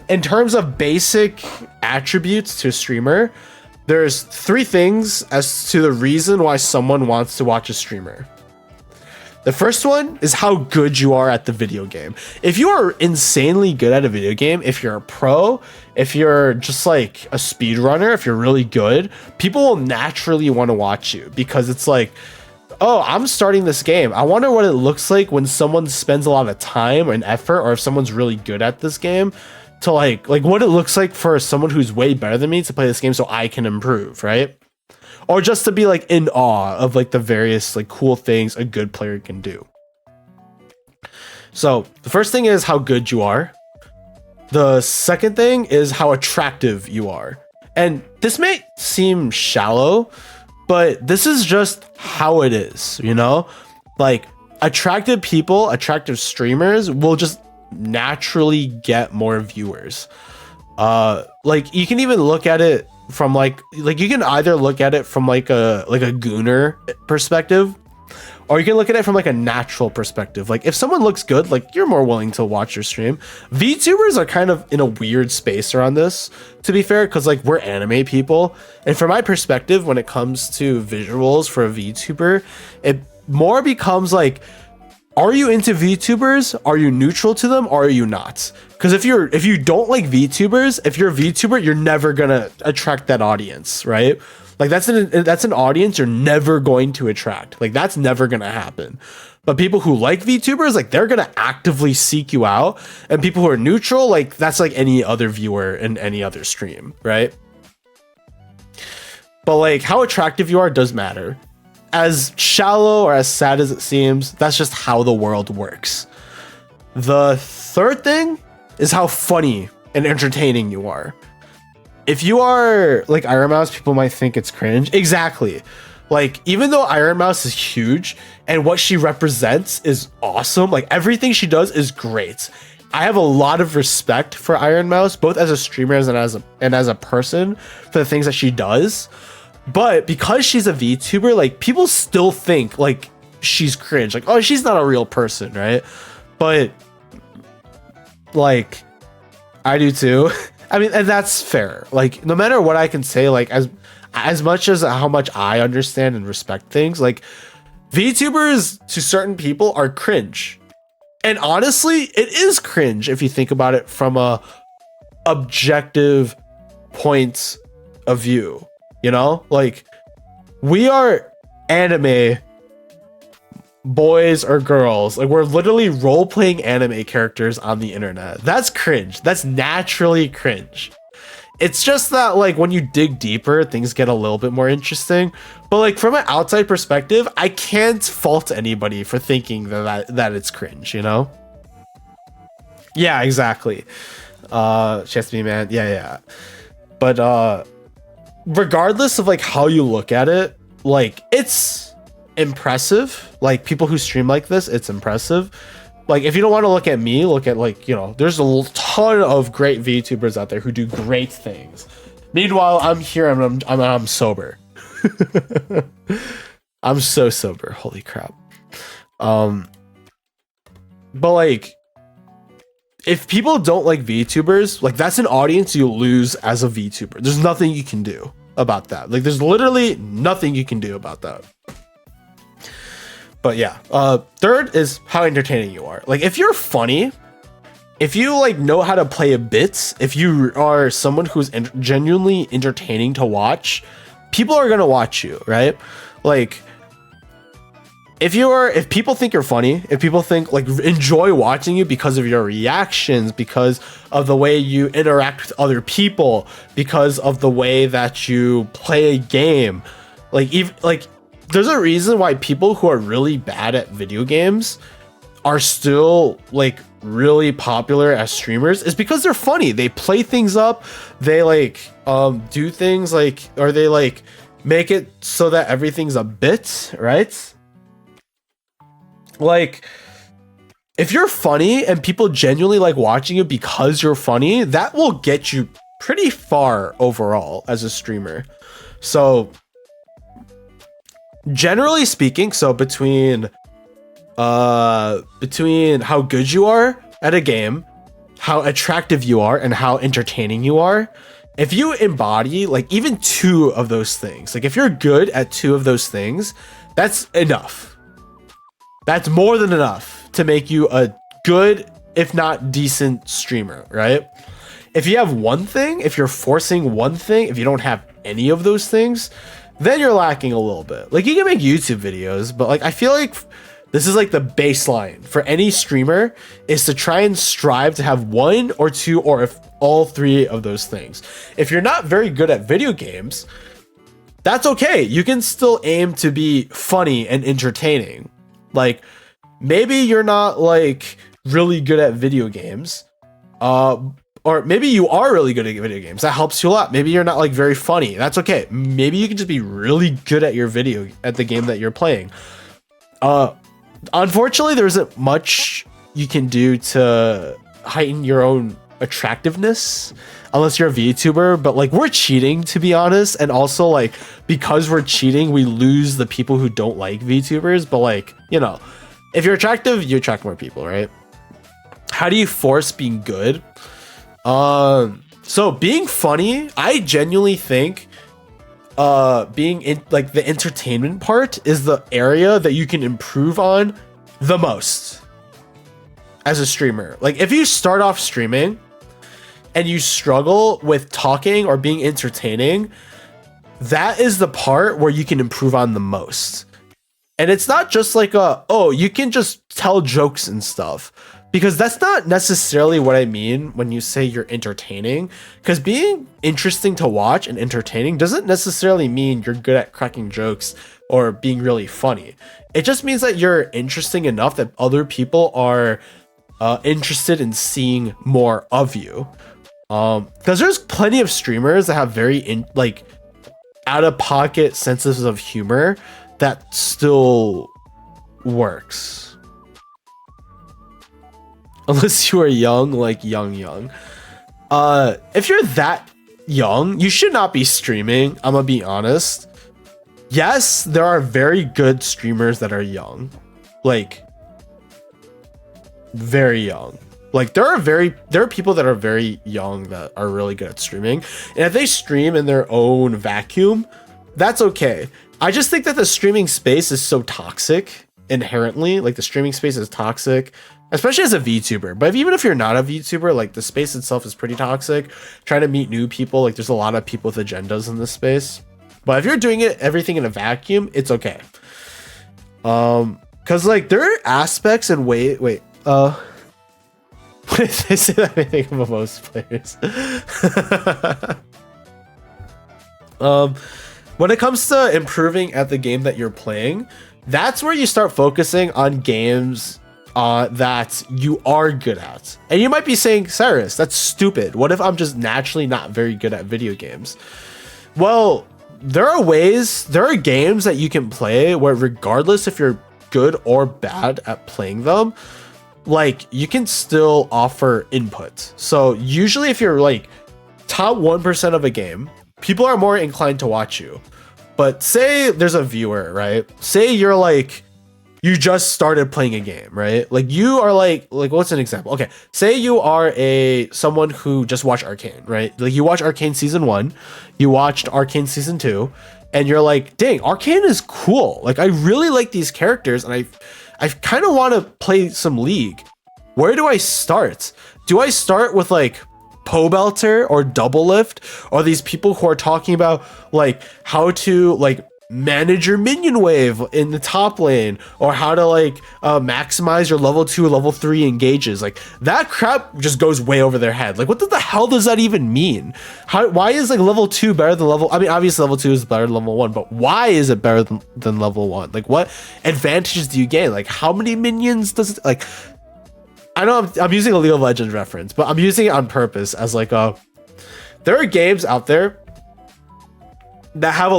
in terms of basic attributes to a streamer, there's 3 things as to the reason why someone wants to watch a streamer. The first one is how good you are at the video game. If you are insanely good at a video game, if you're a pro, if you're just like a speedrunner, if you're really good, people will naturally want to watch you because it's like, oh, I'm starting this game. I wonder what it looks like when someone spends a lot of time and effort, or if someone's really good at this game, to like what it looks like for someone who's way better than me to play this game so I can improve, right? Or just to be like in awe of like the various like cool things a good player can do. So the first thing is how good you are. The second thing is how attractive you are. And this may seem shallow, but this is just how it is, you know? Like attractive people, attractive streamers will just naturally get more viewers. Like you can even look at it from like you can either look at it from like a gooner perspective, or you can look at it from like a natural perspective. Like if someone looks good, like you're more willing to watch your stream. VTubers are kind of in a weird space around this, to be fair, because like we're anime people, and from my perspective, when it comes to visuals for a VTuber, it more becomes like, are you into VTubers? Are you neutral to them? Or are you not? Because if you don't like VTubers, if you're a VTuber, you're never gonna attract that audience, right? Like that's an audience you're never going to attract. Like that's never gonna happen. But people who like VTubers, like they're gonna actively seek you out. And people who are neutral, like that's like any other viewer in any other stream, right? But like how attractive you are does matter. As shallow or as sad as it seems, that's just how the world works. The third thing is how funny and entertaining you are. If you are like Iron Mouse, people might think it's cringe. Exactly. Like, even though Iron Mouse is huge and what she represents is awesome, like everything she does is great. I have a lot of respect for Iron Mouse, both as a streamer and as a person, for the things that she does. But because she's a VTuber, like people still think like she's cringe, like, oh, she's not a real person, right? But like I do too. I mean, and that's fair. Like no matter what I can say, like as much as how much I understand and respect things, like VTubers to certain people are cringe. And honestly, it is cringe if you think about it from a objective point of view. You know, like we are anime boys or girls. Like, we're literally role-playing anime characters on the internet. That's cringe. That's naturally cringe. It's just that, like, when you dig deeper, things get a little bit more interesting. But, like, from an outside perspective, I can't fault anybody for thinking that it's cringe, you know? Yeah, exactly. Chance Me Man. Yeah. But regardless of like how you look at it, like, it's impressive. Like, people who stream like this, it's impressive. Like, if you don't want to look at me, look at, like, you know, there's a ton of great VTubers out there who do great things. Meanwhile, I'm here and I'm sober. I'm so sober. Holy crap. But like, if people don't like VTubers, like, that's an audience you lose as a VTuber. There's nothing you can do about that. Like, there's literally nothing you can do about that. But yeah, third is how entertaining you are. Like, if you're funny, if you like know how to play a bit, if you are someone who's genuinely entertaining to watch, people are gonna watch you, right? Like, if people think you're funny, if people think, like, enjoy watching you because of your reactions, because of the way you interact with other people, because of the way that you play a game, like, even like, there's a reason why people who are really bad at video games are still like really popular as streamers, is because they're funny. They play things up, they like do things like, or they like make it so that everything's a bit, right? Like, if you're funny and people genuinely like watching you because you're funny, that will get you pretty far overall as a streamer. So generally speaking, so between how good you are at a game, how attractive you are, and how entertaining you are, if you embody like even 2 of those things, like if you're good at 2 of those things, that's enough. That's more than enough to make you a good, if not decent streamer, right? If you have one thing, if you're forcing one thing, if you don't have any of those things, then you're lacking a little bit. Like, you can make YouTube videos, but like, I feel like this is like the baseline for any streamer, is to try and strive to have 1 or 2 or if all 3 of those things. If you're not very good at video games, that's okay. You can still aim to be funny and entertaining. Like, maybe you're not like really good at video games, or maybe you are really good at video games. That helps you a lot. Maybe you're not like very funny. That's okay. Maybe you can just be really good at the game that you're playing. Unfortunately, there isn't much you can do to heighten your own attractiveness unless you're a VTuber, but like, we're cheating, to be honest. And also, like, because we're cheating, we lose the people who don't like VTubers. But like, you know, if you're attractive, you attract more people, right? How do you force being good? So being funny, I genuinely think being in like the entertainment part is the area that you can improve on the most as a streamer. Like, if you start off streaming and you struggle with talking or being entertaining, that is the part where you can improve on the most. And it's not just like you can just tell jokes and stuff, because that's not necessarily what I mean when you say you're entertaining. Because being interesting to watch and entertaining doesn't necessarily mean you're good at cracking jokes or being really funny. It just means that you're interesting enough that other people are interested in seeing more of you. Because there's plenty of streamers that have very out of pocket senses of humor that still works. Unless you are young, like young. If you're that young, you should not be streaming. I'm gonna be honest. Yes, there are very good streamers that are young, like very young. Like, there are people that are very young that are really good at streaming, and if they stream in their own vacuum, that's okay. I just think that the streaming space is so toxic inherently. Like, the streaming space is toxic, especially as a VTuber. But even if you're not a VTuber, like, the space itself is pretty toxic. Trying to meet new people, like, there's a lot of people with agendas in this space. But if you're doing everything in a vacuum, it's okay. Because like there are aspects and they say that I think of most players. When it comes to improving at the game that you're playing, that's where you start focusing on games that you are good at. And you might be saying, Cyrus, that's stupid. What if I'm just naturally not very good at video games? Well, there are games that you can play where regardless if you're good or bad at playing them, like you can still offer input. So usually if you're like top 1% of a game, people are more inclined to watch you. But say there's a viewer, right? Say you're like, you just started playing a game, right? Like you are like what's an example? Okay, say you are someone who just watched Arcane, right? Like you watched Arcane season 1, you watched Arcane season 2, and you're like, dang, Arcane is cool. Like I really like these characters, and I kind of want to play some League. Where do I start? Do I start with like Pobelter or Double Lift, or these people who are talking about like how to like manage your minion wave in the top lane, or how to like maximize your level 2 level 3 engages? Like that crap just goes way over their head. Like what the hell does that even mean? Why is like level 2 better than level, I mean obviously level 2 is better than level 1, but why is it better than level 1? Like what advantages do you gain? Like how many minions does it, like I know I'm using a League of Legends reference, but I'm using it on purpose as like there are games out there that have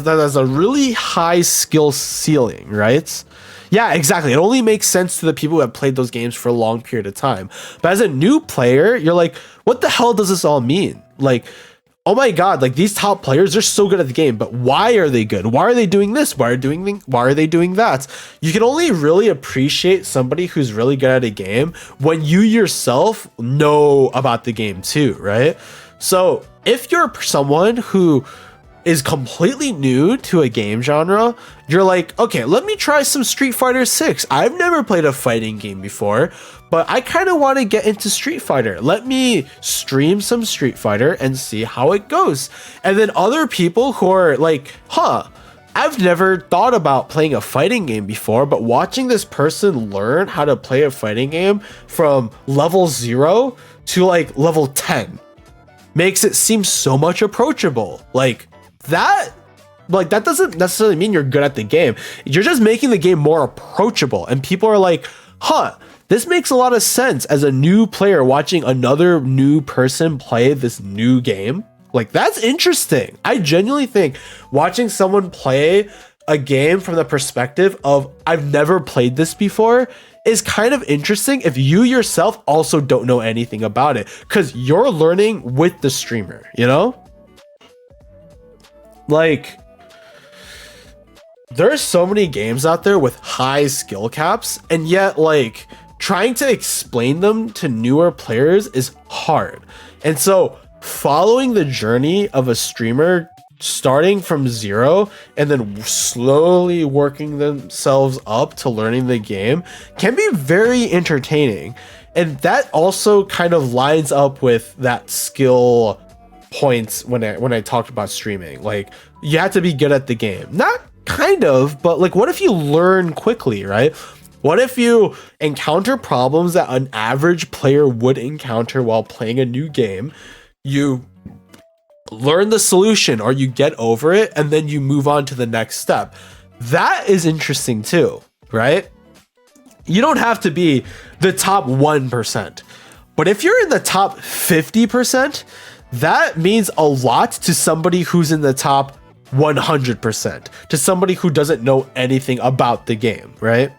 that has a really high skill ceiling, right? Yeah, exactly. It only makes sense to the people who have played those games for a long period of time. But as a new player, you're like, what the hell does this all mean? Like, oh my god, like these top players, they're so good at the game, but why are they good? Why are they doing this? Why are they doing that? You can only really appreciate somebody who's really good at a game when you yourself know about the game too, right? So if you're someone who is completely new to a game genre, you're like, okay, let me try some Street Fighter 6. I've never played a fighting game before, but I kind of want to get into Street Fighter. Let me stream some Street Fighter and see how it goes. And then other people who are like, I've never thought about playing a fighting game before, but watching this person learn how to play a fighting game from level 0 to like level 10 makes it seem so much approachable. Like that doesn't necessarily mean you're good at the game. You're just making the game more approachable, and people are like, this makes a lot of sense as a new player watching another new person play this new game. Like that's interesting. I genuinely think watching someone play a game from the perspective of I've never played this before is kind of interesting if you yourself also don't know anything about it, because you're learning with the streamer, you know? Like, there's so many games out there with high skill caps, and yet like trying to explain them to newer players is hard. And so following the journey of a streamer starting from 0 and then slowly working themselves up to learning the game can be very entertaining. And that also kind of lines up with that skill points when I talked about streaming. Like you have to be good at the game. Not kind of, but like what if you learn quickly, right? What if you encounter problems that an average player would encounter while playing a new game? You learn the solution, or you get over it, and then you move on to the next step. That is interesting too, right? You don't have to be the top 1%, but if you're in the top 50%, that means a lot to somebody who's in the top 100%, to somebody who doesn't know anything about the game, right?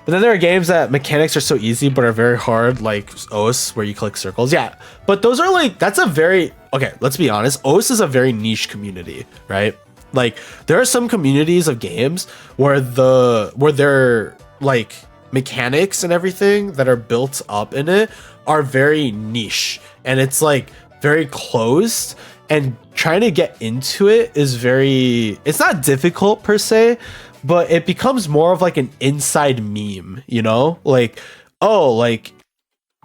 But then there are games that mechanics are so easy but are very hard, like OS, where you click circles. Yeah, but those are like, that's a very, okay, let's be honest, OS is a very niche community, right? Like there are some communities of games where they're like mechanics and everything that are built up in it are very niche, and it's like very closed, and trying to get into it is it's not difficult per se, but it becomes more of like an inside meme, you know? Like, oh, like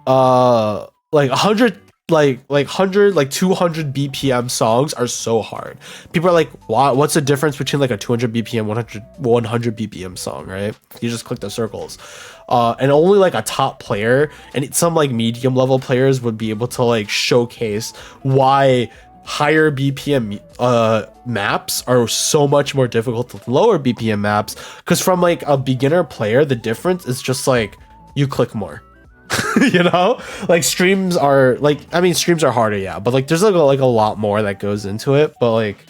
100 like 100 like 200 BPM songs are so hard. People are like, what's the difference between like a 200 BPM 100 BPM song, right? You just click the circles. And only like a top player and some like medium level players would be able to like showcase why higher BPM maps are so much more difficult than lower BPM maps, because from like a beginner player the difference is just like you click more. You know, like streams are like, I mean streams are harder, yeah, but like there's like a lot more that goes into it. But like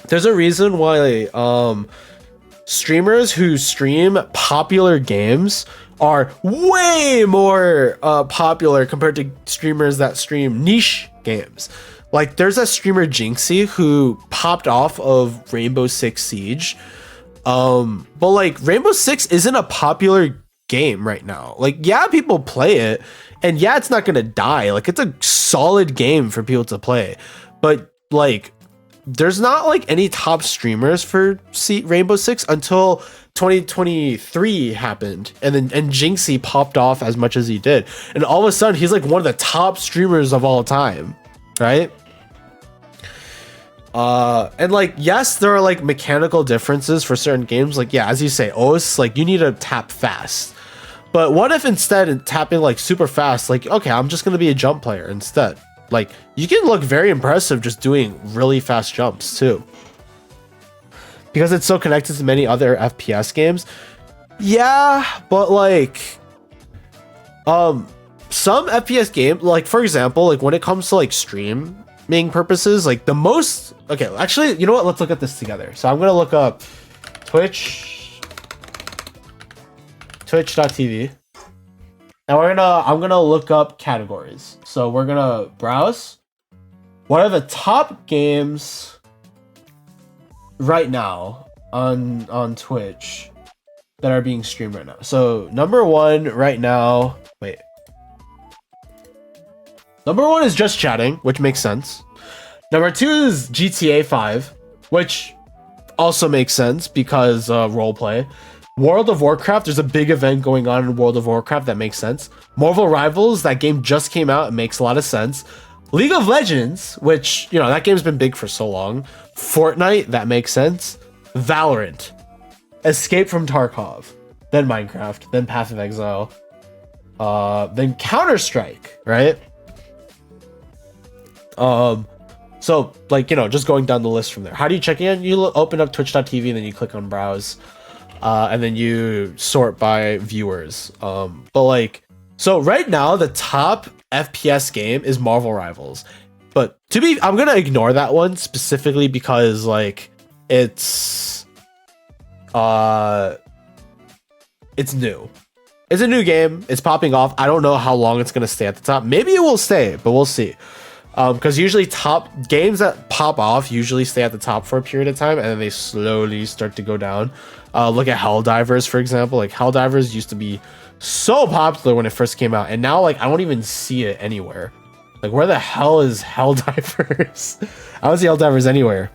there's a reason why streamers who stream popular games are way more popular compared to streamers that stream niche games. Like there's a streamer Jinxie who popped off of Rainbow Six Siege, but like Rainbow Six isn't a popular game right now. Like yeah, people play it, and yeah, it's not gonna die. Like it's a solid game for people to play, but like there's not like any top streamers for Rainbow Six until 2023 happened, and Jinxie popped off as much as he did, and all of a sudden he's like one of the top streamers of all time, right? And like yes, there are like mechanical differences for certain games. Like yeah, as you say, OS, like you need to tap fast. But what if instead of tapping like super fast, like okay, I'm just gonna be a jump player instead. Like you can look very impressive just doing really fast jumps too, because it's so connected to many other FPS games. Yeah, but like some FPS game, like for example, like when it comes to like streaming purposes, like the most, okay, actually, you know what, let's look at this together. So I'm gonna look up twitch.tv, and I'm gonna look up categories. So we're gonna browse what are the top games right now on Twitch that are being streamed right now. So number one is Just Chatting, which makes sense. Number two is GTA 5, which also makes sense because roleplay. World of Warcraft, there's a big event going on in World of Warcraft, that makes sense. Marvel Rivals, that game just came out, it makes a lot of sense. League of Legends, which, you know, that game's been big for so long. Fortnite, that makes sense. Valorant, Escape from Tarkov, then Minecraft, then Path of Exile, then Counter-Strike, right? So like, you know, just going down the list from there. How do you check in? You open up twitch.tv and then you click on browse, and then you sort by viewers. But like, so right now the top FPS game is Marvel Rivals, but I'm gonna ignore that one specifically because like it's new. It's a new game. It's popping off. I don't know how long it's gonna stay at the top. Maybe it will stay, but we'll see. Because usually top games that pop off usually stay at the top for a period of time, and then they slowly start to go down. Look at Helldivers, for example. Like Helldivers used to be so popular when it first came out, and now like I don't even see it anywhere. Like where the hell is Helldivers? I don't see Helldivers anywhere.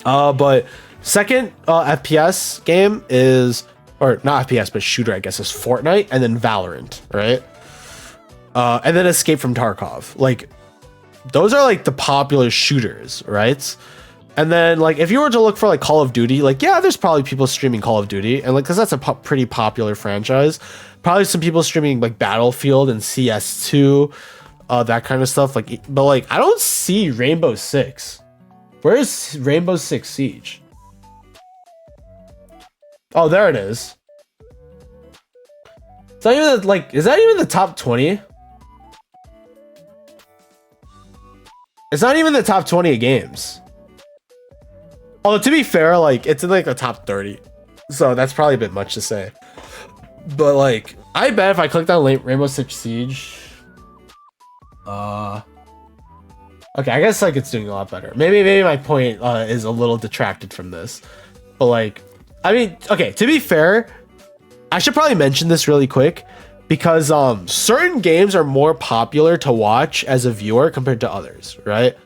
But second FPS game is, or not FPS but shooter, I guess, is Fortnite, and then Valorant, right? And then Escape from Tarkov. Like those are like the popular shooters, right? And then like if you were to look for like Call of Duty, like yeah, there's probably people streaming Call of Duty, and like because that's a pretty popular franchise. Probably some people streaming like Battlefield and CS2, that kind of stuff. Like, but like I don't see Rainbow Six. Where is Rainbow Six Siege? Oh, there it is. It's not even like, is that even the top 20? It's not even the top 20 of games. Although to be fair, like it's in like the top 30, so that's probably a bit much to say. But like, I bet if I clicked on Rainbow Six Siege, okay, I guess like it's doing a lot better. Maybe my point is a little detracted from this, but like, I mean, okay, to be fair, I should probably mention this really quick because certain games are more popular to watch as a viewer compared to others, right?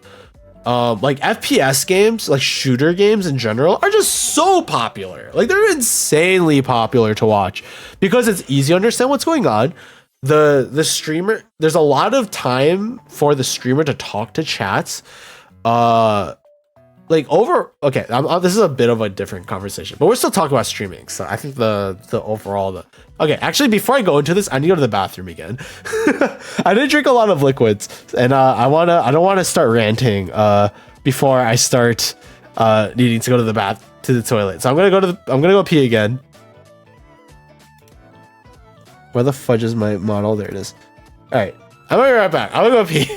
Like FPS games, like shooter games in general, are just so popular. Like they're insanely popular to watch because it's easy to understand what's going on. the streamer, there's a lot of time for the streamer to talk to chats. Like over, okay, this is a bit of a different conversation, but we're still talking about streaming. So I think the overall, okay, actually, before I go into this, I need to go to the bathroom again. I did drink a lot of liquids, and I don't want to start ranting before I start needing to go to the toilet. So I'm gonna go pee again. Where the fudge is my model? There it is. All right, I'm gonna be right back. I'm gonna go pee.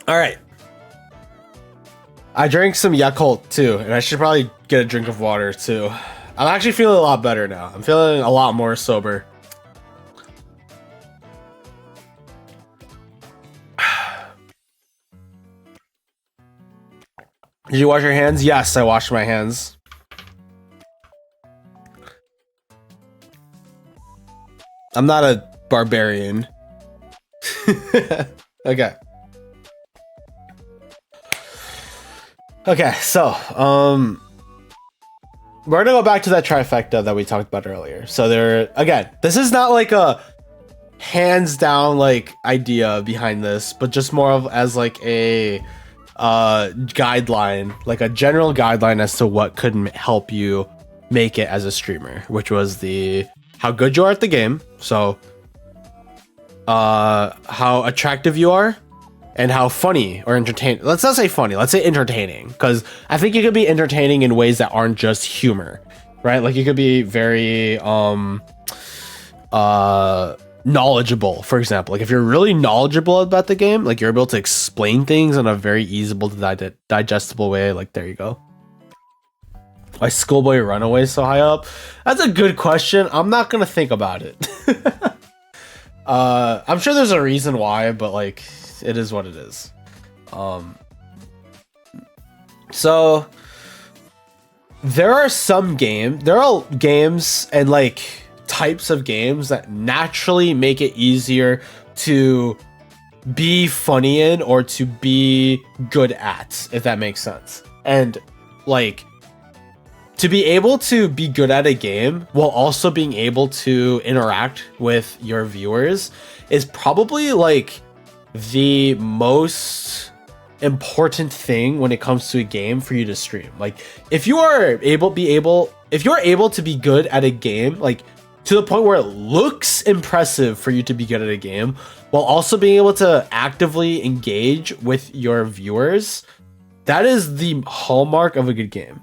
All right. I drank some Yakult too, and I should probably get a drink of water too. I'm actually feeling a lot better now. I'm feeling a lot more sober. Did you wash your hands? Yes, I washed my hands. I'm not a barbarian. Okay. Okay, so we're gonna go back to that trifecta that we talked about earlier. So there, again, this is not like a hands down like idea behind this, but just more of as like a guideline, like a general guideline as to what could help you make it as a streamer, which was the how good you are at the game, so how attractive you are, and how funny or entertaining. Let's not say funny, let's say entertaining, because I think you could be entertaining in ways that aren't just humor, right? Like you could be very knowledgeable, for example. Like if you're really knowledgeable about the game, like you're able to explain things in a very easable to digestible way, like there you go. Why Schoolboy Runaway so high up? That's a good question. I'm not gonna think about it. I'm sure there's a reason why, but like it is what it is. So there are games and like types of games that naturally make it easier to be funny in or to be good at, if that makes sense. And like to be able to be good at a game while also being able to interact with your viewers is probably like the most important thing when it comes to a game for you to stream. Like if you are able to be good at a game, like to the point where it looks impressive for you to be good at a game, while also being able to actively engage with your viewers, that is the hallmark of a good game.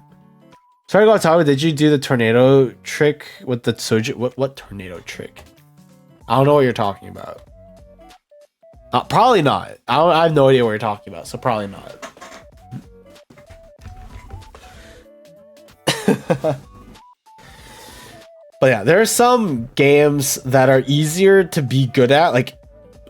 Sorry to go off, did you do the tornado trick with the soju? What tornado trick? I don't know what you're talking about. Probably not. I have no idea what you're talking about, so probably not. But yeah, there are some games that are easier to be good at, like,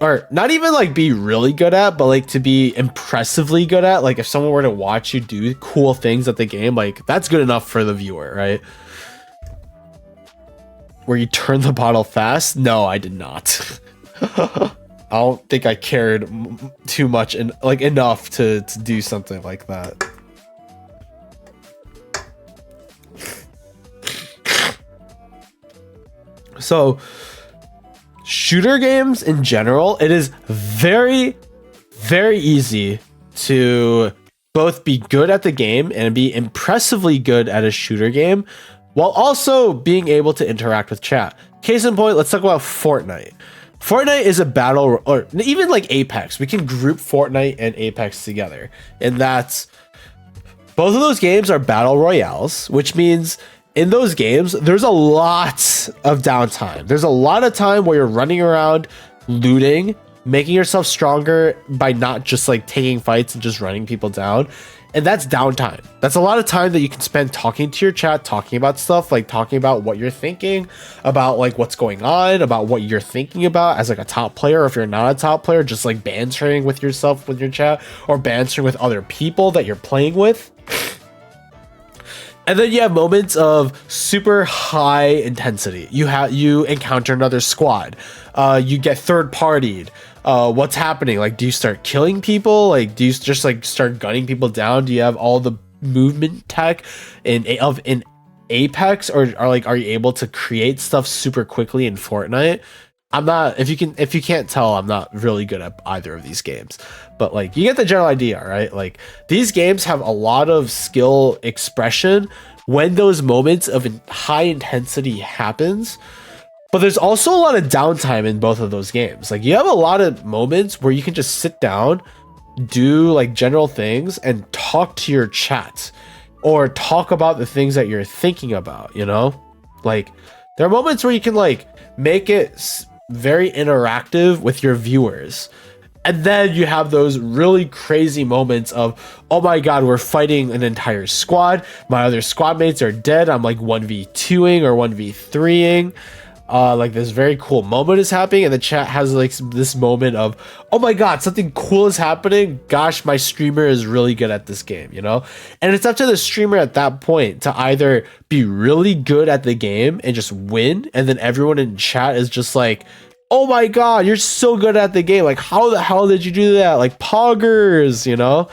or not even like be really good at, but like to be impressively good at. Like if someone were to watch you do cool things at the game, like that's good enough for the viewer, right? Where you turn the bottle fast? No, I did not. I don't think I cared too much and like enough to do something like that. So shooter games in general, it is very, very easy to both be good at the game and be impressively good at a shooter game while also being able to interact with chat. Case in point, let's talk about Fortnite. Fortnite is a battle, or even like Apex. We can group Fortnite and Apex together. And that's, both of those games are battle royales, which means in those games, there's a lot of downtime. There's a lot of time where you're running around, looting, making yourself stronger by not just like taking fights and just running people down. And that's downtime. That's a lot of time that you can spend talking to your chat, talking about stuff, like talking about what you're thinking, about like what's going on, about what you're thinking about as like a top player. Or if you're not a top player, just like bantering with yourself with your chat, or bantering with other people that you're playing with. And then you have moments of super high intensity. You encounter another squad. You get third partied. What's happening? Like, do you start killing people? Like, do you just like start gunning people down? Do you have all the movement tech in Apex, or are you able to create stuff super quickly in Fortnite? I'm not, if you can't tell, I'm not really good at either of these games, but like you get the general idea, right? Like these games have a lot of skill expression when those moments of high intensity happens, but there's also a lot of downtime in both of those games. Like you have a lot of moments where you can just sit down, do like general things and talk to your chat or talk about the things that you're thinking about, you know? Like there are moments where you can like make it very interactive with your viewers. And then you have those really crazy moments of, oh my god, we're fighting an entire squad. My other squad mates are dead. I'm like 1v2ing or 1v3ing. Like this very cool moment is happening, and the chat has like this moment of, oh my god, something cool is happening. Gosh, my streamer is really good at this game, you know? And it's up to the streamer at that point to either be really good at the game and just win, and then everyone in chat is just like, oh my god, you're so good at the game. Like, how the hell did you do that? Like, poggers, you know?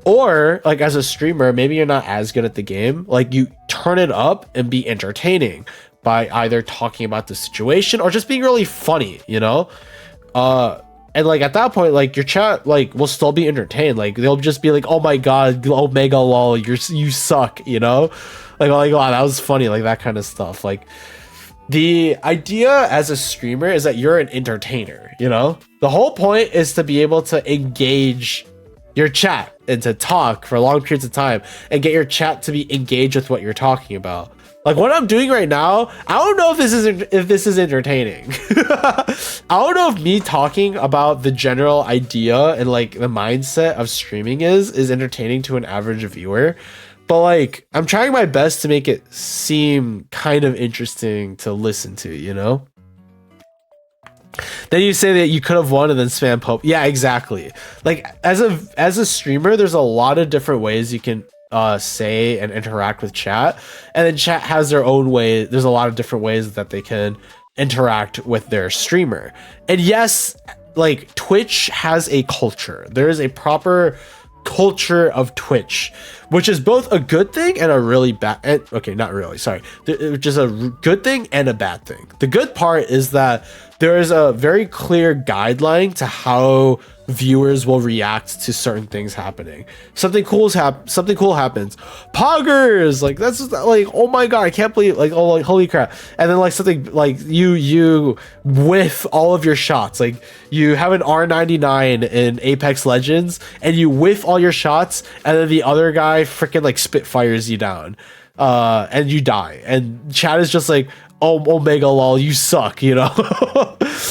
Or like as a streamer, maybe you're not as good at the game. Like you turn it up and be entertaining by either talking about the situation or just being really funny, you know? And like at that point, like your chat like will still be entertained. Like they'll just be like, oh my god, omega lol, you suck, you know? Like wow, that was funny, like that kind of stuff. Like the idea as a streamer is that you're an entertainer, you know? The whole point is to be able to engage your chat and to talk for long periods of time and get your chat to be engaged with what you're talking about. Like what I'm doing right now, I don't know if this is entertaining. I don't know if me talking about the general idea and like the mindset of streaming is entertaining to an average viewer. But like I'm trying my best to make it seem kind of interesting to listen to, you know? Then you say that you could have won and then spam Pope. Yeah, exactly. Like as a streamer, there's a lot of different ways you can say and interact with chat, and then chat has their own way. There's a lot of different ways that they can interact with their streamer. And yes, like Twitch has a culture. There is a proper culture of Twitch which is both a good thing and a really bad. Okay, not really. Sorry, which is a good thing and a bad thing. The good part is that there is a very clear guideline to how viewers will react to certain things happening. Something cool happens. Poggers, like that's just, like, oh my god, I can't believe, like, oh, like, holy crap. And then like something like you whiff all of your shots. Like you have an R99 in Apex Legends and you whiff all your shots, and then the other guy freaking like spitfires you down. And you die. And chat is just like, oh, Omega lol, you suck, you know?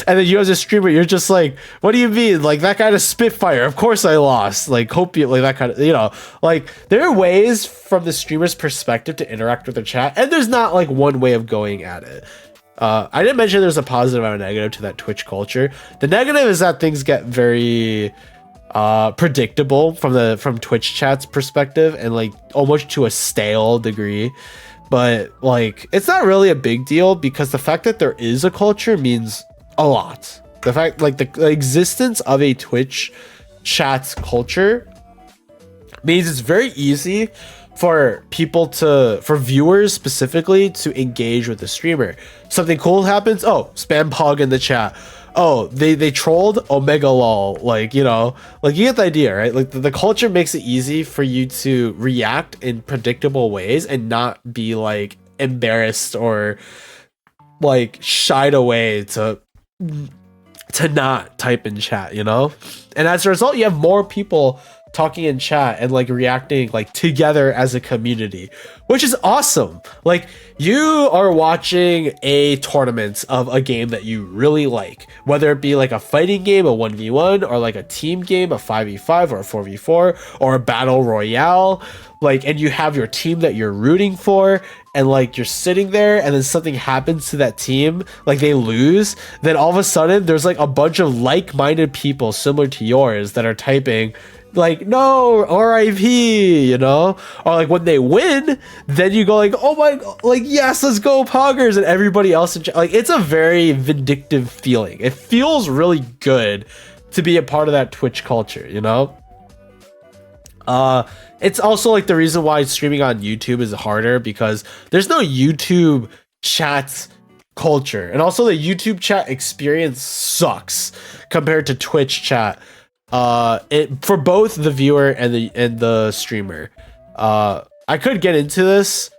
And then you as a streamer, you're just like, what do you mean? Like, that kind of Spitfire, of course I lost. Like, hope you, like, that kind of, you know, like, there are ways from the streamer's perspective to interact with the chat, and there's not like one way of going at it. I didn't mention there's a positive and a negative to that Twitch culture. The negative is that things get very predictable from Twitch chat's perspective, and like almost to a stale degree. But like, it's not really a big deal because the fact that there is a culture means a lot. The fact, like, the existence of a Twitch chat culture means it's very easy for viewers specifically to engage with the streamer. Something cool happens, oh, spam pog in the chat. Oh, they trolled, Omega lol. Like, you know, like, you get the idea, right? Like, the culture makes it easy for you to react in predictable ways and not be like embarrassed or like shied away to not type in chat, you know? And as a result, you have more people talking in chat and like reacting like together as a community, which is awesome. Like, you are watching a tournament of a game that you really like, whether it be like a fighting game, a 1v1, or like a team game, a 5v5 or a 4v4, or a battle royale, like, and you have your team that you're rooting for, and like you're sitting there and then something happens to that team, like they lose, then all of a sudden there's like a bunch of like-minded people similar to yours that are typing like, no, RIP, you know? Or like when they win, then you go like, oh my, like, yes, let's go Poggers, and everybody else like, it's a very vindictive feeling. It feels really good to be a part of that Twitch culture, you know? It's also like the reason why streaming on YouTube is harder, because there's no YouTube chat culture, and also the YouTube chat experience sucks compared to Twitch chat. For both the viewer and the streamer. I could get into this,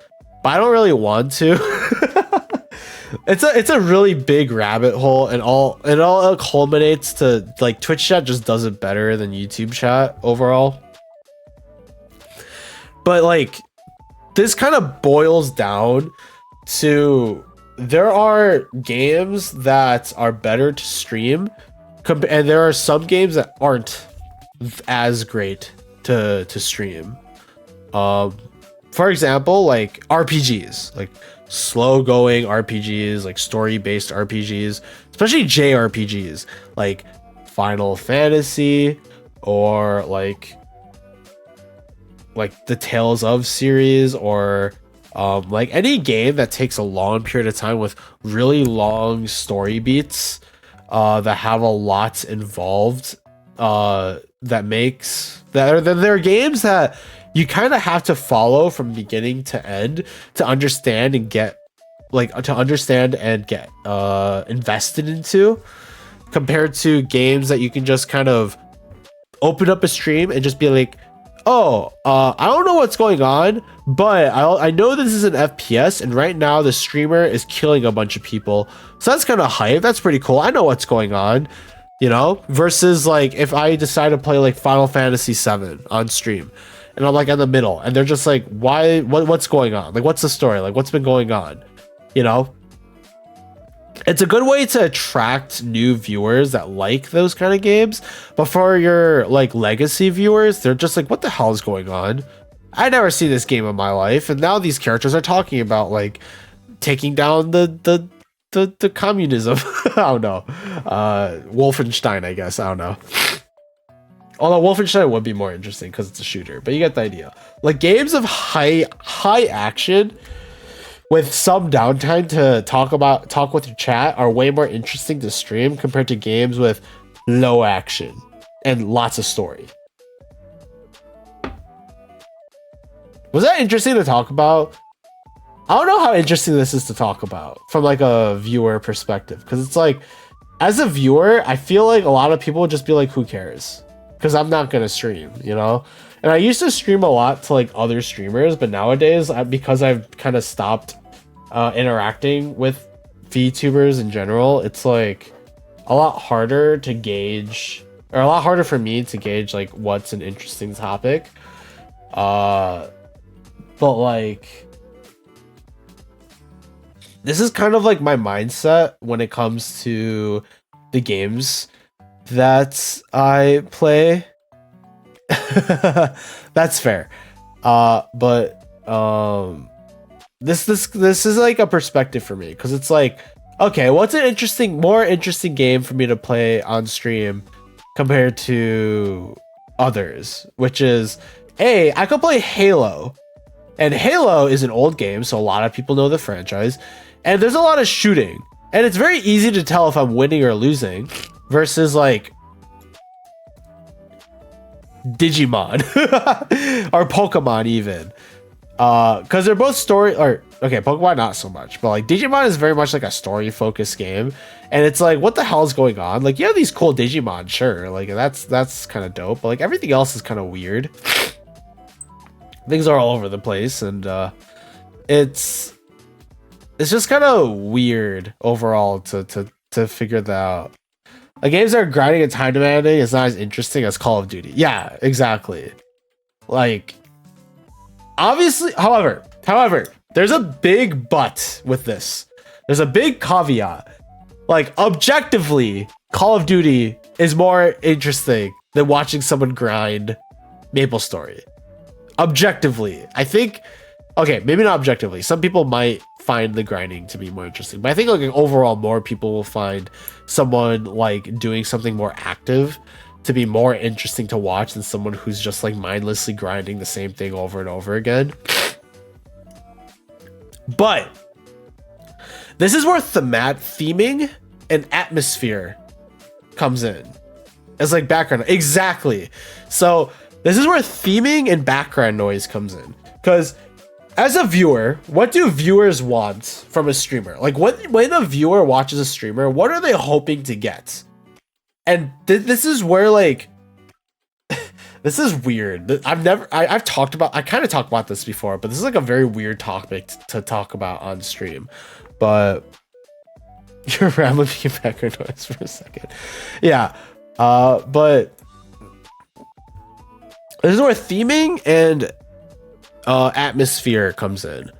but I don't really want to. It's a really big rabbit hole, and it all culminates to like Twitch chat just does it better than YouTube chat overall. But like, this kind of boils down to, there are games that are better to stream, and there are some games that aren't as great to stream. For example, like RPGs, like slow going RPGs, like story based RPGs, especially JRPGs like Final Fantasy, or like the Tales of series, or like any game that takes a long period of time with really long story beats that have a lot involved, there are games that you kind of have to follow from beginning to end to understand and get invested into, compared to games that you can just kind of open up a stream and just be like, oh, I don't know what's going on, but I know this is an FPS, and right now the streamer is killing a bunch of people, so that's kind of hype. That's pretty cool. I know what's going on, you know? Versus like if I decide to play like Final Fantasy 7 on stream, and I'm like in the middle, and they're just like, why? What's going on? Like, what's the story? Like, what's been going on? You know? It's a good way to attract new viewers that like those kind of games, but for your like legacy viewers, they're just like, what the hell is going on? I never seen this game in my life, and now these characters are talking about like taking down the communism. I don't know. Wolfenstein, I guess. I don't know. Although Wolfenstein would be more interesting because it's a shooter, but you get the idea. Like, games of high action with some downtime to talk with your chat are way more interesting to stream compared to games with low action and lots of story. Was that interesting to talk about? I don't know how interesting this is to talk about from like a viewer perspective, because it's like, as a viewer, I feel like a lot of people would just be like, who cares? Because I'm not gonna stream, you know? And I used to stream a lot to like other streamers, but nowadays, because I've kind of stopped interacting with VTubers in general, it's like a lot harder to gauge, or a lot harder for me to gauge like what's an interesting topic. But like, this is kind of like my mindset when it comes to the games that I play. That's fair. But this is like a perspective for me, because it's like, okay, what's an more interesting game for me to play on stream compared to others, which is, I could play Halo. And Halo is an old game, so a lot of people know the franchise. And there's a lot of shooting. And it's very easy to tell if I'm winning or losing versus like Digimon or Pokemon even. Because they're both Pokemon not so much, but like Digimon is very much like a story focused game. And it's like, what the hell is going on? Like, you have these cool Digimon, sure. Like that's kind of dope, but like everything else is kind of weird. Things are all over the place, and it's just kind of weird overall to figure that out. Like, games that are grinding and time demanding is not as interesting as Call of Duty. Yeah, exactly. Like, obviously, however, there's a big but with this. There's a big caveat. Like, objectively, Call of Duty is more interesting than watching someone grind MapleStory. Objectively, I think, okay, maybe not objectively. Some people might find the grinding to be more interesting, but I think like overall, more people will find someone like doing something more active to be more interesting to watch than someone who's just like mindlessly grinding the same thing over and over again. But this is where theming and atmosphere comes in as like background. Exactly. So this is where theming and background noise comes in. Because as a viewer, what do viewers want from a streamer? Like, when a viewer watches a streamer, what are they hoping to get? And this is where, like, this is weird. I kind of talked about this before, but this is like a very weird topic to talk about on stream. But you're rambling background noise for a second. Yeah. But this is where theming and atmosphere comes in.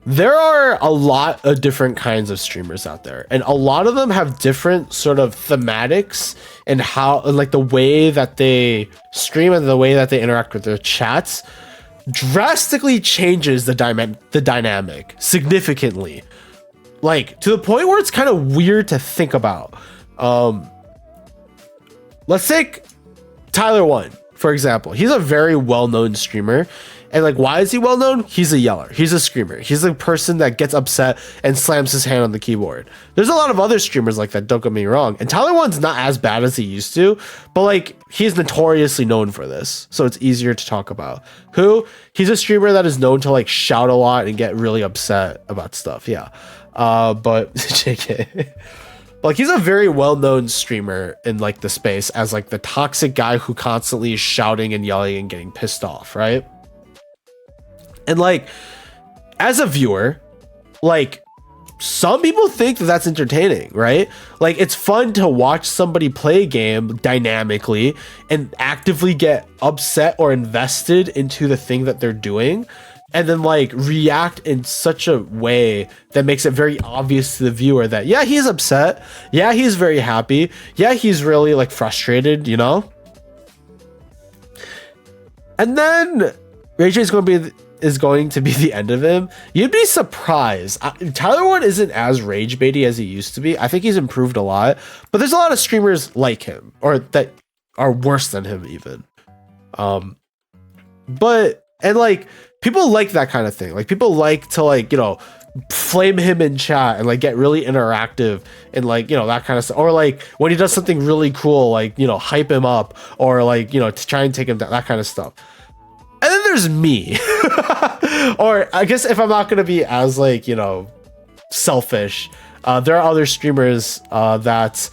There are a lot of different kinds of streamers out there, and a lot of them have different sort of thematics and how, like, the way that they stream and the way that they interact with their chats drastically changes the dynamic significantly, like to the point where it's kind of weird to think about. Let's take Tyler One, for example. He's a very well-known streamer. And like, why is he well known? He's a yeller. He's a screamer. He's a person that gets upset and slams his hand on the keyboard. There's a lot of other streamers like that, don't get me wrong. And Tyler One's not as bad as he used to, but like, he's notoriously known for this. So it's easier to talk about. He's a streamer that is known to like shout a lot and get really upset about stuff. Yeah. But JK. Like, he's a very well-known streamer in like the space as like the toxic guy who constantly is shouting and yelling and getting pissed off, right? And like, as a viewer, like, some people think that that's entertaining, right? Like, it's fun to watch somebody play a game dynamically and actively get upset or invested into the thing that they're doing, and then like react in such a way that makes it very obvious to the viewer that, yeah, he's upset. Yeah, he's very happy. Yeah, he's really like frustrated, you know? And then Rage is going to be the end of him. You'd be surprised. Tyler One isn't as rage baity as he used to be. I think he's improved a lot, but there's a lot of streamers like him, or that are worse than him even. But like, people like that kind of thing. Like, people like to, like, you know, flame him in chat and like get really interactive and like, you know, that kind of stuff. Or like when he does something really cool, like, you know, hype him up, or like, you know, to try and take him down, that kind of stuff. And then there's me. Or I guess if I'm not gonna be as like, you know, selfish, there are other streamers that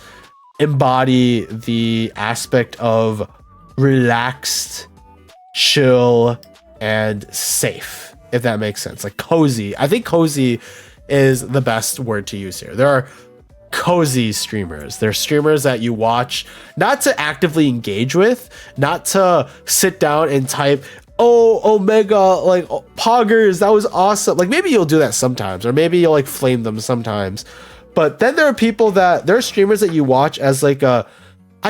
embody the aspect of relaxed, chill, and safe, if that makes sense. Like cozy. I think cozy is the best word to use here. There are cozy streamers. They're streamers that you watch not to actively engage with, not to sit down and type, oh, Omega, like, oh, poggers, that was awesome. Like, maybe you'll do that sometimes, or maybe you'll like flame them sometimes. But then there are people that, there are streamers that you watch as like I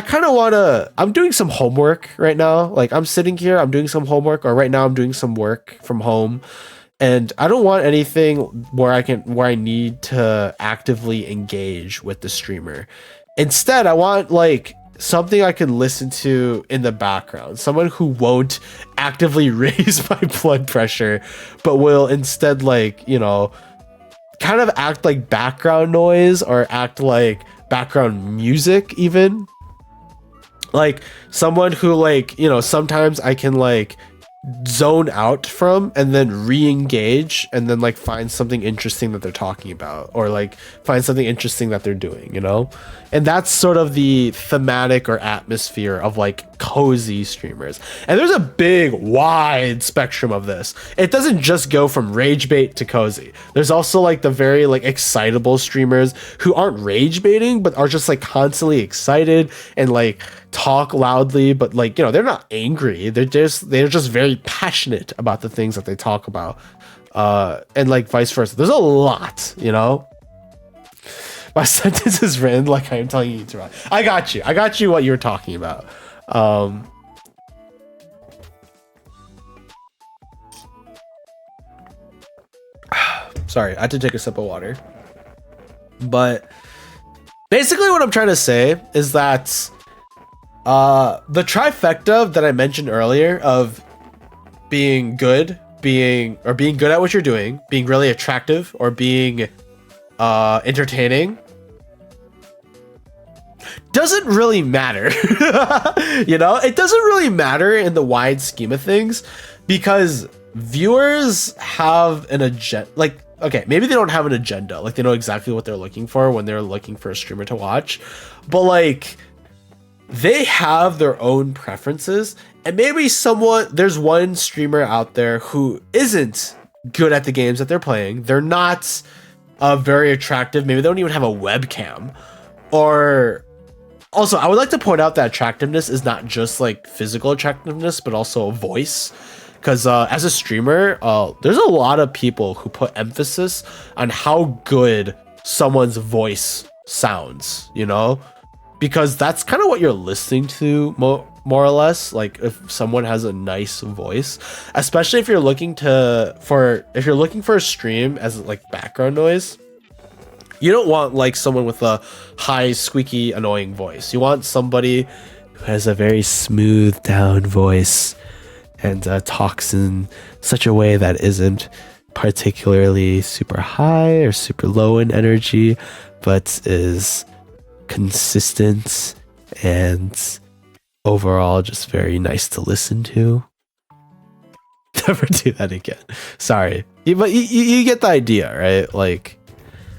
kind of want to, I'm doing some homework right now. Like, I'm sitting here, I'm doing some homework, or right now I'm doing some work from home. And I don't want anything where I need to actively engage with the streamer. Instead, I want like something I can listen to in the background. Someone who won't actively raise my blood pressure, but will instead, like, you know, kind of act like background noise or act like background music even. Like someone who, like, you know, sometimes I can like zone out from and then re-engage and then like find something interesting that they're talking about, or like find something interesting that they're doing, you know. And that's sort of the thematic or atmosphere of like cozy streamers. And there's a big wide spectrum of this. It doesn't just go from rage bait to cozy. There's also like the very like excitable streamers who aren't rage baiting but are just like constantly excited and like talk loudly, but like, you know, they're not angry. They're just very passionate about the things that they talk about. And like vice versa. There's a lot, you know. My sentence is written like I am telling you to write. I got you what you were talking about. Sorry, I had to take a sip of water. But basically what I'm trying to say is that the trifecta that I mentioned earlier of being good, being good at what you're doing, being really attractive, or being entertaining doesn't really matter. You know, it doesn't really matter in the wide scheme of things, because viewers have an agenda. Like, okay, maybe they don't have an agenda, like they know exactly what they're looking for when they're looking for a streamer to watch, but like they have their own preferences. And maybe there's one streamer out there who isn't good at the games that they're playing. They're not very attractive. Maybe they don't even have a webcam. Or also, I would like to point out that attractiveness is not just like physical attractiveness, but also voice. Because as a streamer, there's a lot of people who put emphasis on how good someone's voice sounds, you know? Because that's kind of what you're listening to more or less. Like if someone has a nice voice, especially if you're looking for a stream as like background noise, you don't want like someone with a high, squeaky, annoying voice. You want somebody who has a very smooth down voice and talks in such a way that isn't particularly super high or super low in energy, but is consistent and overall just very nice to listen to. Never do that again. Sorry. But you get the idea, right? Like,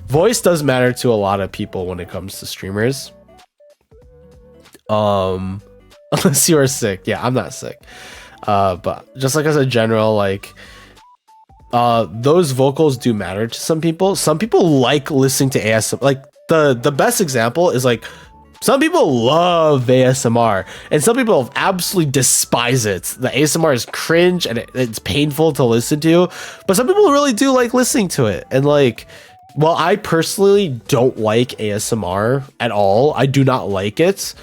voice does matter to a lot of people when it comes to streamers. Unless you are sick. Yeah, I'm not sick. But just like as a general, like, those vocals do matter to some people. Some people like listening to ASMR. Like, the best example is like, some people love ASMR and some people absolutely despise it. The ASMR is cringe and it's painful to listen to, but some people really do like listening to it. And like, well, I personally don't like ASMR at all. I do not like it.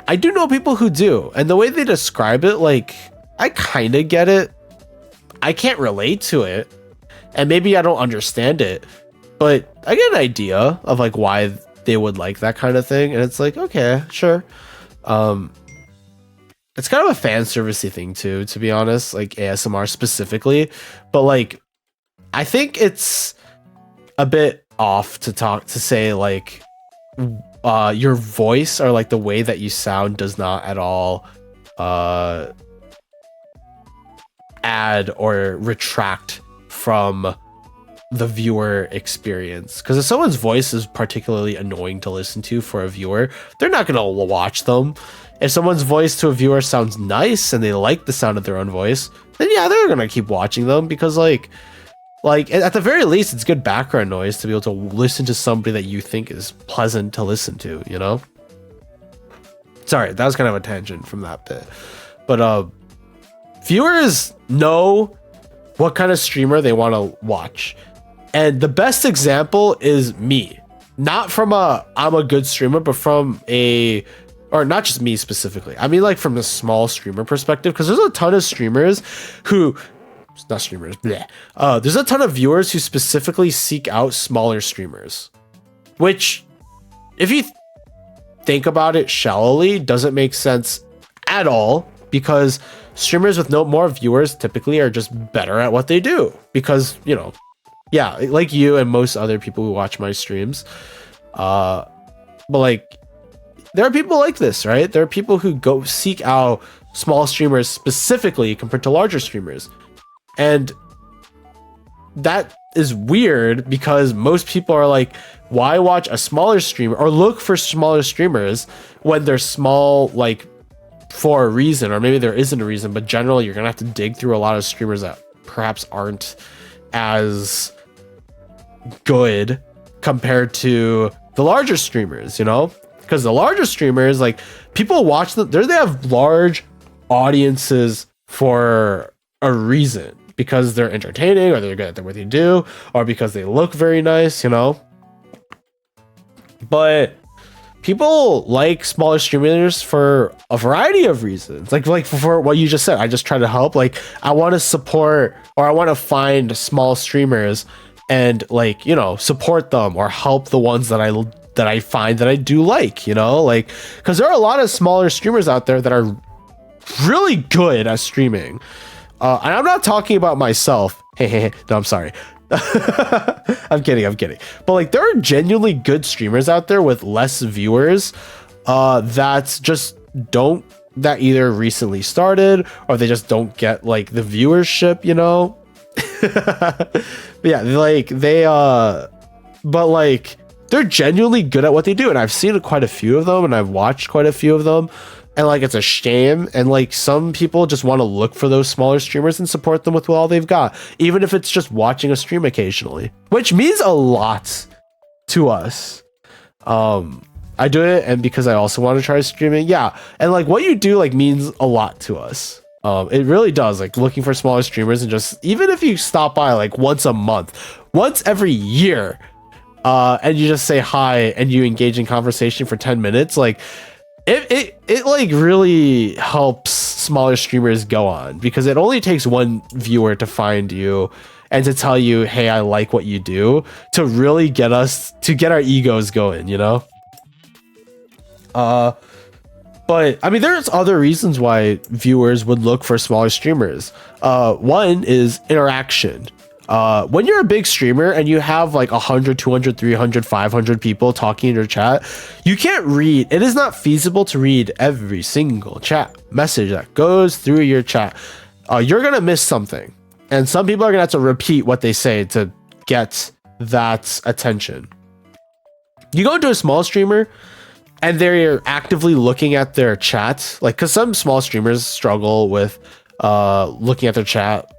I do know people who do, and the way they describe it, like, I kind of get it. I can't relate to it, and maybe I don't understand it, but I get an idea of like why they would like that kind of thing. And it's like, okay, sure. It's kind of a fan servicey thing too, to be honest, like ASMR specifically. But like, I think it's a bit off to say like, your voice or like the way that you sound does not at all add or retract from the viewer experience, because if someone's voice is particularly annoying to listen to for a viewer, they're not going to watch them. If someone's voice to a viewer sounds nice and they like the sound of their own voice, then yeah, they're going to keep watching them, because like at the very least, it's good background noise to be able to listen to somebody that you think is pleasant to listen to, you know? Sorry, that was kind of a tangent from that bit. But viewers know what kind of streamer they want to watch. And the best example is me. Not from I'm a good streamer, but from or not just me specifically. I mean, like from a small streamer perspective, because there's a ton of streamers who, not streamers, bleh. There's a ton of viewers who specifically seek out smaller streamers, which, if you think about it shallowly, doesn't make sense at all, because streamers with more viewers typically are just better at what they do, because, you know, yeah, like you and most other people who watch my streams. But like, there are people like this, right? There are people who go seek out small streamers specifically compared to larger streamers. And that is weird, because most people are like, why watch a smaller streamer or look for smaller streamers when they're small, like for a reason, or maybe there isn't a reason, but generally you're gonna have to dig through a lot of streamers that perhaps aren't as good compared to the larger streamers, you know? Because the larger streamers, like, people watch them, they have large audiences for a reason, because they're entertaining, or they're good at what they do, or because they look very nice, you know? But people like smaller streamers for a variety of reasons. Like for what you just said, I just try to help. Like, I want to support, or I want to find small streamers and, like, you know, support them or help the ones that I find that I do like, you know, like, because there are a lot of smaller streamers out there that are really good at streaming. And I'm not talking about myself. No, I'm sorry. I'm kidding. But like, there are genuinely good streamers out there with less viewers that either recently started, or they just don't get like the viewership, you know? Yeah, like but like, they're genuinely good at what they do, and I've seen quite a few of them, and I've watched quite a few of them, and like, it's a shame. And like, some people just want to look for those smaller streamers and support them with all they've got, even if it's just watching a stream occasionally, which means a lot to us. I do it, and because I also want to try streaming, yeah, and like, what you do like means a lot to us. It really does, like, looking for smaller streamers, and just, even if you stop by like once a month, once every year, and you just say hi and you engage in conversation for 10 minutes, like, it like really helps smaller streamers go on, because it only takes one viewer to find you and to tell you, hey, I like what you do, to really get our egos going, you know? But I mean, there's other reasons why viewers would look for smaller streamers. One is interaction. When you're a big streamer and you have like 100, 200, 300, 500 people talking in your chat, you can't read. It is not feasible to read every single chat message that goes through your chat. You're going to miss something. And some people are going to have to repeat what they say to get that attention. You go into a small streamer and they're actively looking at their chat, like, because some small streamers struggle with looking at their chat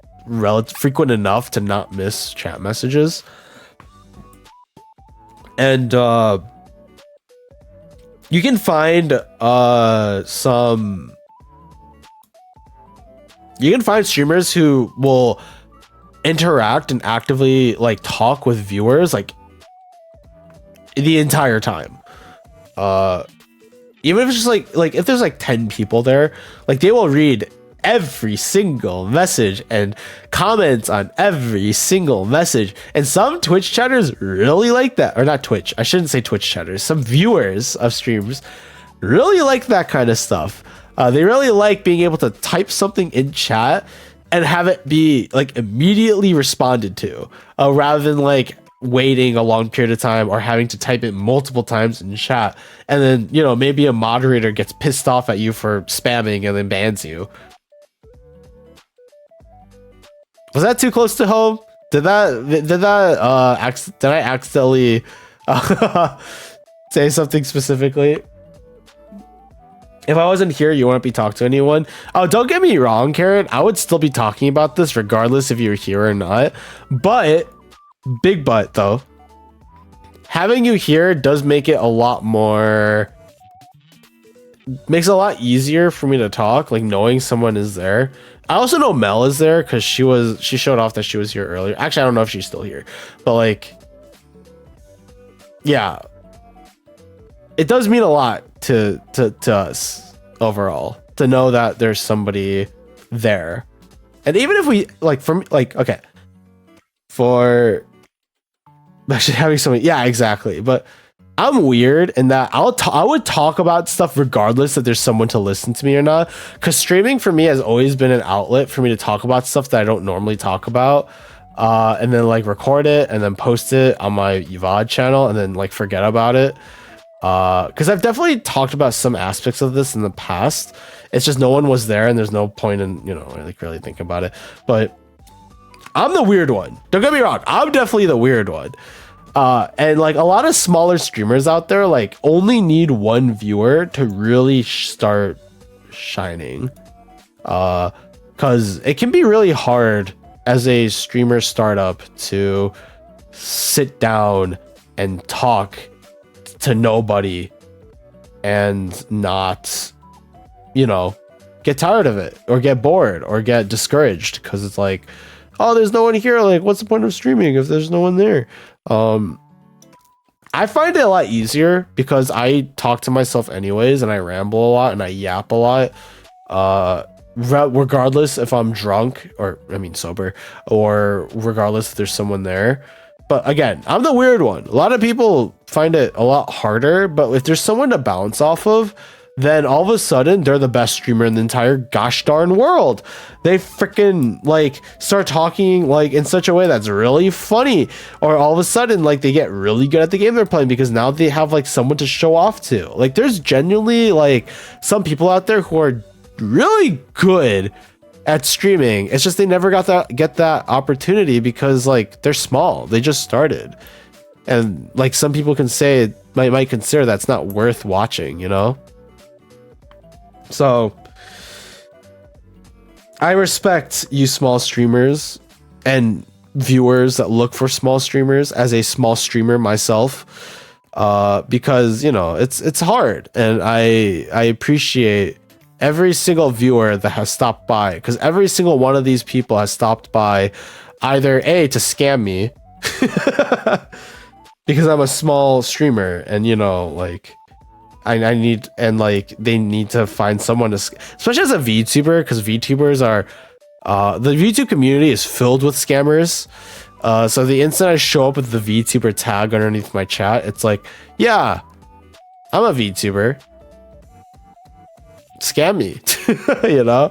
frequent enough to not miss chat messages. And you can find streamers who will interact and actively like talk with viewers like the entire time. Even if it's just like if there's like 10 people there, like, they will read every single message and comments on every single message. And some Twitch chatters really like that. Or not Twitch, I shouldn't say Twitch chatters. Some viewers of streams really like that kind of stuff. They really like being able to type something in chat and have it be like immediately responded to, rather than like waiting a long period of time or having to type it multiple times in chat. And then, you know, maybe a moderator gets pissed off at you for spamming and then bans you. Was that too close to home? Did I accidentally say something specifically? If I wasn't here, you wouldn't be talking to anyone. Oh, don't get me wrong, Carrot. I would still be talking about this regardless if you're here or not. But, big but though, having you here does make it a lot more, makes it a lot easier for me to talk, like knowing someone is there. I also know Mel is there because she showed off that she was here earlier. Actually, I don't know if she's still here, but like, yeah, it does mean a lot to us overall to know that there's somebody there. And even if we like, from like, okay, for actually having somebody, yeah, exactly. But I'm weird in that I would talk about stuff regardless if there's someone to listen to me or not, because streaming for me has always been an outlet for me to talk about stuff that I don't normally talk about, and then like record it and then post it on my VOD channel and then like forget about it. Because I've definitely talked about some aspects of this in the past. It's just no one was there and there's no point in, you know, like really think about it. But I'm the weird one. Don't get me wrong. I'm definitely the weird one. And like a lot of smaller streamers out there, like only need one viewer to really start shining. Cause it can be really hard as a streamer startup to sit down and talk to nobody and not, you know, get tired of it or get bored or get discouraged because it's like, oh, there's no one here. Like, what's the point of streaming if there's no one there? I find it a lot easier because I talk to myself anyways and I ramble a lot and I yap a lot. Regardless if I'm drunk or I mean sober, or regardless if there's someone there. But again, I'm the weird one. A lot of people find it a lot harder, but if there's someone to bounce off of, then all of a sudden they're the best streamer in the entire gosh darn world. They freaking like start talking like in such a way that's really funny, or all of a sudden like they get really good at the game they're playing because now they have like someone to show off to. Like there's genuinely like some people out there who are really good at streaming. It's just they never get that opportunity because like they're small. They just started. And like some people can say might consider that's not worth watching, you know? So I respect you small streamers and viewers that look for small streamers as a small streamer myself, because you know it's hard, and I appreciate every single viewer that has stopped by, because every single one of these people has stopped by either A, to scam me because I'm a small streamer and you know like I need, and like they need to find someone to, especially as a VTuber, because VTubers are the VTube community is filled with scammers. So the instant I show up with the VTuber tag underneath my chat, it's like, yeah, I'm a VTuber, scam me. You know.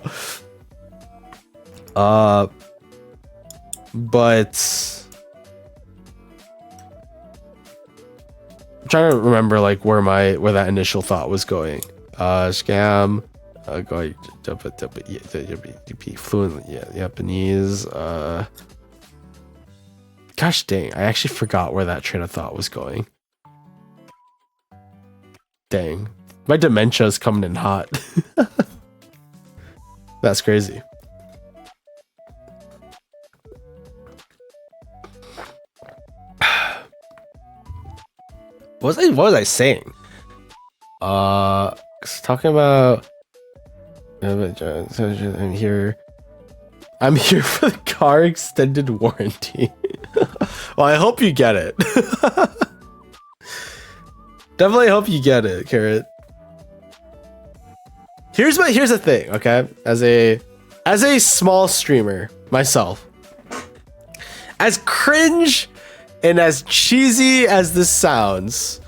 But I'm trying to remember like where that initial thought was going. Scam, going to be fluent, yeah, Japanese. Gosh dang, I actually forgot where that train of thought was going. Dang, my dementia is coming in hot. That's crazy. What was I saying? Talking about I'm here for the car extended warranty. Well, I hope you get it. Definitely hope you get it, Carrot. Here's the thing, okay? As a small streamer myself, as cringe and as cheesy as this sounds,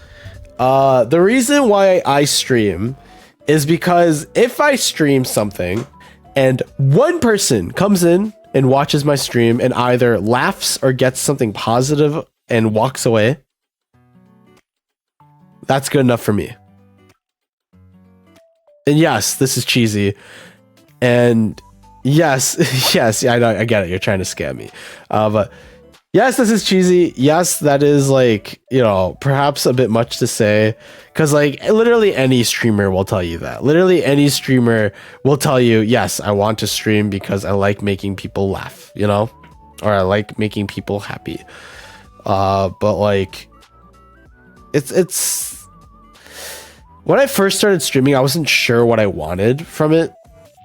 the reason why I stream is because if I stream something and one person comes in and watches my stream and either laughs or gets something positive and walks away, that's good enough for me. And yes, this is cheesy. And yes, yes, I know, I get it. You're trying to scam me. But Yes, this is cheesy. Yes, that is like, you know, perhaps a bit much to say. Because like literally any streamer will tell you that. Literally any streamer will tell you, yes, I want to stream because I like making people laugh, you know? Or I like making people happy. But like it's when I first started streaming, I wasn't sure what I wanted from it.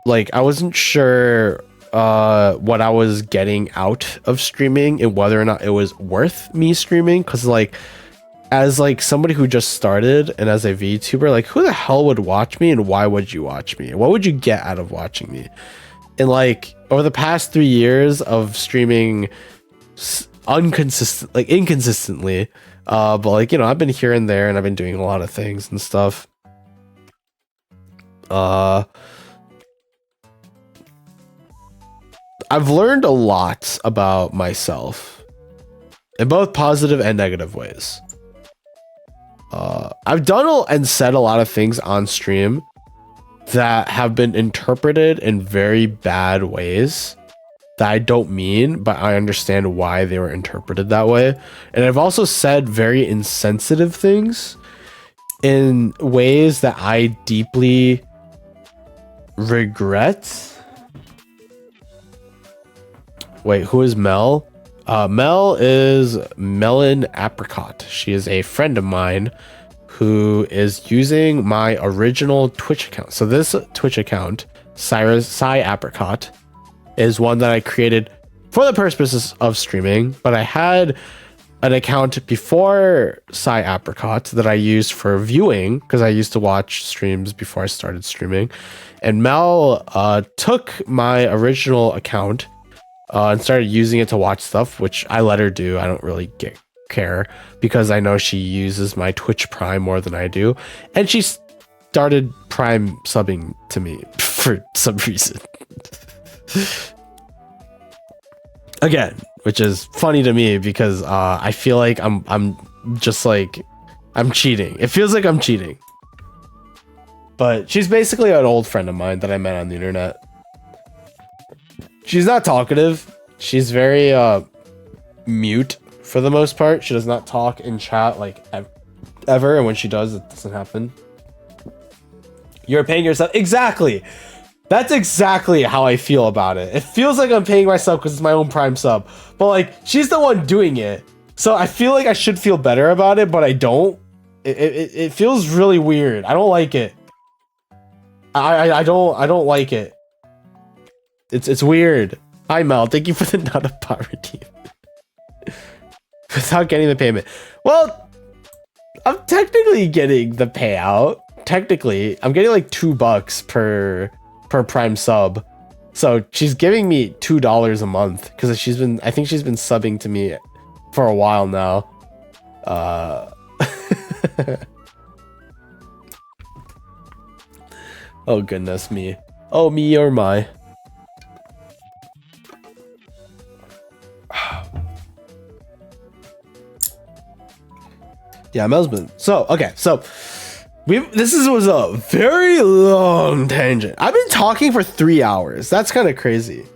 Like I wasn't sure what I was getting out of streaming and whether or not it was worth me streaming, because like as like somebody who just started and as a VTuber, like who the hell would watch me and why would you watch me? What would you get out of watching me? And like over the past 3 years of streaming inconsistently, but like, you know, I've been here and there and I've been doing a lot of things and stuff. I've learned a lot about myself in both positive and negative ways. I've done and said a lot of things on stream that have been interpreted in very bad ways that I don't mean, but I understand why they were interpreted that way. And I've also said very insensitive things in ways that I deeply regret. Wait, who is Mel? Mel is Melon Apricot. She is a friend of mine who is using my original Twitch account. So this Twitch account, Psy Apricot, is one that I created for the purposes of streaming, but I had an account before Psy Apricot that I used for viewing because I used to watch streams before I started streaming. And Mel took my original account and started using it to watch stuff, which I let her do. I don't really care because I know she uses my Twitch Prime more than I do. And she started Prime subbing to me for some reason. Again, which is funny to me because I feel like I'm just like I'm cheating. It feels like I'm cheating. But she's basically an old friend of mine that I met on the internet. She's not talkative. She's very mute for the most part. She does not talk in chat like ever, and when she does, it doesn't happen. You're paying yourself. Exactly. That's exactly how I feel about it. It feels like I'm paying myself because it's my own Prime sub. But like, she's the one doing it. So I feel like I should feel better about it, but I don't. It feels really weird. I don't like it. I don't like it. It's weird. Hi Mel, thank you for the not a pot redeem. Without getting the payment. Well, I'm technically getting the payout. Technically, I'm getting like $2 per Prime sub. So she's giving me $2 a month because I think she's been subbing to me for a while now. Oh goodness me. Oh me or my. Yeah, Mel's been so okay. So was a very long tangent. I've been talking for 3 hours. That's kind of crazy.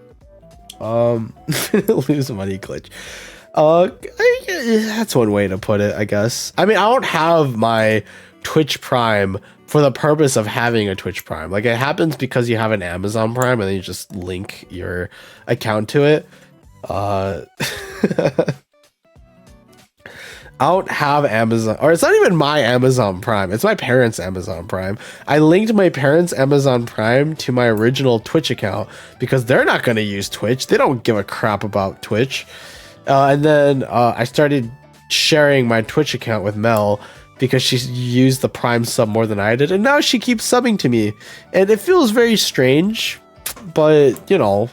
Lose money glitch. That's one way to put it, I guess. I mean, I don't have my Twitch Prime for the purpose of having a Twitch Prime. Like, it happens because you have an Amazon Prime and then you just link your account to it. I don't have Amazon, or it's not even my Amazon Prime. It's my parents' Amazon Prime. I linked my parents' Amazon Prime to my original Twitch account because they're not going to use Twitch. They don't give a crap about Twitch. And then I started sharing my Twitch account with Mel because she used the Prime sub more than I did. And now she keeps subbing to me. And it feels very strange, but, you know,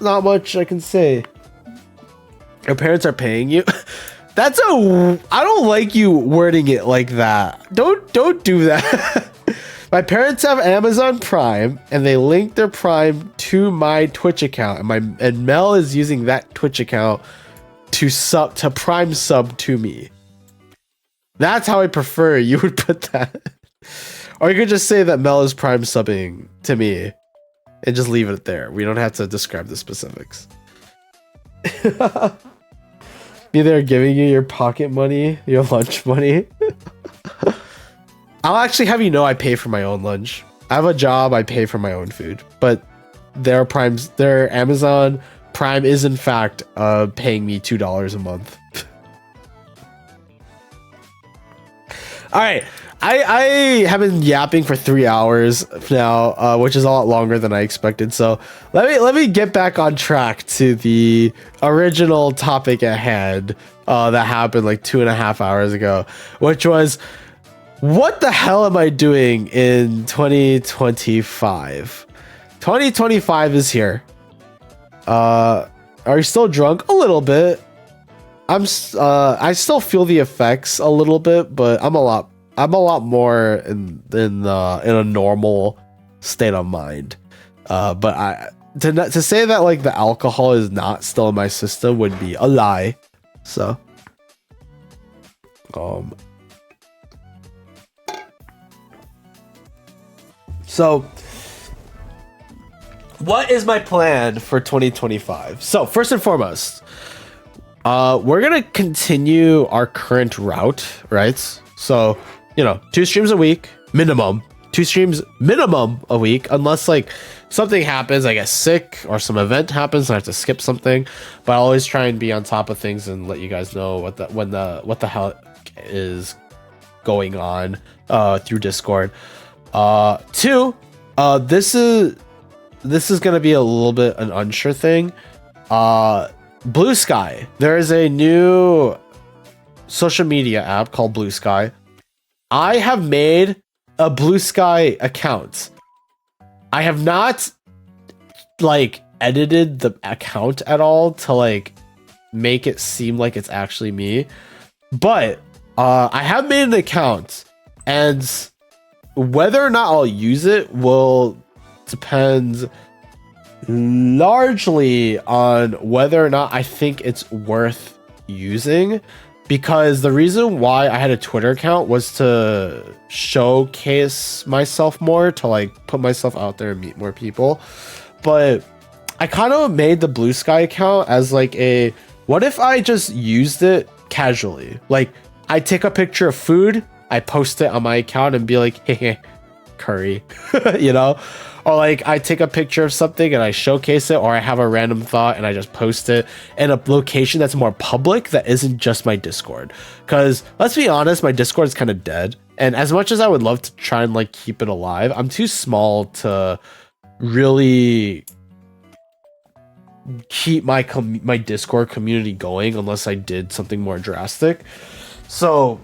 not much I can say. Your parents are paying you. I don't like you wording it like that. Don't do that. My parents have Amazon Prime and they link their Prime to my Twitch account, and Mel is using that Twitch account to Prime sub to me. That's how I prefer you would put that. Or you could just say that Mel is Prime subbing to me and just leave it there. We don't have to describe the specifics. Be there giving you your pocket money, your lunch money. I'll actually have you know I pay for my own lunch. I have a job, I pay for my own food. But their Amazon Prime is in fact paying me $2 a month. All right, I have been yapping for 3 hours now, which is a lot longer than I expected. So let me get back on track to the original topic at hand that happened like 2.5 hours ago, which was, what the hell am I doing in 2025? 2025 is here. Are you still drunk? A little bit. I still feel the effects a little bit, but I'm a lot more in a normal state of mind. But to say that like the alcohol is not still in my system would be a lie. So what is my plan for 2025? So first and foremost, we're gonna continue our current route, right? So, 2 streams a week minimum. 2 streams minimum a week, unless like something happens, I get sick or some event happens and I have to skip something. But I always try and be on top of things and let you guys know what the hell is going on through Discord. 2, this is gonna be a little bit an unsure thing. Blue Sky. There is a new social media app called Blue Sky. I have made a Blue Sky account. I have not like edited the account at all to like make it seem like it's actually me, but I have made an account, and whether or not I'll use it will depend largely on whether or not I think it's worth using, because the reason why I had a Twitter account was to showcase myself more, to like put myself out there and meet more people. But I kind of made the Blue Sky account as like a, what if I just used it casually? Like I take a picture of food, I post it on my account and be like, hey, curry, Or like I take a picture of something and I showcase it, or I have a random thought and I just post it in a location that's more public, that isn't just my Discord. Because let's be honest, my Discord is kind of dead. And as much as I would love to try and like keep it alive, I'm too small to really keep my Discord community going unless I did something more drastic. So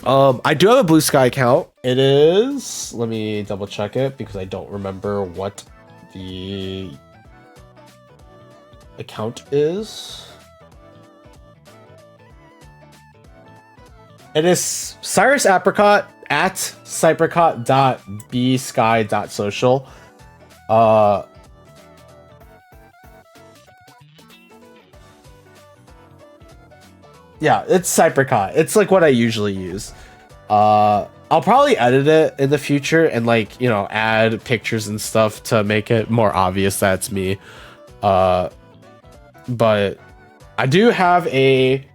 I do have a Blue Sky account. It is, let me double check it because I don't remember what the account is. It is Cyrus Apricot at cypricot.bsky.social. Yeah, it's Cypricot. It's like what I usually use. I'll probably edit it in the future and like, add pictures and stuff to make it more obvious that it's me. But I do have a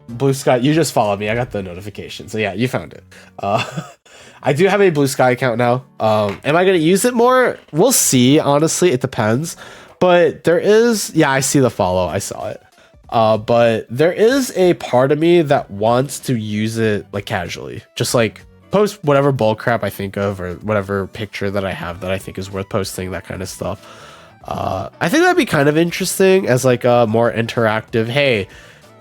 Blue Sky. You just followed me. I got the notification. So yeah, you found it. I do have a Blue Sky account now. Am I going to use it more? We'll see. Honestly, it depends. But there is, yeah, I see the follow. I saw it. But there is a part of me that wants to use it like casually, just like post whatever bull crap I think of, or whatever picture that I have that I think is worth posting, that kind of stuff. I think that'd be kind of interesting as like a more interactive, hey,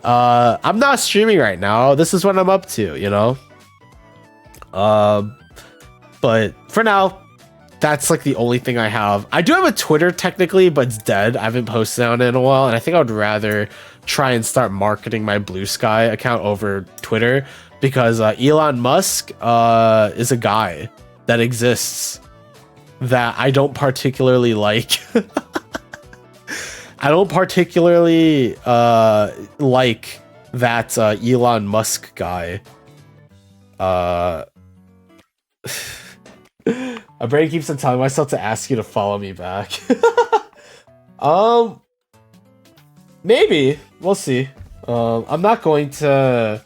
I'm not streaming right now, this is what I'm up to, but for now, that's like the only thing I have. I do have a Twitter technically, but it's dead. I haven't posted on it in a while, and I think I would rather try and start marketing my Blue Sky account over Twitter, because Elon Musk is a guy that exists that I don't particularly like. I don't particularly like that Elon Musk guy. My brain keeps on telling myself to ask you to follow me back. Um, maybe we'll see. I'm not going to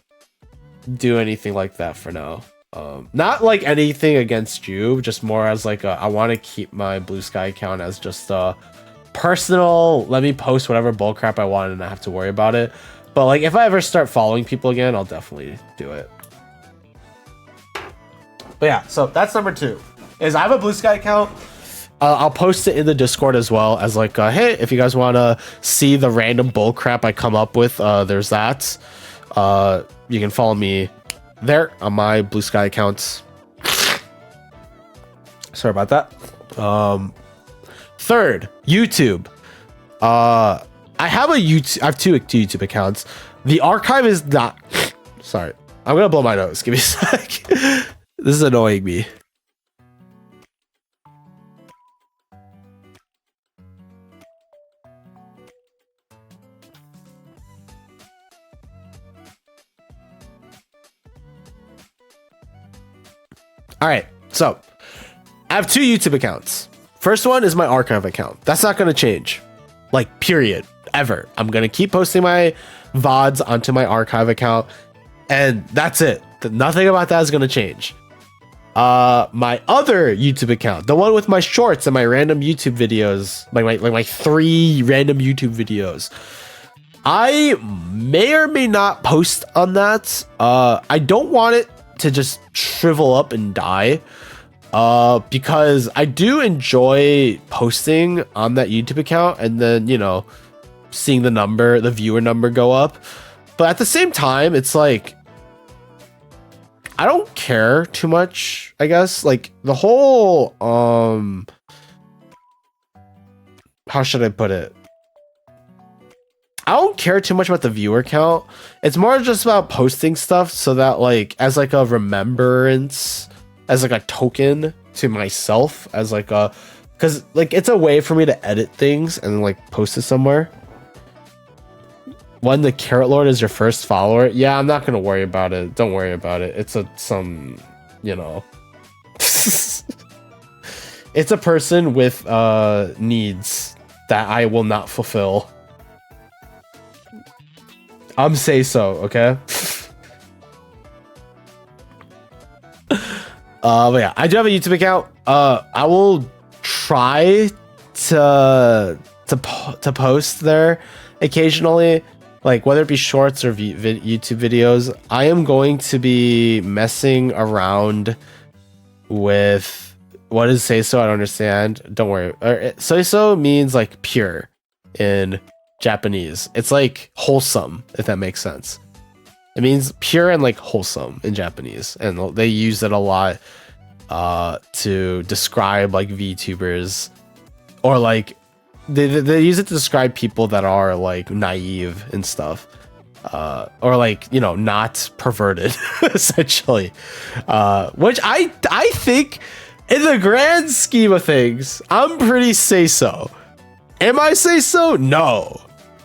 do anything like that for now. Not like anything against you, just more as like I want to keep my Blue Sky account as just personal. Let me post whatever bullcrap I want and not have to worry about it. But like if I ever start following people again, I'll definitely do it. But yeah, so that's number 2. Is I have a Blue Sky account. I'll post it in the Discord as well as like, hey, if you guys want to see the random bullcrap I come up with, there's that. You can follow me there on my Blue Sky accounts. Sorry about that. Third, YouTube. I have two YouTube accounts. The archive is not. Sorry, I'm gonna blow my nose. Give me a sec. This is annoying me. All right, so I have 2 YouTube accounts. First one is my archive account. That's not going to change. Like, period. Ever. I'm going to keep posting my VODs onto my archive account. And that's it. Nothing about that is going to change. My other YouTube account, the one with my shorts and my random YouTube videos, like my 3 random YouTube videos, I may or may not post on that. I don't want it to just shrivel up and die, because I do enjoy posting on that YouTube account and then, you know, seeing the viewer number go up. But at the same time, it's like, I don't care too much, I guess. Like the whole, how should I put it? I don't care too much about the viewer count. It's more just about posting stuff so that like as like a remembrance, as like a token to myself, as like a, because like it's a way for me to edit things and like post it somewhere. When the Carrot Lord is your first follower, yeah, I'm not gonna worry about it. Don't worry about it. It's some, you know, it's a person with needs that I will not fulfill. Say so, okay? But yeah, I do have a YouTube account. I will try to post there occasionally, like whether it be shorts or YouTube videos. I am going to be messing around with what is say so. I don't understand. Don't worry. Say so means like pure in Japanese. It's like wholesome, if that makes sense. It means pure and like wholesome in Japanese, and they use it a lot to describe like VTubers, or like they use it to describe people that are like naive and stuff, or like, you know, not perverted essentially, which I think in the grand scheme of things I'm pretty say so. Am I say so? No.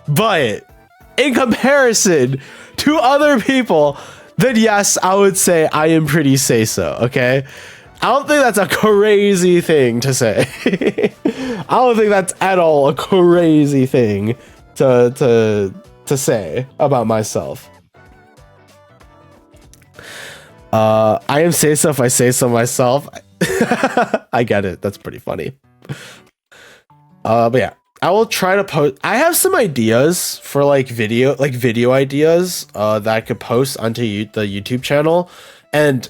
But in comparison to other people, then yes, I would say I am pretty say so, okay? I don't think that's a crazy thing to say. I don't think that's at all a crazy thing to say about myself. I am say so if I say so myself. I get it. That's pretty funny. But yeah, I will try to post. I have some ideas for like video ideas that I could post onto the YouTube channel, and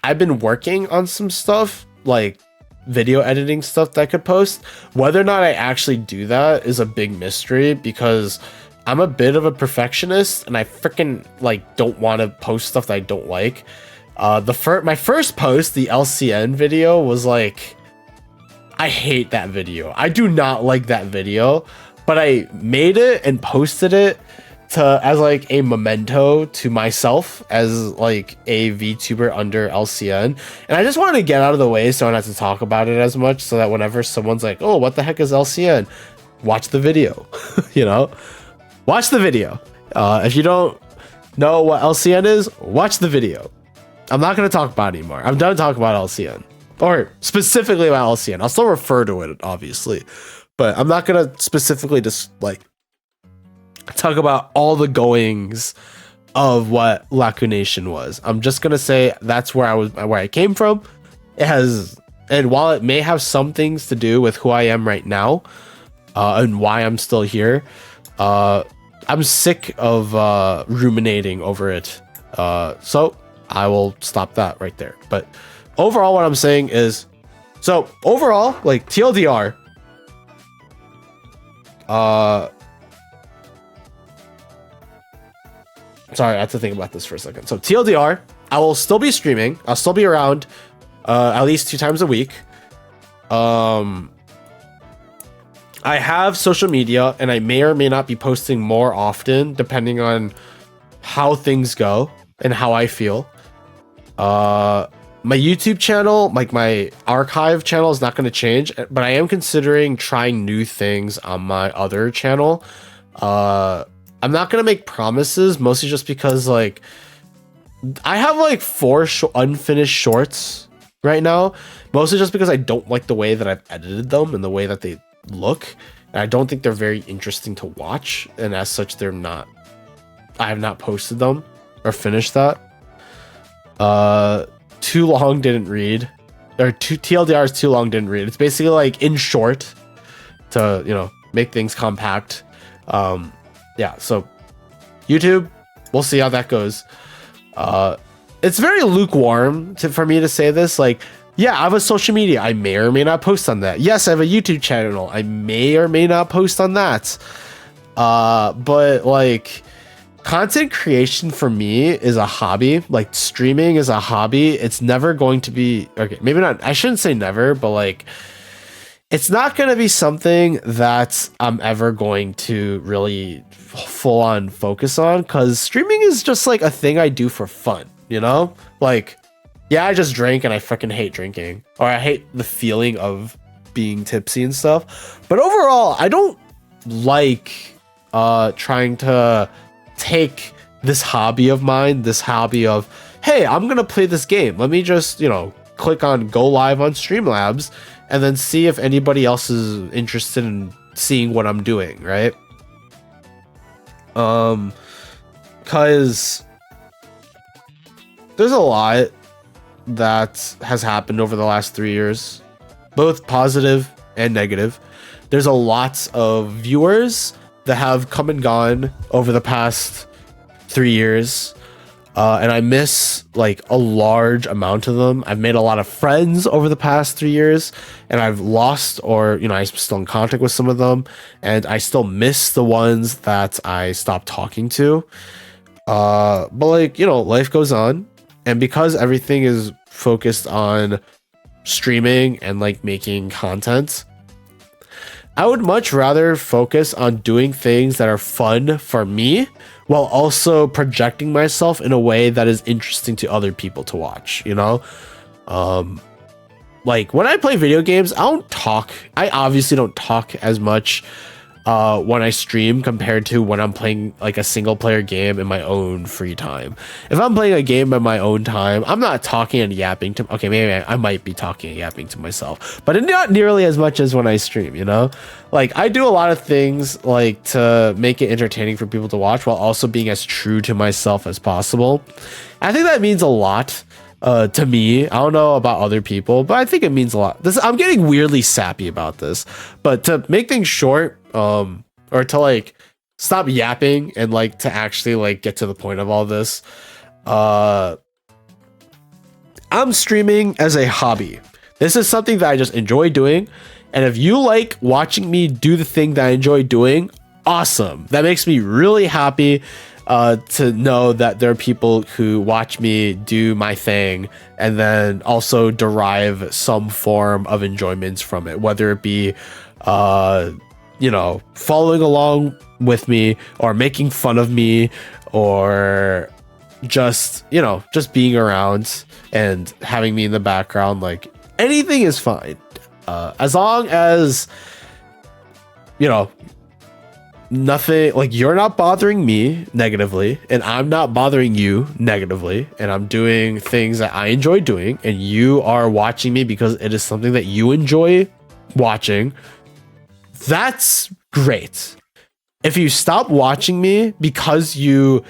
I've been working on some stuff like video editing stuff that I could post. Whether or not I actually do that is a big mystery, because I'm a bit of a perfectionist and I freaking like don't want to post stuff that I don't like. My first post, the LCN video, was like, I hate that video. I do not like that video, but I made it and posted it as like a memento to myself as like a VTuber under LCN. And I just wanted to get out of the way so I don't have to talk about it as much, so that whenever someone's like, oh, what the heck is LCN? Watch the video, you know? Watch the video. If you don't know what LCN is, watch the video. I'm not going to talk about it anymore. I'm done talking about LCN. Or specifically about LCN. I'll still refer to it, obviously. but I'm not gonna specifically just like talk about all the goings of what Laku Nation was. I'm just gonna say that's where I came from. It has, and while it may have some things to do with who I am right now, and why I'm still here, I'm sick of ruminating over it. So I will stop that right there. But overall, what I'm saying is, so overall, like TLDR, sorry, I have to think about this for a second. So TLDR, I will still be streaming. I'll still be around at least 2 times a week. I have social media, and I may or may not be posting more often, depending on how things go and how I feel. My YouTube channel, like my archive channel, is not going to change, but I am considering trying new things on my other channel. I'm not going to make promises, mostly just because like I have like 4 unfinished shorts right now, mostly just because I don't like the way that I've edited them and the way that they look, and I don't think they're very interesting to watch, and as such I have not posted them or finished that. Too long didn't read, or TLDR's too long didn't read. It's basically like in short to, you know, make things compact. Yeah, so YouTube, we'll see how that goes. It's very lukewarm for me to say this. Like, yeah, I have a social media. I may or may not post on that. Yes, I have a YouTube channel. I may or may not post on that. But like, content creation for me is a hobby. Like, streaming is a hobby. It's never going to be, okay, maybe not, I shouldn't say never, but like, it's not going to be something that I'm ever going to really full on focus on, because streaming is just like a thing I do for fun, you know? Like, yeah, I just drink and I freaking hate drinking, or I hate the feeling of being tipsy and stuff. But overall, I don't like trying to take this hobby of mine, this hobby of, hey, I'm going to play this game. Let me just, you know, click on go live on Streamlabs and then see if anybody else is interested in seeing what I'm doing, right? Because there's a lot that has happened over the last 3 years, both positive and negative. There's a lot of viewers that have come and gone over the past 3 years. And I miss like a large amount of them. I've made a lot of friends over the past 3 years, and I've lost, or, you know, I'm still in contact with some of them, and I still miss the ones that I stopped talking to. But like, you know, life goes on, and because everything is focused on streaming and like making content, I would much rather focus on doing things that are fun for me, while also projecting myself in a way that is interesting to other people to watch, you know? Like, when I play video games, I don't talk. I obviously don't talk as much when I stream compared to when I'm playing like a single player game in my own free time. If I'm playing a game in my own time, I'm not talking and yapping to, okay, maybe I might be talking and yapping to myself, but not nearly as much as when I stream, you know? Like, I do a lot of things like to make it entertaining for people to watch while also being as true to myself as possible. I think that means a lot to me. I don't know about other people, but I think it means a lot. I'm getting weirdly sappy about this, but to make things short, or to like stop yapping and like to actually like get to the point of all this, I'm streaming as a hobby. This is something that I just enjoy doing, and if you like watching me do the thing that I enjoy doing, awesome. That makes me really happy to know that there are people who watch me do my thing and then also derive some form of enjoyment from it, whether it be you know, following along with me, or making fun of me, or just, you know, just being around and having me in the background. Like, anything is fine, as long as, you know, nothing, like, you're not bothering me negatively and I'm not bothering you negatively, and I'm doing things that I enjoy doing and you are watching me because it is something that you enjoy watching. that's great. If you stop watching me because you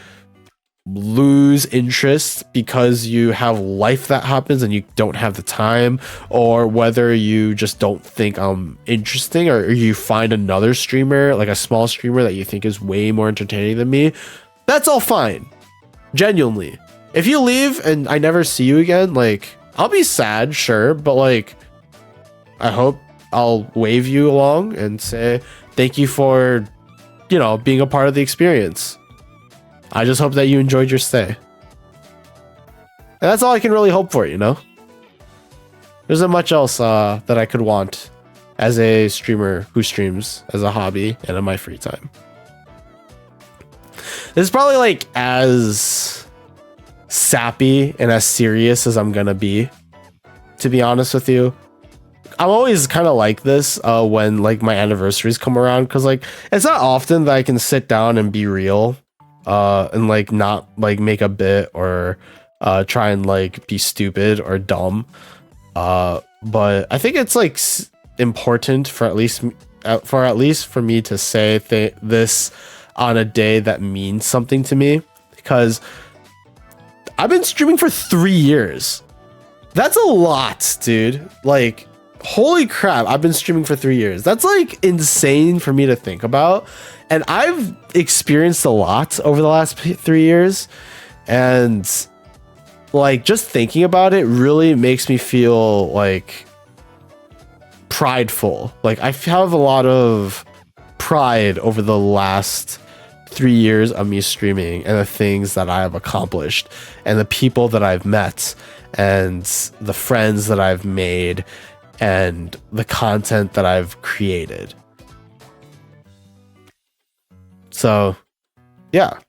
lose interest, because you have life that happens and you don't have the time, or whether you just don't think I'm interesting, or you find another streamer, like a small streamer that you think is way more entertaining than me, that's all fine. Genuinely. If you leave and I never see you again, like, I'll be sad, sure, but like, I hope I'll wave you along and say thank you for, you know, being a part of the experience. I just hope that you enjoyed your stay. And that's all I can really hope for, you know? There isn't much else that I could want as a streamer who streams as a hobby and in my free time. This is probably like as sappy and as serious as I'm gonna be, to be honest with you. I'm always kind of like this when like my anniversaries come around, because like it's not often that I can sit down and be real and like not like make a bit or try and like be stupid or dumb, but I think it's like important for at least for me to say this on a day that means something to me, because I've been streaming for 3 years. That's a lot, dude. Like, holy crap, I've been streaming for 3 years. That's like insane for me to think about. And I've experienced a lot over the last 3 years. And like, just thinking about it really makes me feel like prideful. Like, I have a lot of pride over the last 3 years of me streaming and the things that I have accomplished and the people that I've met and the friends that I've made and the content that I've created. So, yeah.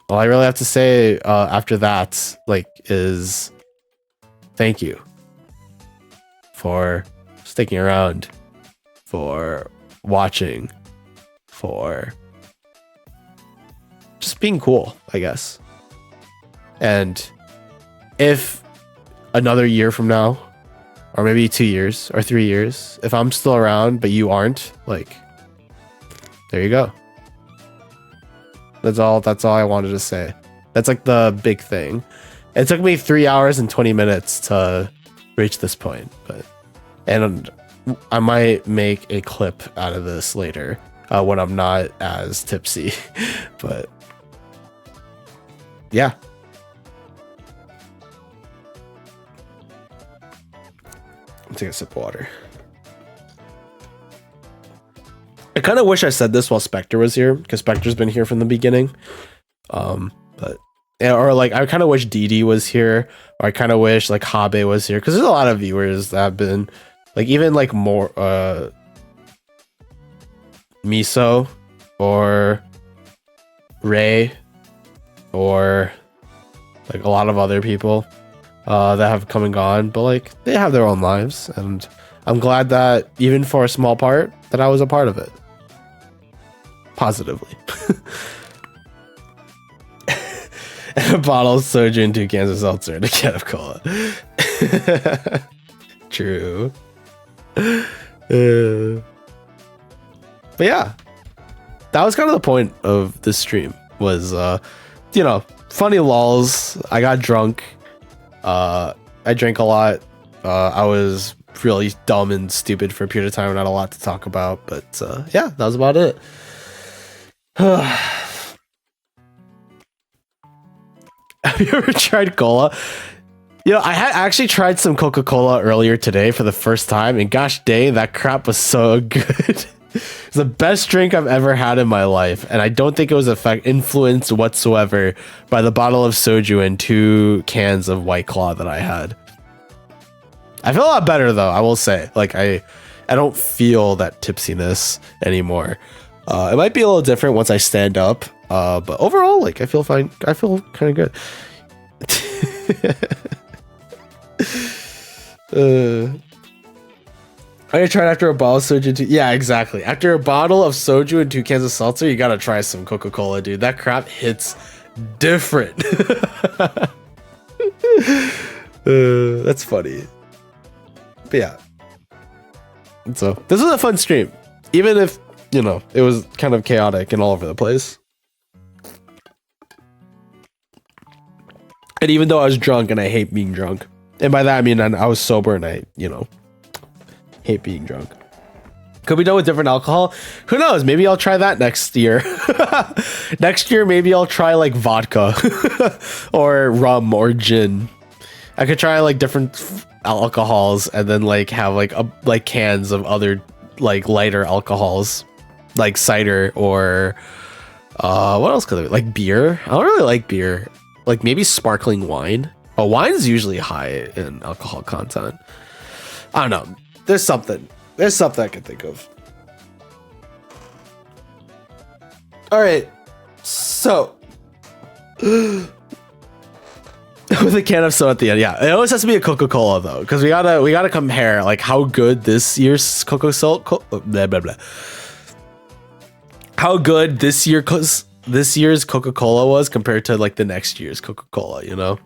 All I really have to say after that, like, is thank you for sticking around, for watching, for just being cool, I guess. And if another year from now, or maybe 2 years or 3 years, if I'm still around but you aren't, like, there you go. That's all I wanted to say. That's like the big thing. It took me 3 hours and 20 minutes to reach this point, and I might make a clip out of this later when I'm not as tipsy. But yeah. I'll take a sip of water. I kind of wish I said this while Spectre was here, because Spectre's been here from the beginning. But or like, I kind of wish Didi was here, or I kind of wish like Habe was here, because there's a lot of viewers that have been like, even like more Miso or Ray or like a lot of other people that have come and gone, but like, they have their own lives, and I'm glad that even for a small part that I was a part of it positively. And a bottle of soju and 2 cans of seltzer and a can of cola. True. But yeah, that was kind of the point of this stream, was you know, funny lulls. I got drunk. I drank a lot. I was really dumb and stupid for a period of time, not a lot to talk about, but yeah, that was about it. Have you ever tried cola? You know, I had actually tried some Coca-Cola earlier today for the first time, and gosh dang, that crap was so good. It's the best drink I've ever had in my life, and I don't think it was influenced whatsoever by the bottle of soju and 2 cans of White Claw that I had. I feel a lot better though, I will say. Like, I don't feel that tipsiness anymore. It might be a little different once I stand up, but overall, like, I feel fine. I feel kind of good. I tried after a bottle of soju. Yeah, exactly. After a bottle of soju and 2 cans of seltzer, you gotta try some Coca-Cola, dude. That crap hits different. That's funny. But yeah. So this was a fun stream, even if, you know, it was kind of chaotic and all over the place. And even though I was drunk, and I hate being drunk, and by that I mean I was sober and I, you know, hate being drunk. Could we do with different alcohol? Who knows? Maybe I'll try that next year. Next year, maybe I'll try like vodka or rum or gin. I could try like different alcohols and then like have like cans of other like lighter alcohols, like cider or what else could I like beer? I don't really like beer. Like maybe sparkling wine. Oh, wine's usually high in alcohol content. I don't know. There's something I can think of. All right, so with a can of soda at the end, yeah, it always has to be a Coca-Cola though, because we gotta compare like how good this year's how good this year's Coca-Cola was compared to like the next year's Coca-Cola, you know.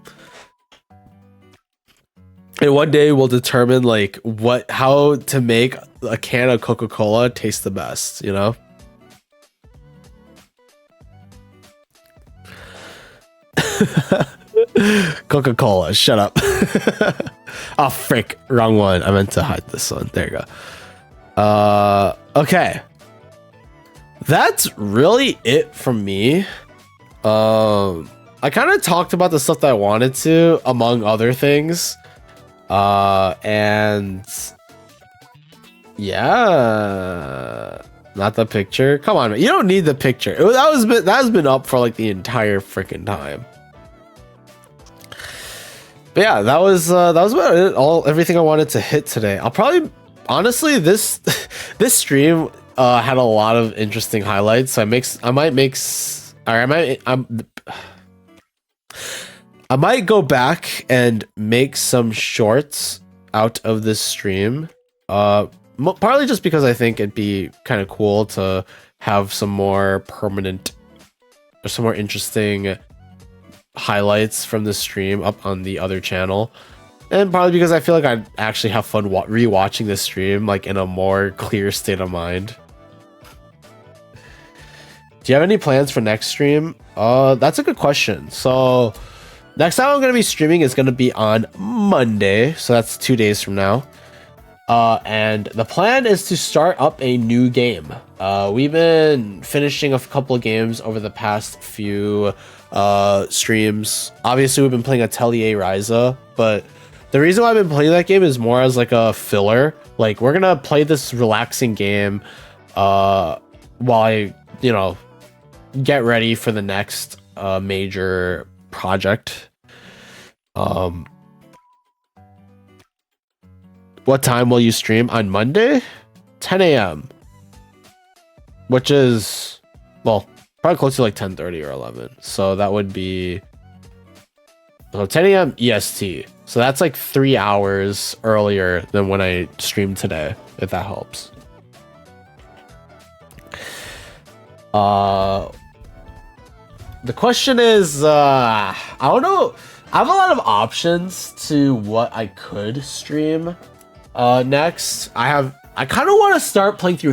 And one day we'll determine like how to make a can of Coca-Cola taste the best, you know? Coca-Cola, shut up. Oh, frick, wrong one. I meant to hide this one. There you go. Okay. That's really it from me. I kind of talked about the stuff that I wanted to, among other things. And yeah, not the picture. Come on, man. You don't need the picture. That has been up for like the entire freaking time. But yeah, that was about it. Everything I wanted to hit today. I'll probably, honestly, this stream had a lot of interesting highlights. So I might go back and make some shorts out of this stream. Partly just because I think it'd be kind of cool to have some more permanent or some more interesting highlights from the stream up on the other channel. And probably because I feel like I'd actually have fun rewatching this stream like in a more clear state of mind. Do you have any plans for next stream? That's a good question. So next time I'm going to be streaming is going to be on Monday. So that's 2 days from now. And the plan is to start up a new game. We've been finishing a couple of games over the past few streams. Obviously, we've been playing Atelier Ryza, but the reason why I've been playing that game is more as like a filler. Like, we're going to play this relaxing game while I, you know, get ready for the next major project. What time will you stream on Monday? 10 a.m. Which is, well, probably close to like 10:30 or 11. So that would be 10 a.m. EST. So that's like 3 hours earlier than when I streamed today, if that helps. The question is, I don't know. I have a lot of options to what I could stream next. I kind of want to start playing through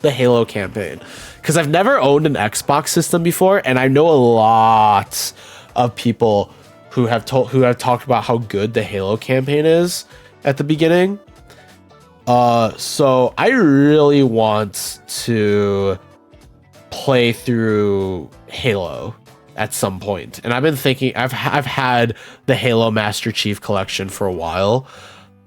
the Halo campaign, because I've never owned an Xbox system before, and I know a lot of people who have talked about how good the Halo campaign is at the beginning. So I really want to play through Halo at some point, and I've been thinking I've had the Halo Master Chief Collection for a while,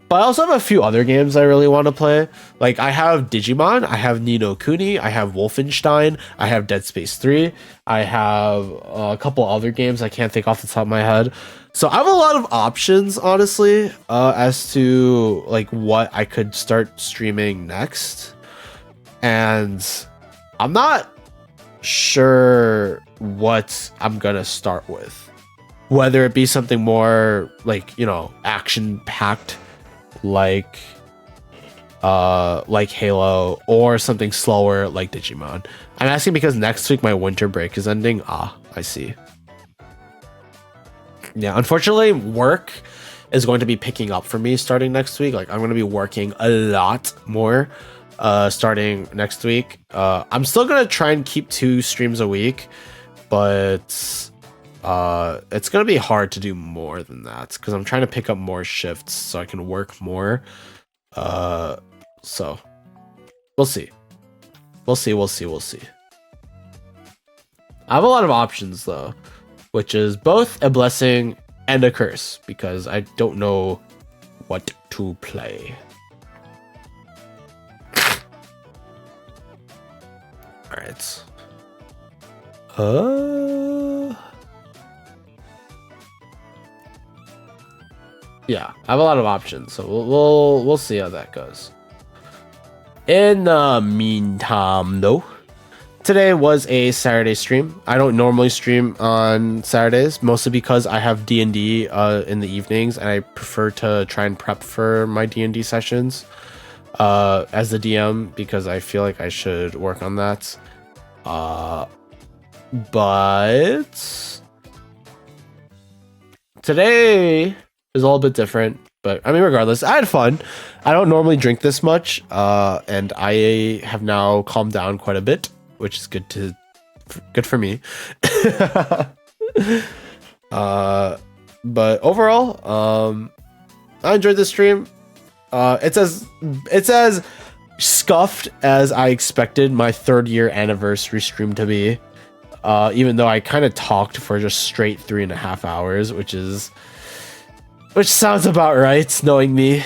but I also have a few other games I really want to play. Like, I have Digimon, I have Ni no Kuni, I have Wolfenstein, I have Dead Space 3, I have a couple other games I can't think off the top of my head. So I have a lot of options, honestly, as to like what I could start streaming next, and I'm not sure what I'm gonna start with, whether it be something more like, you know, action packed like Halo, or something slower like Digimon. I'm asking because next week my winter break is ending. I see. Yeah, unfortunately work is going to be picking up for me starting next week. Like I'm going to be working a lot more starting next week. I'm still going to try and keep 2 streams a week, but it's going to be hard to do more than that because I'm trying to pick up more shifts so I can work more. So we'll see. We'll see. I have a lot of options though, which is both a blessing and a curse because I don't know what to play. All right. Yeah, I have a lot of options, so we'll see how that goes. In the meantime, though, today was a Saturday stream. I don't normally stream on Saturdays, mostly because I have D&D in the evenings, and I prefer to try and prep for my D&D sessions as the DM because I feel like I should work on that. But today is a little bit different. But I mean, regardless, I had fun. I don't normally drink this much, and I have now calmed down quite a bit, which is good for me. But overall, I enjoyed the stream. It's as scuffed as I expected my 3rd year anniversary stream to be. Even though I kind of talked for just straight 3.5 hours, which sounds about right, knowing me.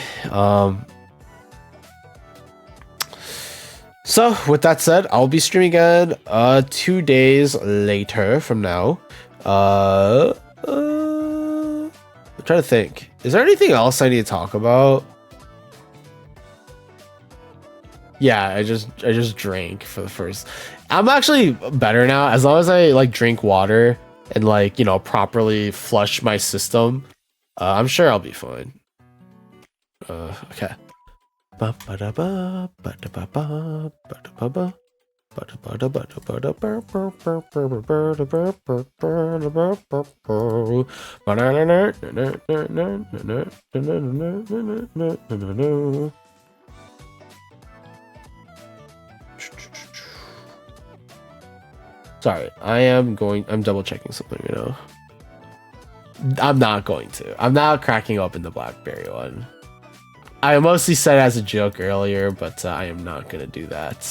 So with that said, I'll be streaming again 2 days later from now. I'm trying to think. Is there anything else I need to talk about? Yeah, I just drank for the first. I'm actually better now. As long as I like drink water and like, you know, properly flush my system, I'm sure I'll be fine. Okay. Sorry, I'm double checking something, you know. I'm not cracking open the BlackBerry one. I mostly said it as a joke earlier, but I am not gonna do that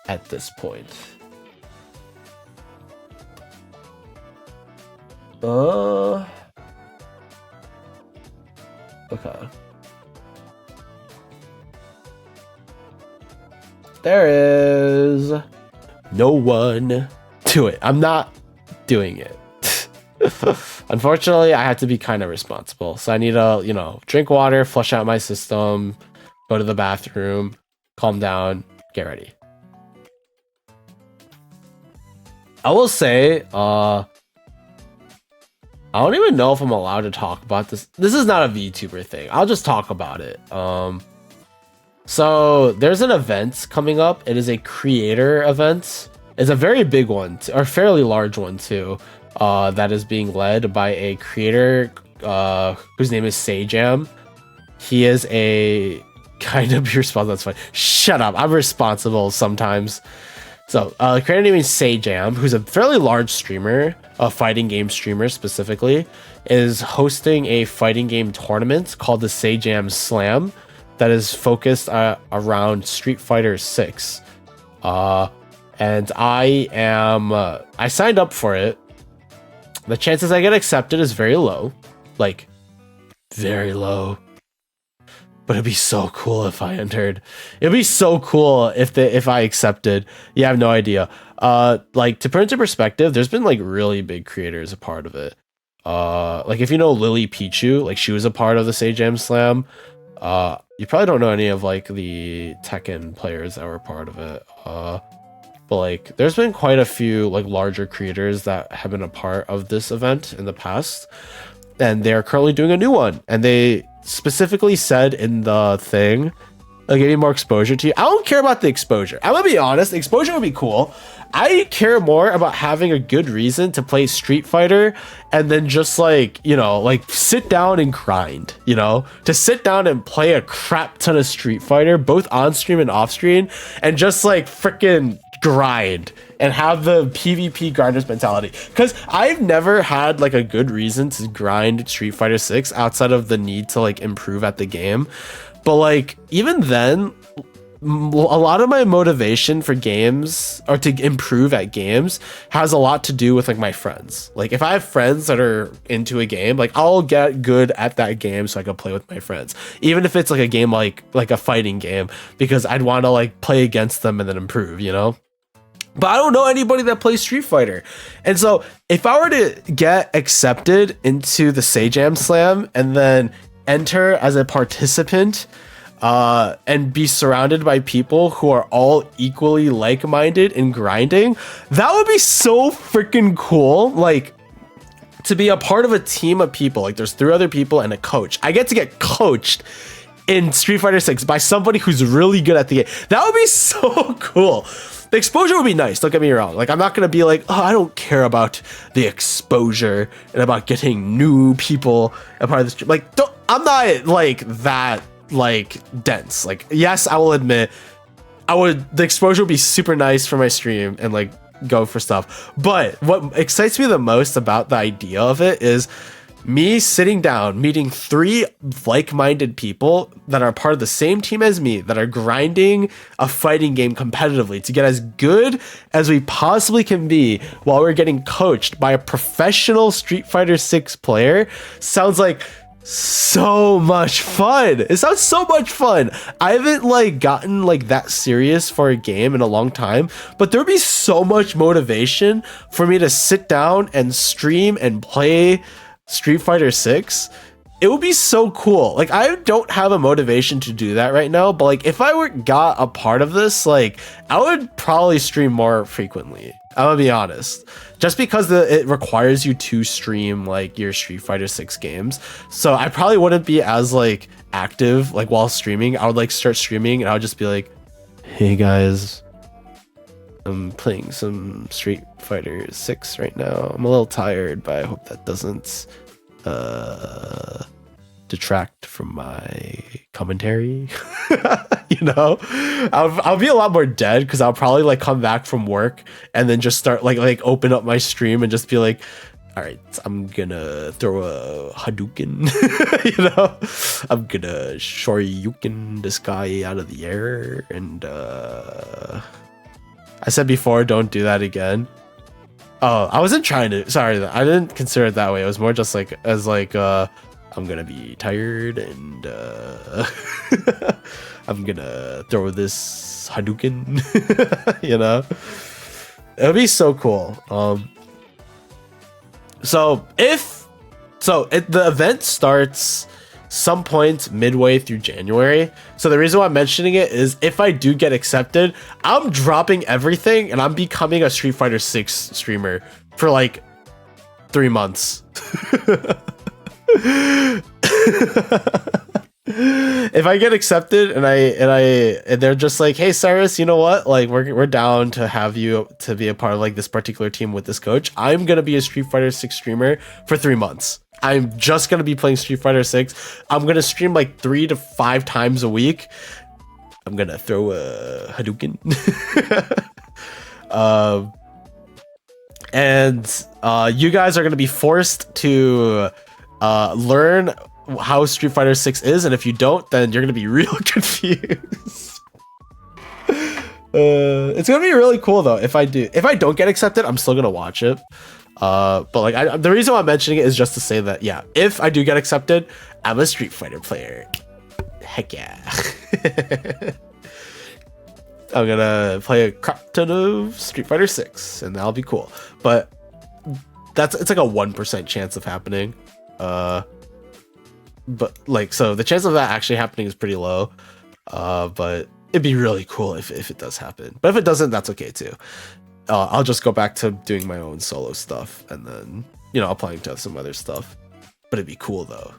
at this point. Okay. There is no one to it. I'm not doing it. Unfortunately, I have to be kind of responsible. So I need to, you know, drink water, flush out my system, go to the bathroom, calm down, get ready. I will say, I don't even know if I'm allowed to talk about this. This is not a VTuber thing. I'll just talk about it. So there's an event coming up. It is a creator event. It's a very big one, or fairly large one too. That is being led by a creator whose name is Sajam. He is a kind of responsible. That's fine. Shut up. I'm responsible sometimes. So, the creator name is Sajam, who's a fairly large streamer, a fighting game streamer specifically, is hosting a fighting game tournament called the Sajam Slam that is focused around Street Fighter 6. And I signed up for it. The chances I get accepted is very low, like very low. But it'd be so cool if I entered. It'd be so cool if I accepted. You have no idea. Like to put into perspective, there's been like really big creators a part of it. Like if you know Lily Pichu, like she was a part of the Sajam Slam. You probably don't know any of like the Tekken players that were part of it. But like there's been quite a few like larger creators that have been a part of this event in the past, and they're currently doing a new one. And they specifically said in the thing like getting more exposure to you. I don't care about the exposure. I'm gonna be honest, the exposure would be cool. I care more about having a good reason to play Street Fighter and then just like, you know, like sit down and grind, you know, to sit down and play a crap ton of Street Fighter, both on stream and off stream, and just like freaking grind and have the PvP grinders mentality. Because I've never had like a good reason to grind Street Fighter 6 outside of the need to like improve at the game. But like even then, a lot of my motivation for games or to improve at games has a lot to do with like my friends. Like if I have friends that are into a game, like I'll get good at that game so I can play with my friends, even if it's like a game like a fighting game, because I'd want to like play against them and then improve, you know. But I don't know anybody that plays Street Fighter. And so if I were to get accepted into the Sajam Slam and then enter as a participant and be surrounded by people who are all equally like-minded in grinding, that would be so freaking cool. Like to be a part of a team of people, like there's 3 other people and a coach. I get to get coached in Street Fighter 6 by somebody who's really good at the game. That would be so cool. The exposure would be nice, don't get me wrong. Like, I'm not going to be like, oh, I don't care about the exposure and about getting new people a part of the stream. Like, I'm not like that, like, dense. Like, yes, I will admit, the exposure would be super nice for my stream and, like, go for stuff. But what excites me the most about the idea of it is me sitting down, meeting 3 like-minded people that are part of the same team as me, that are grinding a fighting game competitively to get as good as we possibly can be while we're getting coached by a professional Street Fighter 6 player. Sounds like so much fun. It sounds so much fun. I haven't like gotten like that serious for a game in a long time, but there'd be so much motivation for me to sit down and stream and play Street Fighter 6. It would be so cool. Like I don't have a motivation to do that right now, but like if I got a part of this, like I would probably stream more frequently. I'm gonna be honest, just because it requires you to stream like your Street Fighter 6 games. So I probably wouldn't be as like active like while streaming. I would like start streaming and I would just be like, hey guys, I'm playing some Street Fighter 6 right now. I'm a little tired, but I hope that doesn't detract from my commentary. You know, I'll be a lot more dead because I'll probably like come back from work and then just start like open up my stream and just be like, all right, I'm gonna throw a Hadouken. You know, I'm gonna Shoryuken this guy out of the air. And I said before, don't do that again. Oh, I wasn't trying to. Sorry, I didn't consider it that way. It was more just like as like I'm gonna be tired and I'm gonna throw this Hadouken. You know, it would be so cool. So the event starts some point midway through January. So the reason why I'm mentioning it is if I do get accepted, I'm dropping everything and I'm becoming a Street Fighter 6 streamer for like 3 months. If I get accepted and they're just like, hey Cyrus, you know what, like we're down to have you to be a part of like this particular team with this coach, I'm gonna be a Street Fighter 6 streamer for 3 months. I'm just gonna be playing Street Fighter 6. I'm gonna stream like 3 to 5 times a week. I'm gonna throw a Hadouken. And you guys are gonna be forced to learn how Street Fighter 6 is, and if you don't, then you're gonna be real confused. It's gonna be really cool though. If I don't get accepted, I'm still gonna watch it. But like the reason why I'm mentioning it is just to say that yeah, if I do get accepted, I'm a Street Fighter player. Heck yeah. I'm gonna play a crap ton of Street Fighter 6 and that'll be cool. But it's like a 1% chance of happening. But like, so the chance of that actually happening is pretty low. But it'd be really cool if it does happen. But if it doesn't, that's okay too. I'll just go back to doing my own solo stuff and then, you know, applying to some other stuff. But it'd be cool though.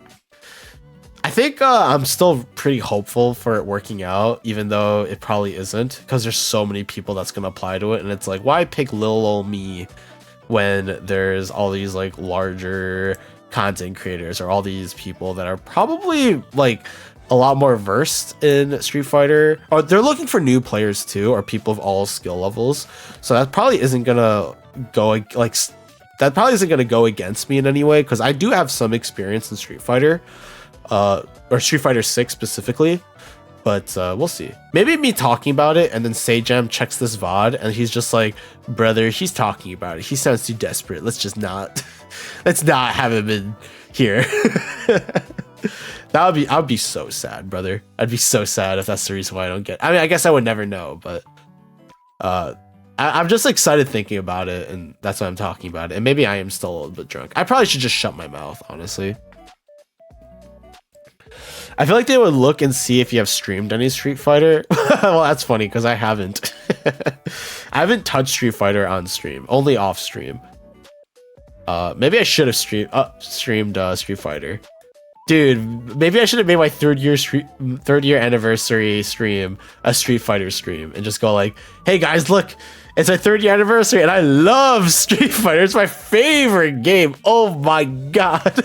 I think I'm still pretty hopeful for it working out, even though it probably isn't, because there's so many people that's gonna apply to it, and it's like, why pick little old me when there's all these like larger content creators or all these people that are probably like a lot more versed in Street Fighter, or they're looking for new players too, or people of all skill levels. So that probably isn't gonna go like that probably isn't gonna go against me in any way, because I do have some experience in Street Fighter. Or Street Fighter 6 specifically, but we'll see. Maybe me talking about it and then Sajam checks this VOD and he's just like, brother, he's talking about it. He sounds too desperate. Let's just not, let's not have him in here. I'd be so sad, brother. I'd be so sad if that's the reason why I don't get. I mean, I guess I would never know, but I'm just excited thinking about it, and that's why I'm talking about it. And maybe I am still a little bit drunk. I probably should just shut my mouth, honestly. I feel like they would look and see if you have streamed any Street Fighter. Well, that's funny because I haven't. I haven't touched Street Fighter on stream, only off stream. Maybe I should have streamed Street Fighter. Dude, maybe I should have made my third year anniversary stream a Street Fighter stream and just go like, hey guys, look, it's my 3rd year anniversary and I love Street Fighter. It's my favorite game. Oh my god.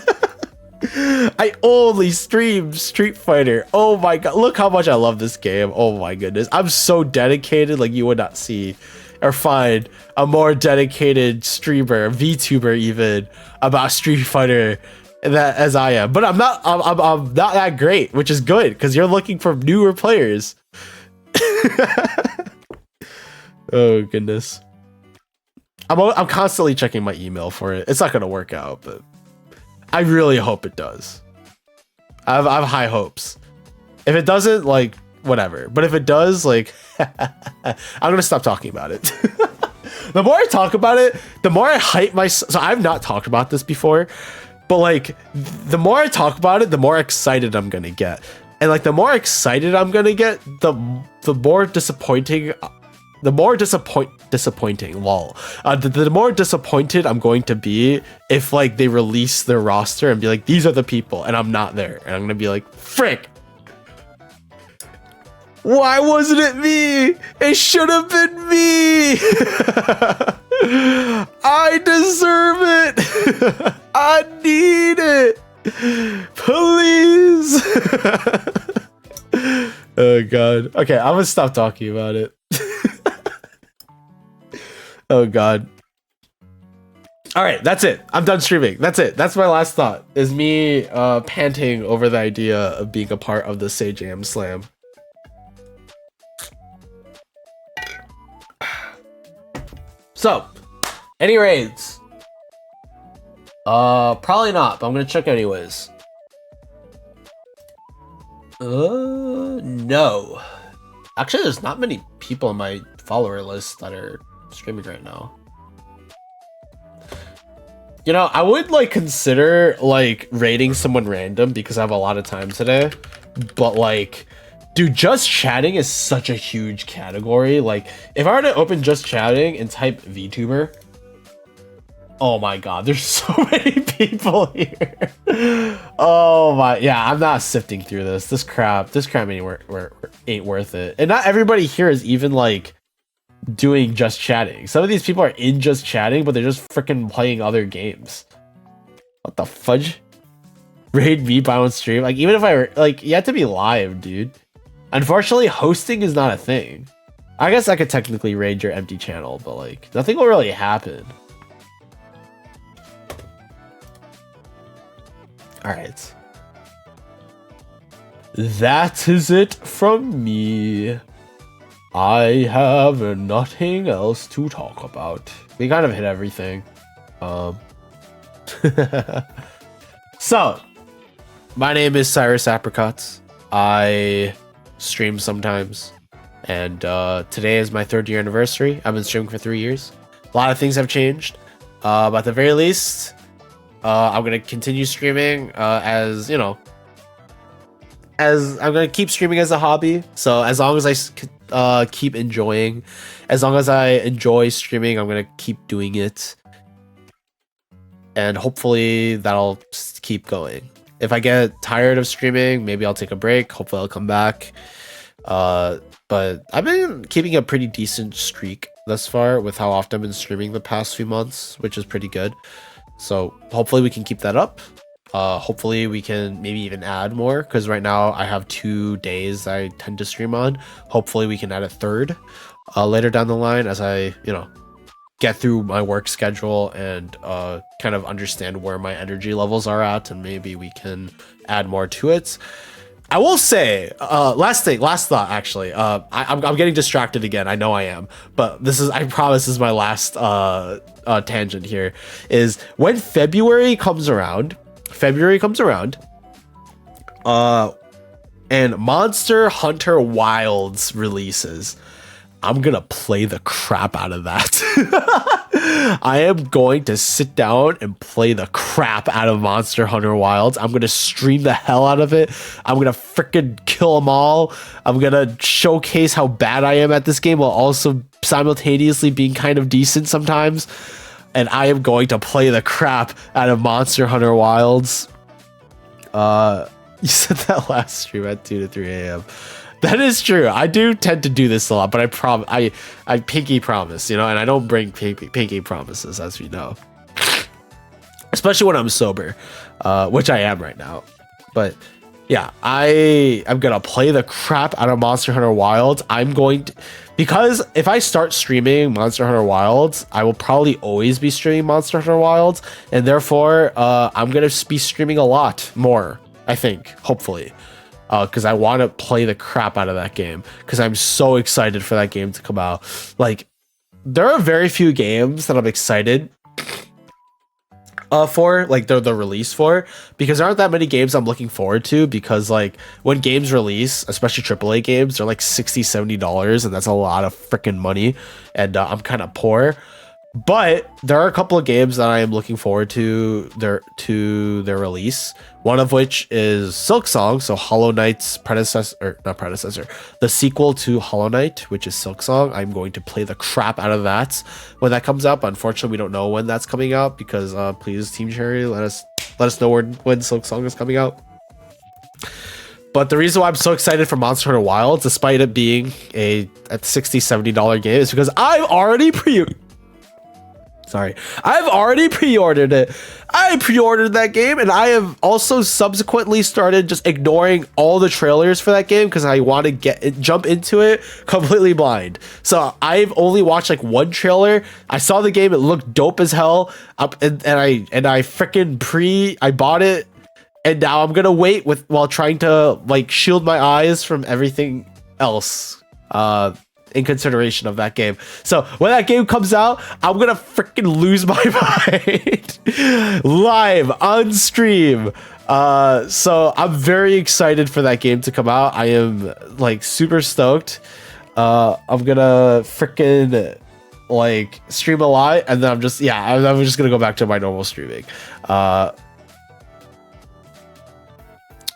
I only stream Street Fighter. Oh my god, look how much I love this game. Oh my goodness, I'm so dedicated, like you would not see or find a more dedicated streamer, VTuber even, about Street Fighter that as I am. But I'm not that great, which is good because you're looking for newer players. Oh goodness, I'm constantly checking my email for it. It's not gonna work out, but I really hope it does. I have high hopes. If it doesn't, like, whatever. But if it does, like, I'm gonna stop talking about it. The more I talk about it, the more I hype myself. So I've not talked about this before, but like, the more I talk about it, the more excited I'm gonna get. And like, the more excited I'm gonna get, the more disappointing. The more disappointing, lol. The more disappointed I'm going to be if like they release their roster and be like, these are the people, and I'm not there, and I'm gonna be like, frick. Why wasn't it me? It should have been me. I deserve it. I need it. Please. Oh god. Okay, I'm gonna stop talking about it. Oh god. All right, that's it. I'm done streaming. That's it. That's my last thought. Is me panting over the idea of being a part of the Sajam Slam. So, any raids? Probably not, but I'm gonna check anyways. No. Actually, there's not many people on my follower list that are streaming right now. You know, I would like consider like raiding someone random because I have a lot of time today, but like, dude, just chatting is such a huge category. Like, if I were to open just chatting and type VTuber, oh my god, there's so many people here. Oh my, yeah, I'm not sifting through this. This crap ain't worth it. And not everybody here is even like doing just chatting. Some of these people are in just chatting, but they're just freaking playing other games. What the fudge? Raid me by on stream? Like, even if I like, you have to be live, dude. Unfortunately, hosting is not a thing. I guess I could technically raid your empty channel, but like, nothing will really happen. All right. That is it from me. I have nothing else to talk about. We kind of hit everything. So, my name is Cyrus Apricots. I stream sometimes, and today is my 3rd year anniversary. I've been streaming for 3 years. A lot of things have changed, but at the very least, I'm gonna continue streaming as you know. As I'm gonna keep streaming as a hobby. So as long as I keep enjoying, as long as I enjoy streaming, I'm gonna keep doing it, and hopefully that'll keep going. If I get tired of streaming, maybe I'll take a break. Hopefully I'll come back. But I've been keeping a pretty decent streak thus far with how often I've been streaming the past few months, which is pretty good. So hopefully we can keep that up. Hopefully we can maybe even add more, because right now I have 2 days I tend to stream on. Hopefully we can add a third later down the line as I, get through my work schedule and kind of understand where my energy levels are at, and maybe we can add more to it. I will say, last thought actually. I'm getting distracted again. I know I am, but I promise this is my last tangent here. Is when February comes around, and Monster Hunter Wilds releases, I'm gonna play the crap out of that. I am going to sit down and play the crap out of Monster Hunter Wilds. I'm gonna stream the hell out of it. I'm gonna freaking kill them all. I'm gonna showcase how bad I am at this game while also simultaneously being kind of decent sometimes. And I am going to play the crap out of Monster Hunter Wilds. You said that last stream at 2 to 3 a.m. That is true. I do tend to do this a lot, but I pinky promise, and I don't bring pinky promises, as we know. Especially when I'm sober, which I am right now. But yeah, I'm gonna play the crap out of Monster Hunter Wilds. Because if I start streaming Monster Hunter Wilds, I will probably always be streaming Monster Hunter Wilds, and therefore I'm gonna be streaming a lot more, I think, hopefully. Because I want to play the crap out of that game, because I'm so excited for that game to come out. Like, there are very few games that I'm excited for, like the release for, because there aren't that many games I'm looking forward to, because like when games release, especially AAA games, they're like $60-$70, and that's a lot of freaking money, and I'm kind of poor. But there are a couple of games that I am looking forward to their release. One of which is Silksong, so Hollow Knight's the sequel to Hollow Knight, which is Silksong. I'm going to play the crap out of that when that comes up. Unfortunately, we don't know when that's coming out, because please, Team Cherry, let us know when Silksong is coming out. But the reason why I'm so excited for Monster Hunter Wilds, despite it being a $60-$70 game, is because I've already pre-ordered it. I pre-ordered that game, and I have also subsequently started just ignoring all the trailers for that game because I want to jump into it completely blind. So I've only watched like one trailer. I saw the game; it looked dope as hell. And I bought it, and now I'm gonna wait while trying to like shield my eyes from everything else. In consideration of that game. So when that game comes out, I'm gonna freaking lose my mind live on stream. So I'm very excited for that game to come out. I am like super stoked. I'm gonna freaking like stream a lot, and then I'm just gonna go back to my normal streaming.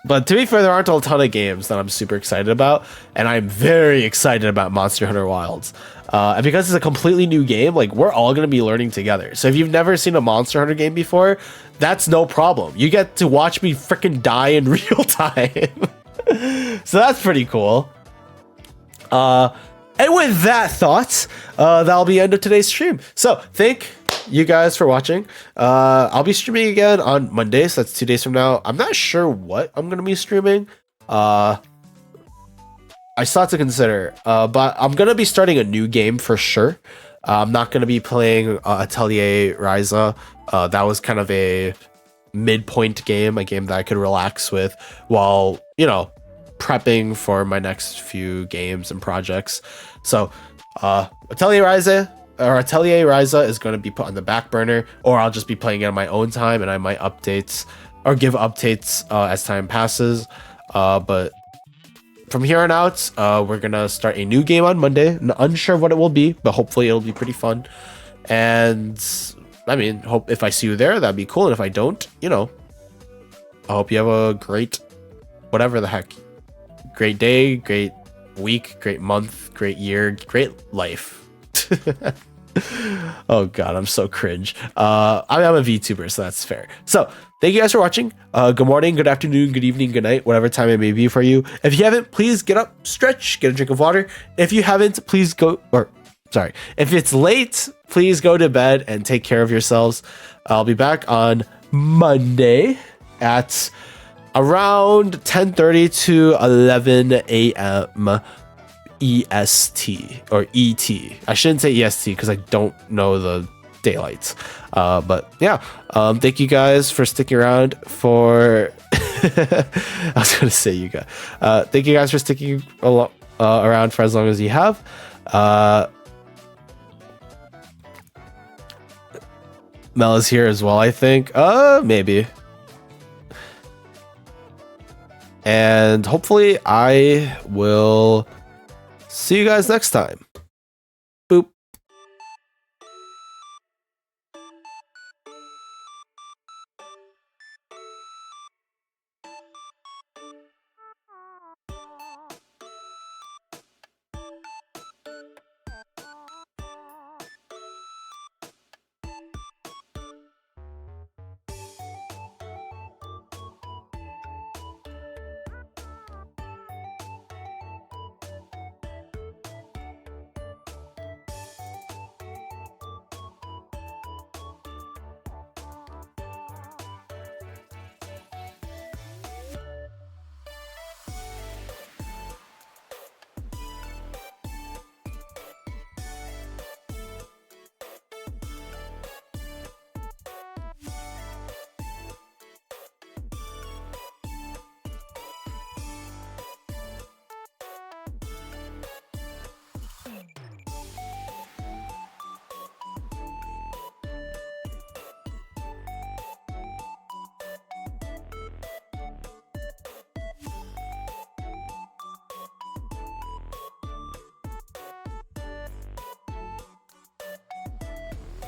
But to be fair, there aren't a ton of games that I'm super excited about, and I'm very excited about Monster Hunter Wilds. And because it's a completely new game, like, we're all going to be learning together. So if you've never seen a Monster Hunter game before, that's no problem. You get to watch me freaking die in real time. So that's pretty cool. And with that thought, that'll be the end of today's stream. So thank you guys for watching. I'll be streaming again on Monday, so that's 2 days from now. I'm not sure what I'm gonna be streaming. I still have to consider, but I'm gonna be starting a new game for sure. I'm not gonna be playing Atelier Ryza. That was kind of a midpoint game, a game that I could relax with while prepping for my next few games and projects. So Atelier Ryza is going to be put on the back burner, or I'll just be playing it on my own time, and I might updates or give updates as time passes. But from here on out, we're gonna start a new game on Monday. Unsure what it will be, but hopefully it'll be pretty fun. And I mean, hope if I see you there, that'd be cool. And if I don't, I hope you have a great, whatever the heck, great day, great week, great month, great year, great life. Oh god, I'm so cringe. I'm a VTuber, so that's fair. So thank you guys for watching. Good morning, good afternoon, good evening, good night, whatever time it may be for you. If you haven't, please get up, stretch, get a drink of water. If you haven't, please go, or sorry, if it's late, please go to bed and take care of yourselves. I'll be back on Monday at around 10:30 to 11 a.m. EST or ET. I shouldn't say EST because I don't know the daylights. But yeah, thank you guys for sticking around for. I was gonna say you guys. Thank you guys for sticking around for as long as you have. Mel is here as well, I think. Maybe. And hopefully I will see you guys next time.